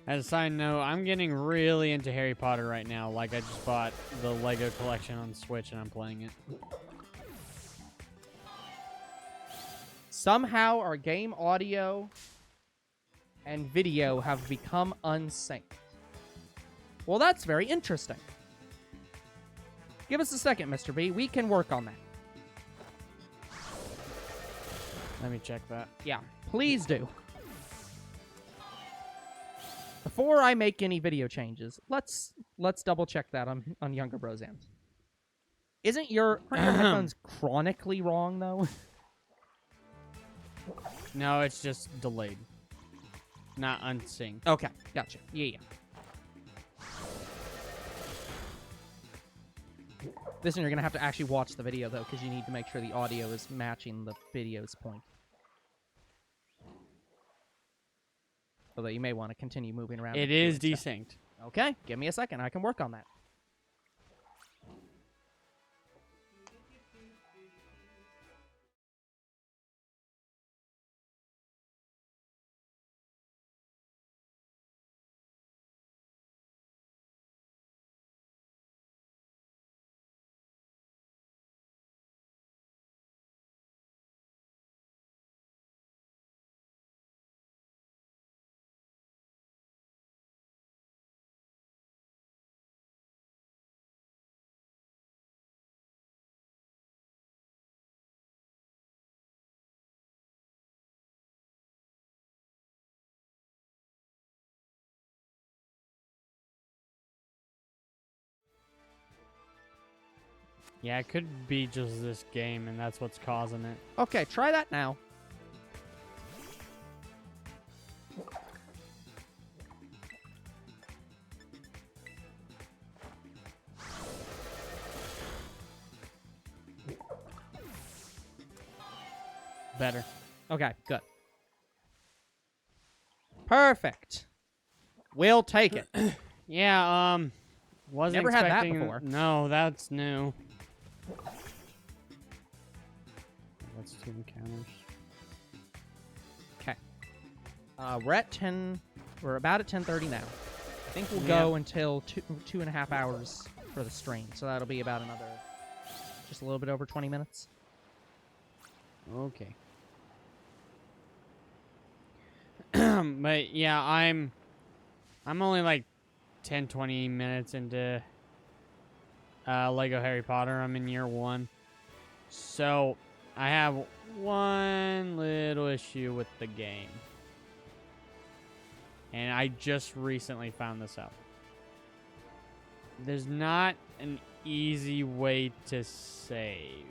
As a side note, I'm getting really into Harry Potter right now. Like, I just bought the Lego collection on Switch, and I'm playing it. Somehow, our game audio and video have become unsynced. Well, that's very interesting. Give us a second, Mr. B. We can work on that. Let me check that. Yeah, please do. Before I make any video changes, let's double check that on Younger Bro's end. Aren't your headphones chronically wrong though? No, it's just delayed. Not unsynced. Okay, gotcha. Yeah. This one you're gonna have to actually watch the video though, because you need to make sure the audio is matching the video's point. Although you may want to continue moving around. It is desynced. Okay, give me a second. I can work on that. Yeah, it could be just this game, and that's what's causing it. Okay, try that now. Better. Okay, good. Perfect. We'll take it. Yeah, wasn't Never had that expecting... before. No, that's new. That's 2 encounters. Okay. We're at 10. We're about at 10:30 now. I think we'll Yeah. go until 2.5 hours for the stream. So that'll be about another, just a little bit over 20 minutes. Okay. But yeah, I'm only like 10-20 minutes into Lego Harry Potter. I'm in year 1. So I have one little issue with the game. And I just recently found this out. There's not an easy way to save.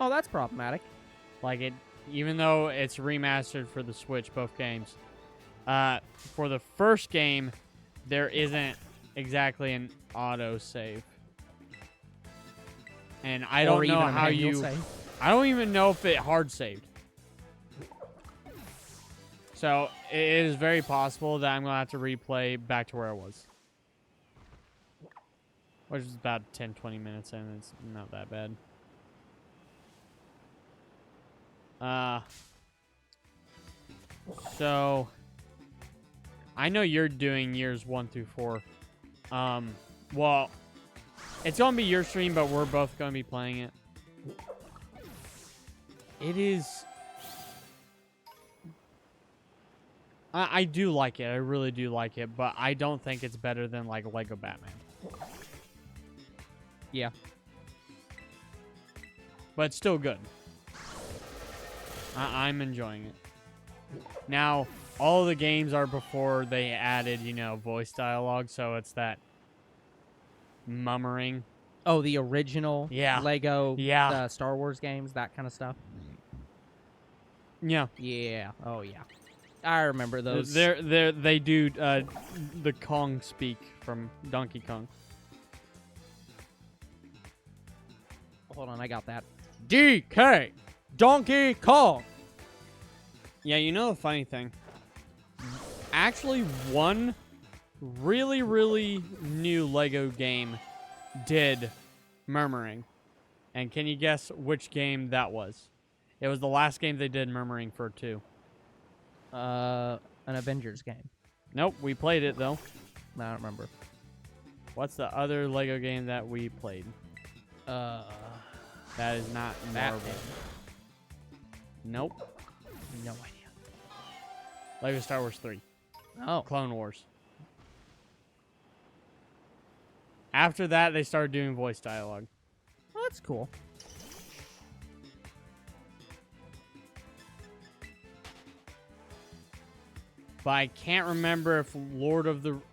Oh, that's problematic. Like it, even though it's remastered for the Switch, both games. For the first game, there isn't exactly an auto save, and I don't know how you. Save. I don't even know if it hard saved. So it is very possible that I'm gonna have to replay back to where I was, which is about 10-20 minutes in. It's not that bad. So I know you're doing years 1 through 4. Well, it's gonna be your stream, but we're both gonna be playing it. It is. I do like it. I really do like it, but I don't think it's better than like Lego Batman. Yeah. But it's still good. I'm enjoying it. Now, all the games are before they added, voice dialogue, so it's that mummering. Oh, the original Lego Star Wars games, that kind of stuff. Yeah. Yeah. Oh, yeah. I remember those. They do the Kong speak from Donkey Kong. Hold on, I got that. DK! Donkey Kong! Yeah, the funny thing. Actually, one really, really new Lego game did murmuring. And can you guess which game that was? It was the last game they did murmuring for, too. An Avengers game. Nope, we played it, though. I don't remember. What's the other Lego game that we played? That is not Marvel. Nope. No idea. Lego Star Wars 3. Oh. Clone Wars. After that, they started doing voice dialogue. Well, that's cool. But I can't remember if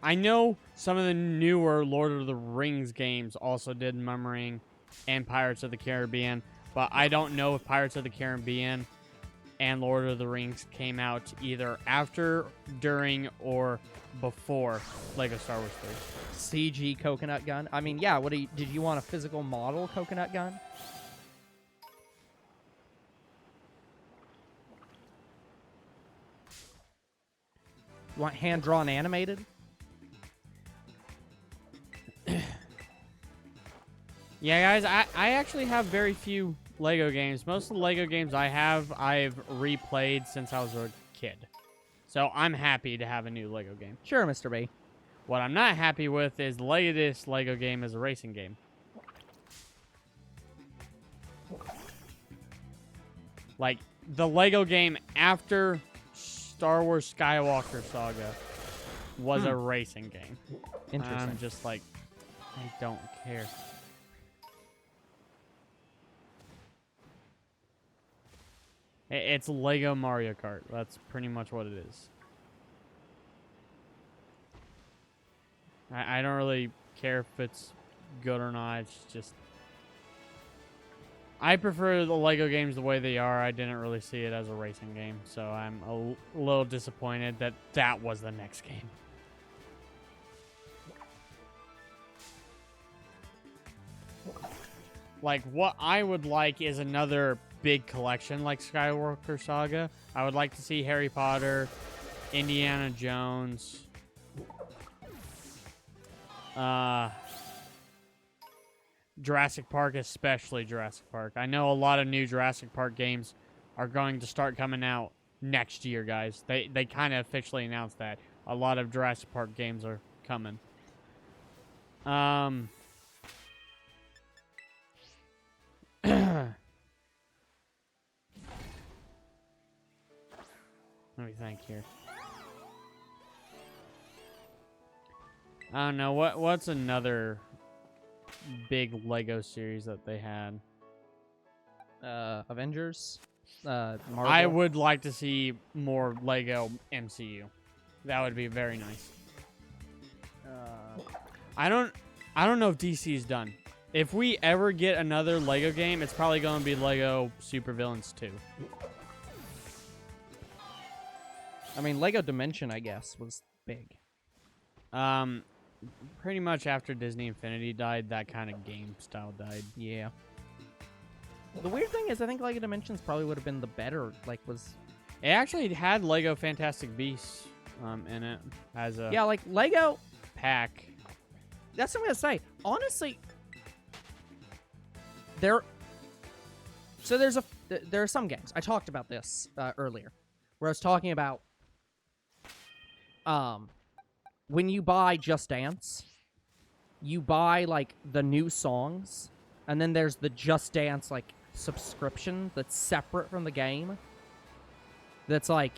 I know some of the newer Lord of the Rings games also did murmuring and Pirates of the Caribbean. But I don't know if Pirates of the Caribbean and Lord of the Rings came out either after, during, or before Lego Star Wars 3. CG coconut gun. I mean, yeah. Did you want a physical model coconut gun? You want hand drawn animated? Yeah, guys, I actually have very few Lego games. Most of the Lego games I've replayed since I was a kid. So I'm happy to have a new Lego game. Sure, Mr. B. What I'm not happy with is the latest Lego game is a racing game. Like, the Lego game after Star Wars Skywalker Saga was a racing game. Interesting. I'm just like, I don't care. It's Lego Mario Kart. That's pretty much what it is. I don't really care if it's good or not. It's just I prefer the Lego games the way they are. I didn't really see it as a racing game, so I'm a little disappointed that that was the next game. Like, what I would like is another big collection like Skywalker Saga. I would like to see Harry Potter, Indiana Jones, Jurassic Park, especially Jurassic Park. I know a lot of new Jurassic Park games are going to start coming out next year, guys. They kind of officially announced that. A lot of Jurassic Park games are coming. Let me think here. I don't know. What's another big Lego series that they had? Avengers. Marvel. I would like to see more Lego MCU. That would be very nice. I don't know if DC's done. If we ever get another Lego game, it's probably going to be Lego Supervillains 2. I mean, Lego Dimension, I guess, was big. Pretty much after Disney Infinity died, that kind of game style died. Yeah. The weird thing is, I think Lego Dimensions probably would have been the better, like, was... It actually had Lego Fantastic Beasts in it as a... Yeah, like, Lego... pack. That's what I'm going to say. Honestly, there are some games. I talked about this earlier, where I was talking about when you buy Just Dance, you buy, like, the new songs, and then there's the Just Dance, like, subscription that's separate from the game. That's, like,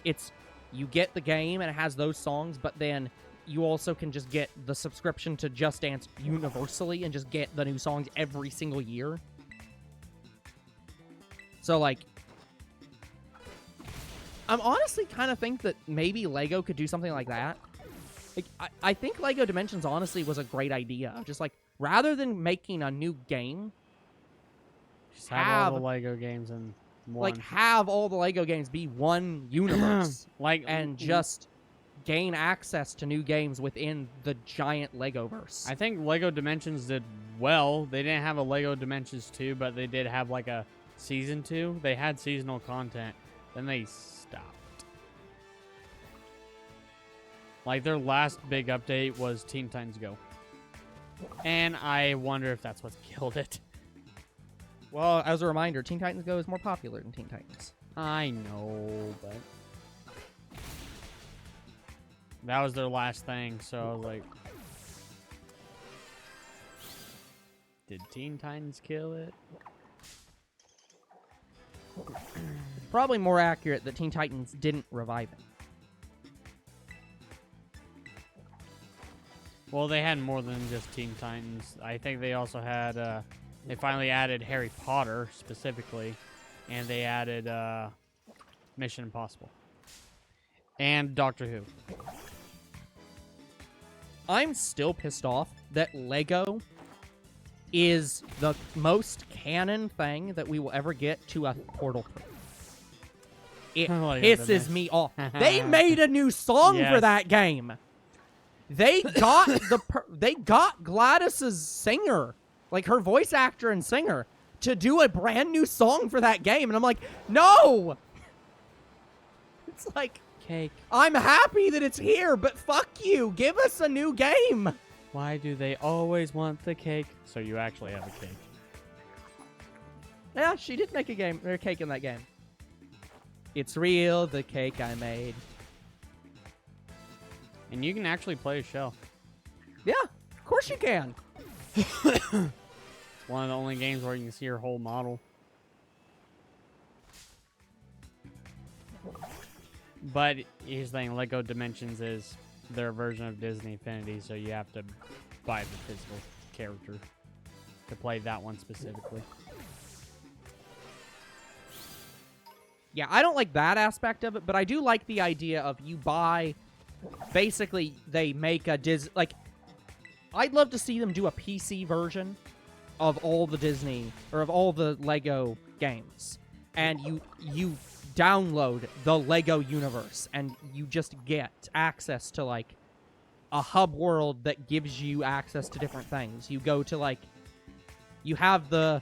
you get the game, and it has those songs, but then you also can just get the subscription to Just Dance universally and just get the new songs every single year. So, like, I'm honestly kind of think that maybe Lego could do something like that. Like, I think Lego Dimensions honestly was a great idea. Just, like, rather than making a new game, just have all the Lego games in one. Like, have all the Lego games be one universe. Like, and just gain access to new games within the giant Legoverse. I think Lego Dimensions did well. They didn't have a Lego Dimensions 2, but they did have, like, a Season 2. They had seasonal content. Then they stopped. Like, their last big update was Teen Titans Go. And I wonder if that's what killed it. Well, as a reminder, Teen Titans Go is more popular than Teen Titans. I know, but... that was their last thing, so I was like... did Teen Titans kill it? It's probably more accurate that Teen Titans didn't revive it. Well, they had more than just Teen Titans. I think they also had, they finally added Harry Potter, specifically. And they added, Mission Impossible. And Doctor Who. I'm still pissed off that Lego is the most canon thing that we will ever get to a Portal 3. It pisses me off. They made a new song for that game. They got they got Gladys's singer, like her voice actor and singer, to do a brand new song for that game, and I'm like, no. It's like, cake. I'm happy that it's here, but fuck you. Give us a new game. Why do they always want the cake? So you actually have a cake. Yeah, she did make a cake in that game. It's real, the cake I made. And you can actually play a shell. Yeah, of course you can. It's one of the only games where you can see your whole model. But here's the thing, Lego Dimensions is their version of Disney Infinity, so you have to buy the physical character to play that one specifically. Yeah, I don't like that aspect of it, but I do like the idea of you buy... basically, they make a I'd love to see them do a PC version of all the Disney or of all the Lego games, and you download the Lego universe, and you just get access to like a hub world that gives you access to different things. You go to like you have the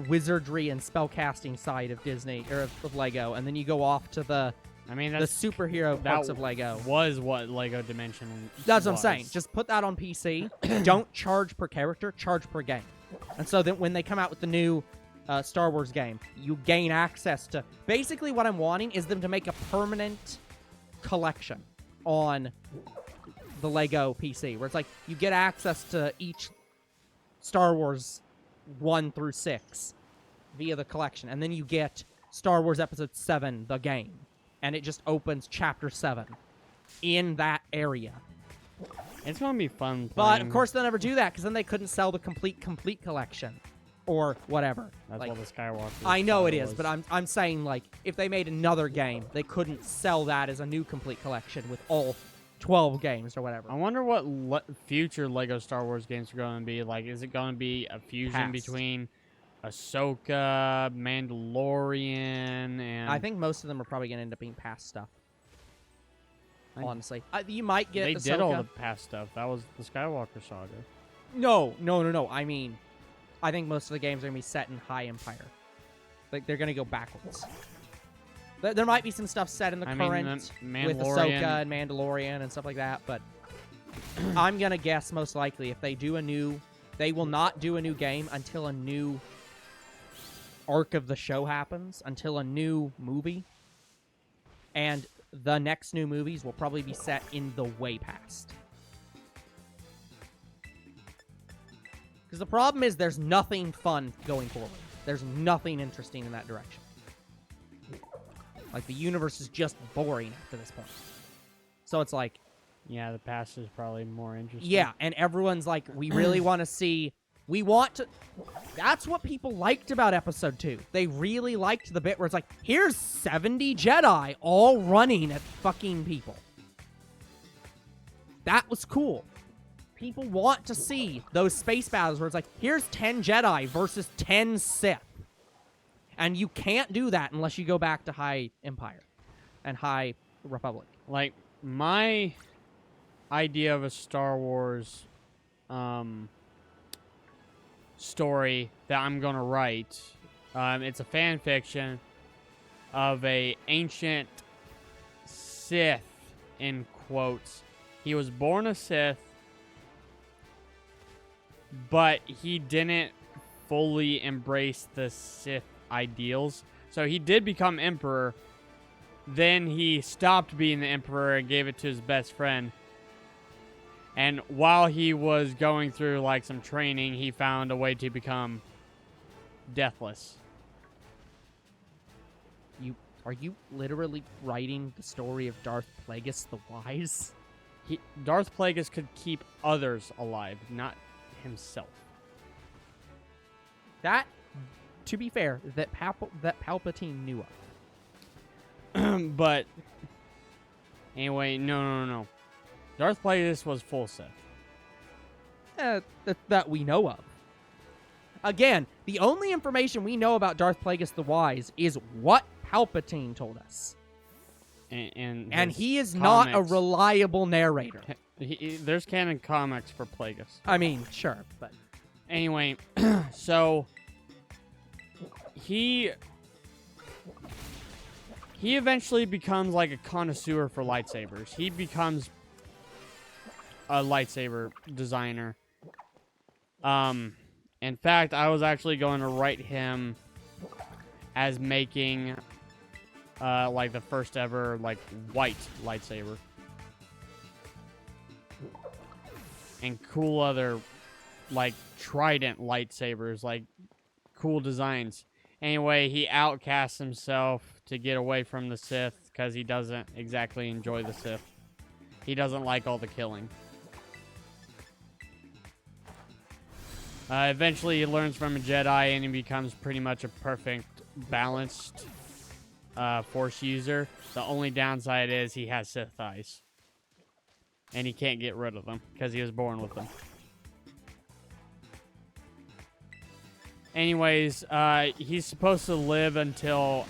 wizardry and spellcasting side of Disney or of Lego, and then you go off to the superhero parts of Lego. Was what Lego Dimension That's what I'm saying. Just put that on PC. Don't charge per character, charge per game. And so that when they come out with the new Star Wars game, you gain access to... Basically what I'm wanting is them to make a permanent collection on the Lego PC, where it's like you get access to each Star Wars 1 through 6 via the collection. And then you get Star Wars Episode 7, the game. And it just opens Chapter 7 in that area. It's going to be fun playing. But, of course, they'll never do that, because then they couldn't sell the complete collection. Or whatever. That's like, what the Skywalker I know it is, but I'm saying, like, if they made another game, they couldn't sell that as a new complete collection with all 12 games or whatever. I wonder what future Lego Star Wars games are going to be. Like, is it going to be a fusion between Ahsoka, Mandalorian, and... I think most of them are probably going to end up being past stuff. Honestly. You might get They Ahsoka. did all the past stuff. That was the Skywalker saga. No. I mean, I think most of the games are going to be set in High Empire. Like, they're going to go backwards. There might be some stuff set in the current with Ahsoka and Mandalorian and stuff like that, but I'm going to guess most likely if they do a new... They will not do a new game until a new arc of the show happens, until a new movie. And the next new movies will probably be set in the way past. Because the problem is there's nothing fun going forward. There's nothing interesting in that direction. Like, the universe is just boring after this point. So it's like... Yeah, the past is probably more interesting. Yeah, and everyone's like, we really want to see... We want to... That's what people liked about Episode 2. They really liked the bit where it's like, here's 70 Jedi all running at fucking people. That was cool. People want to see those space battles where it's like, here's 10 Jedi versus 10 Sith. And you can't do that unless you go back to High Empire and High Republic. Like, my idea of a Star Wars story that I'm going to write, it's a fan fiction of a ancient Sith, in quotes. He was born a Sith, but he didn't fully embrace the Sith ideals. So he did become Emperor. Then he stopped being the Emperor and gave it to his best friend. And while he was going through like some training, he found a way to become deathless. Are you literally writing the story of Darth Plagueis the Wise? Darth Plagueis could keep others alive, not himself. That, to be fair, that Palpatine knew of. But anyway, no. Darth Plagueis was full Sith. That we know of. Again, the only information we know about Darth Plagueis the Wise is what Palpatine told us. And he is not a reliable narrator. There's canon comics for Plagueis. I mean, sure, but... Anyway, so... He eventually becomes like a connoisseur for lightsabers. He becomes a lightsaber designer. In fact, I was actually going to write him as making like the first ever like white lightsaber. And cool other like trident lightsabers, like cool designs. Anyway, he outcasts himself to get away from the Sith because he doesn't exactly enjoy the Sith. He doesn't like all the killing. Eventually, he learns from a Jedi and he becomes pretty much a perfect, balanced Force user. The only downside is he has Sith eyes. And he can't get rid of them because he was born with them. Anyways, he's supposed to live until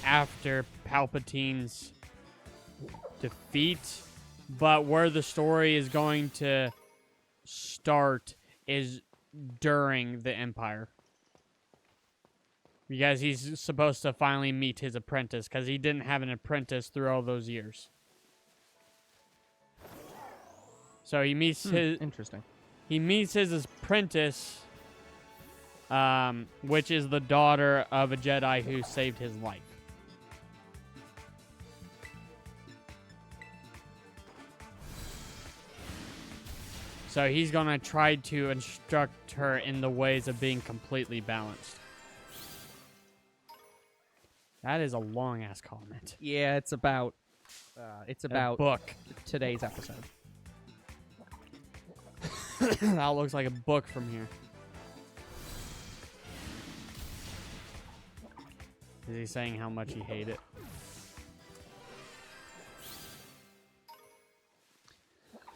after Palpatine's defeat, but where the story is going to start is during the Empire. Because he's supposed to finally meet his apprentice, because he didn't have an apprentice through all those years. So he meets his... Interesting. He meets his apprentice, which is the daughter of a Jedi who saved his life. So he's going to try to instruct her in the ways of being completely balanced. That is a long-ass comment. Yeah, it's about A book. today's episode. That looks like a book from here. Is he saying how much he hated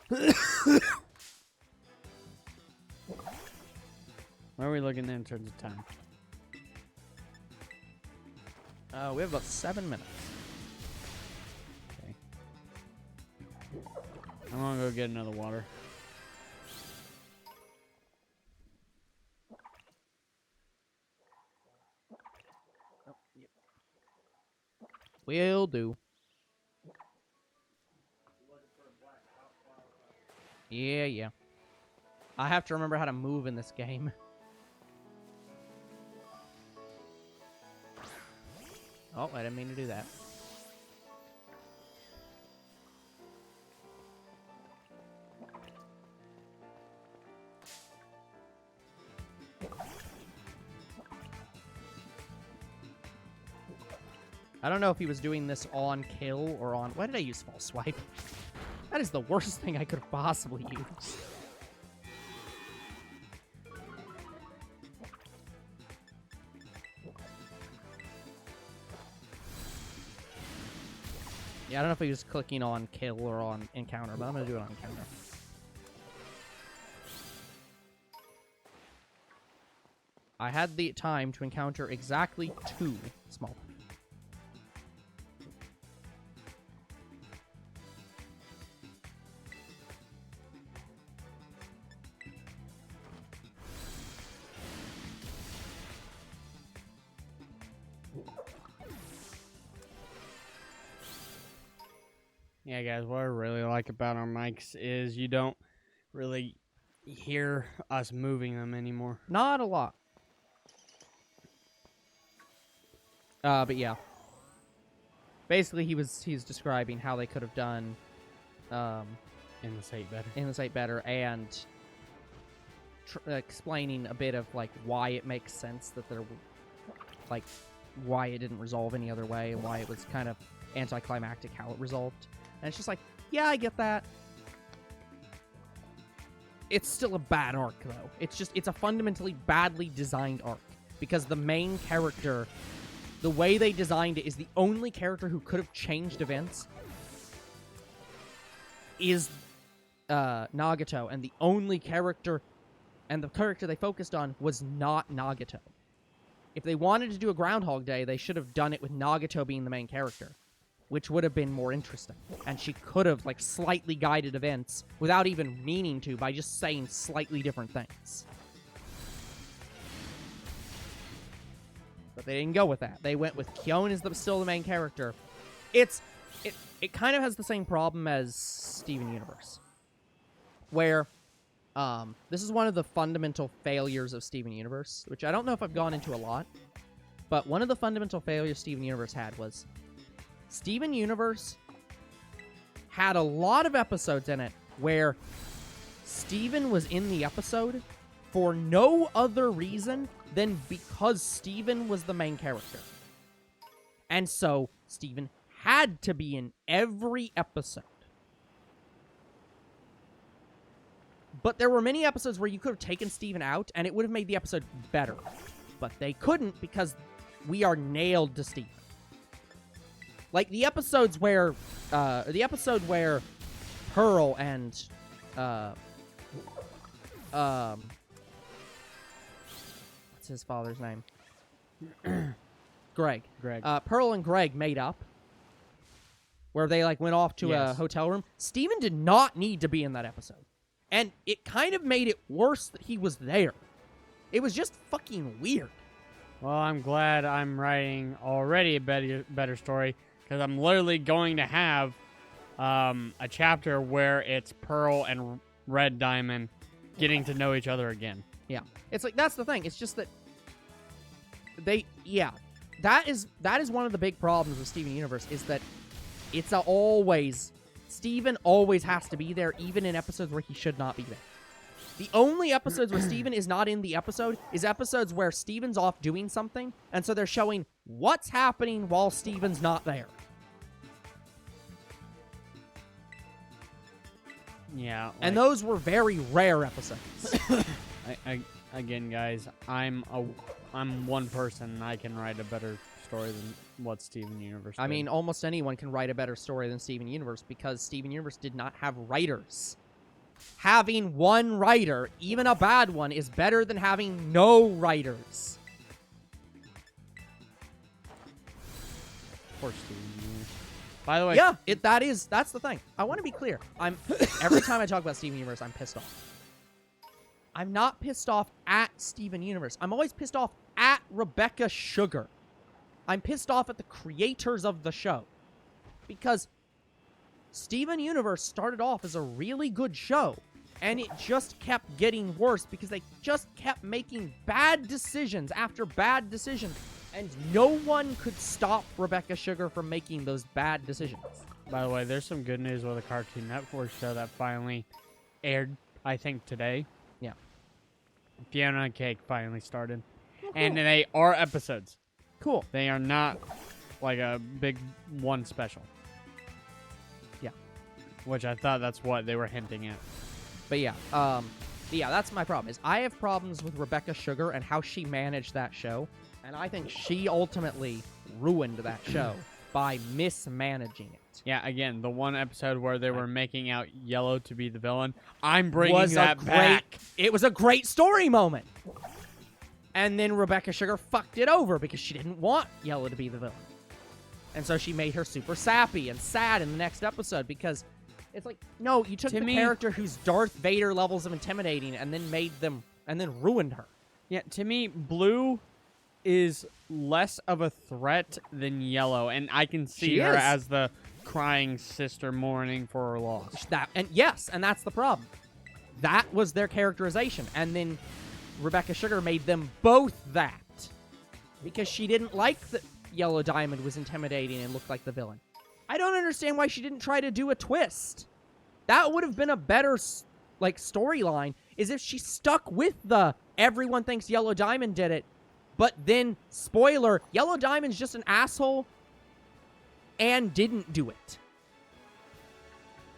it? Where are we looking in terms of time? We have about 7 minutes. Okay. I'm gonna go get another water. Will do. Yeah. I have to remember how to move in this game. Oh, I didn't mean to do that. I don't know if he was doing this on kill or on... Why did I use false swipe? That is the worst thing I could have possibly used. Yeah, I don't know if he was clicking on kill or on encounter, but I'm going to do it on encounter. I had the time to encounter exactly 2 Smoliv. Yeah, guys, what I really like about our mics is you don't really hear us moving them anymore. Not a lot. But yeah. Basically, he's describing how they could have done In the site better. in the site better, and explaining a bit of like why it makes sense that they're like why it didn't resolve any other way, and why it was kind of anticlimactic how it resolved. And it's just like, yeah, I get that. It's still a bad arc, though. It's a fundamentally badly designed arc. Because the main character, the way they designed it is the only character who could have changed events is Nagato. And the only character, and the character they focused on was not Nagato. If they wanted to do a Groundhog Day, they should have done it with Nagato being the main character, which would have been more interesting. And she could have, like, slightly guided events without even meaning to by just saying slightly different things. But they didn't go with that. They went with Kyon as still the main character. It kind of has the same problem as Steven Universe, where this is one of the fundamental failures of Steven Universe, which I don't know if I've gone into a lot, but one of the fundamental failures Steven Universe had was Steven Universe had a lot of episodes in it where Steven was in the episode for no other reason than because Steven was the main character. And so Steven had to be in every episode. But there were many episodes where you could have taken Steven out and it would have made the episode better. But they couldn't because we are nailed to Steven. Like the episodes where, Pearl and, what's what's his father's name? Greg. Greg. Pearl and Greg made up, where they like went off to a hotel room. Steven did not need to be in that episode, and it kind of made it worse that he was there. It was just fucking weird. Well, I'm glad I'm writing already a better story, because I'm literally going to have a chapter where it's Pearl and Red Diamond getting to know each other again. Yeah. It's like, that's the thing. It's just that that is one of the big problems with Steven Universe, is that it's Steven always has to be there, even in episodes where he should not be there. The only episodes where Steven is not in the episode is episodes where Steven's off doing something, and so they're showing what's happening while Steven's not there. Yeah. And those were very rare episodes. Again, guys, I'm one person, and I can write a better story than what Steven Universe did. I mean, almost anyone can write a better story than Steven Universe, because Steven Universe did not have writers. Having one writer, even a bad one, is better than having no writers. Poor Steven Universe. By the way, Yeah, that's the thing. I want to be clear. Every time I talk about Steven Universe, I'm pissed off. I'm not pissed off at Steven Universe. I'm always pissed off at Rebecca Sugar. I'm pissed off at the creators of the show. Because Steven Universe started off as a really good show, and it just kept getting worse because they just kept making bad decisions after bad decisions, and no one could stop Rebecca Sugar from making those bad decisions. by the way, there's some good news with a Cartoon Network show that finally aired, I think, today. Yeah. Fiona and Cake finally started. Oh, cool. And they are episodes. Cool. They are not like a big one special. Yeah. Which I thought that's what they were hinting at. But yeah, that's my problem. Is I have problems with Rebecca Sugar and how she managed that show, and I think she ultimately ruined that show by mismanaging it. Yeah, again, the one episode where they were making out Yellow to be the villain, I'm bringing that back. It was a great story moment. And then Rebecca Sugar fucked it over because she didn't want Yellow to be the villain. And so she made her super sappy and sad in the next episode because it's like, no, you took the character who's Darth Vader levels of intimidating and then ruined her. Yeah, to me, Blue is less of a threat than Yellow, and I can see her as the crying sister mourning for her loss. And that's the problem. That was their characterization, and then Rebecca Sugar made them both that because she didn't like that Yellow Diamond was intimidating and looked like the villain. I don't understand why she didn't try to do a twist. That would have been a better storyline, is if she stuck with the everyone thinks Yellow Diamond did it, but then, spoiler, Yellow Diamond's just an asshole and didn't do it.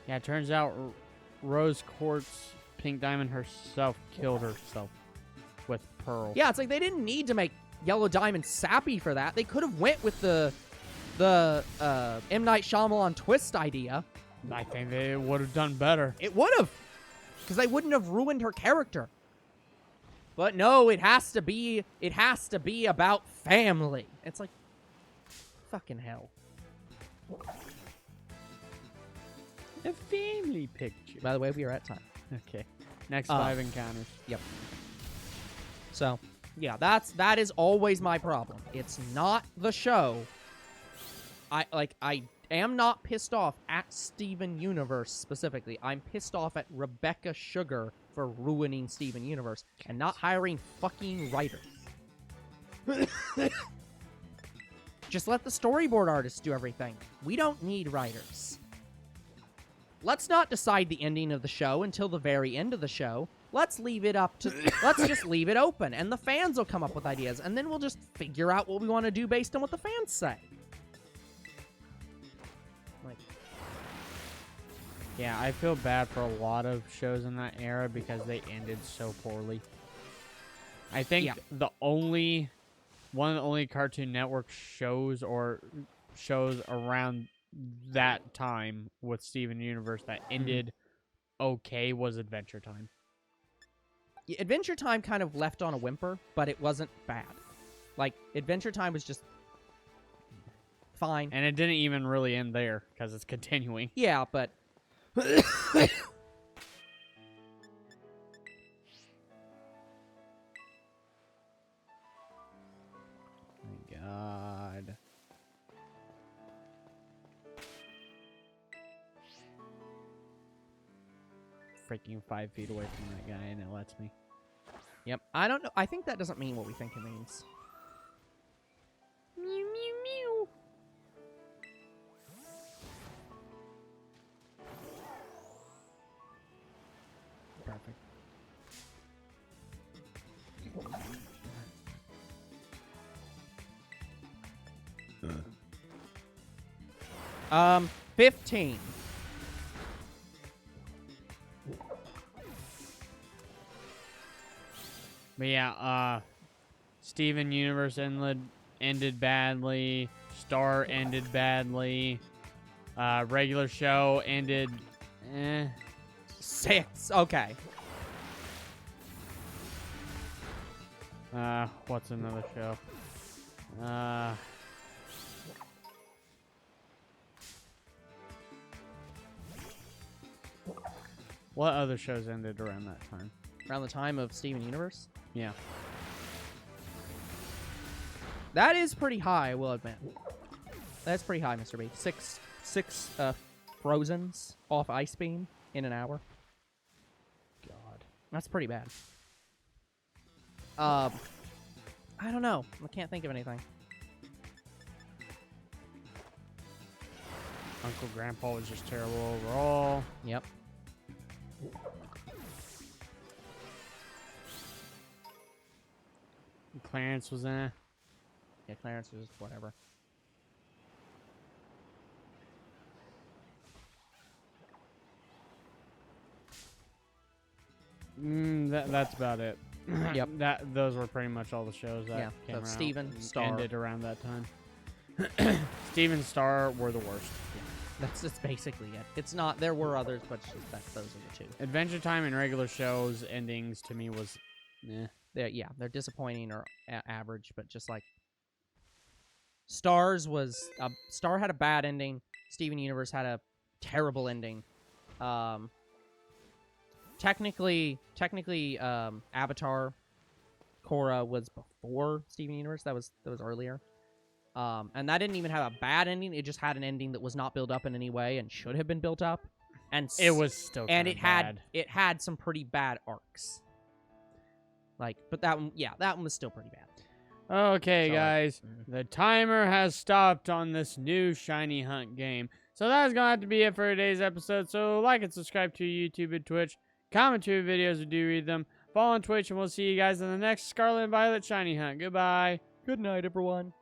Yeah, it turns out Rose Quartz Pink Diamond herself killed herself with Pearl. Yeah, it's like they didn't need to make Yellow Diamond sappy for that. They could have went with the M. Night Shyamalan twist idea. I think they would have done better. It would have, because they wouldn't have ruined her character. But no, it has to be about family. It's like, fucking hell. A family picture. By the way, we are at time. Okay. Next 5 encounters. Yep. So, yeah, that is always my problem. It's not the show. I am not pissed off at Steven Universe specifically. I'm pissed off at Rebecca Sugar for ruining Steven Universe and not hiring fucking writers. Just let the storyboard artists do everything. We don't need writers. Let's not decide the ending of the show until the very end of the show. Let's just leave it open, and the fans will come up with ideas, and then we'll just figure out what we want to do based on what the fans say. Yeah, I feel bad for a lot of shows in that era because they ended so poorly. I think one of the only Cartoon Network shows around that time with Steven Universe that ended okay was Adventure Time. Adventure Time kind of left on a whimper, but it wasn't bad. Like, Adventure Time was just fine. And it didn't even really end there, because it's continuing. Yeah, but... My God. Freaking 5 feet away from that guy, and it lets me. Yep, I don't know. I think that doesn't mean what we think it means. Mew, mew, mew. Perfect. 15. But yeah, Steven Universe ended badly. Star ended badly. Regular show ended. 6. Okay. What's another show? What other shows ended around that time? Around the time of Steven Universe? Yeah. That is pretty high, I will admit. That's pretty high, Mr. B. Six Frozens off Ice Beam in an hour. God. That's pretty bad. I don't know. I can't think of anything. Uncle Grandpa was just terrible overall. Yep. Clarence was in. Yeah, Clarence was whatever. That's about it. Yep. Those were pretty much all the shows that came so around. Steven, Star. Ended around that time. Steven, Star were the worst. Yeah. That's basically it. It's not. There were others, but those are the two. Adventure Time and regular shows endings to me was, They're disappointing or average, but just like Stars was Star had a bad ending. Steven Universe had a terrible ending. Technically, Avatar Korra was before Steven Universe. That was earlier. And that didn't even have a bad ending. It just had an ending that was not built up in any way and should have been built up. And it was still bad. It had some pretty bad arcs. Like, but that one was still pretty bad. Okay, So, guys, the timer has stopped on this new Shiny Hunt game. So that's going to have to be it for today's episode. So like and subscribe to YouTube and Twitch. Comment to your videos, we do read them. Follow on Twitch, and we'll see you guys in the next Scarlet Violet Shiny Hunt. Goodbye. Good night, everyone.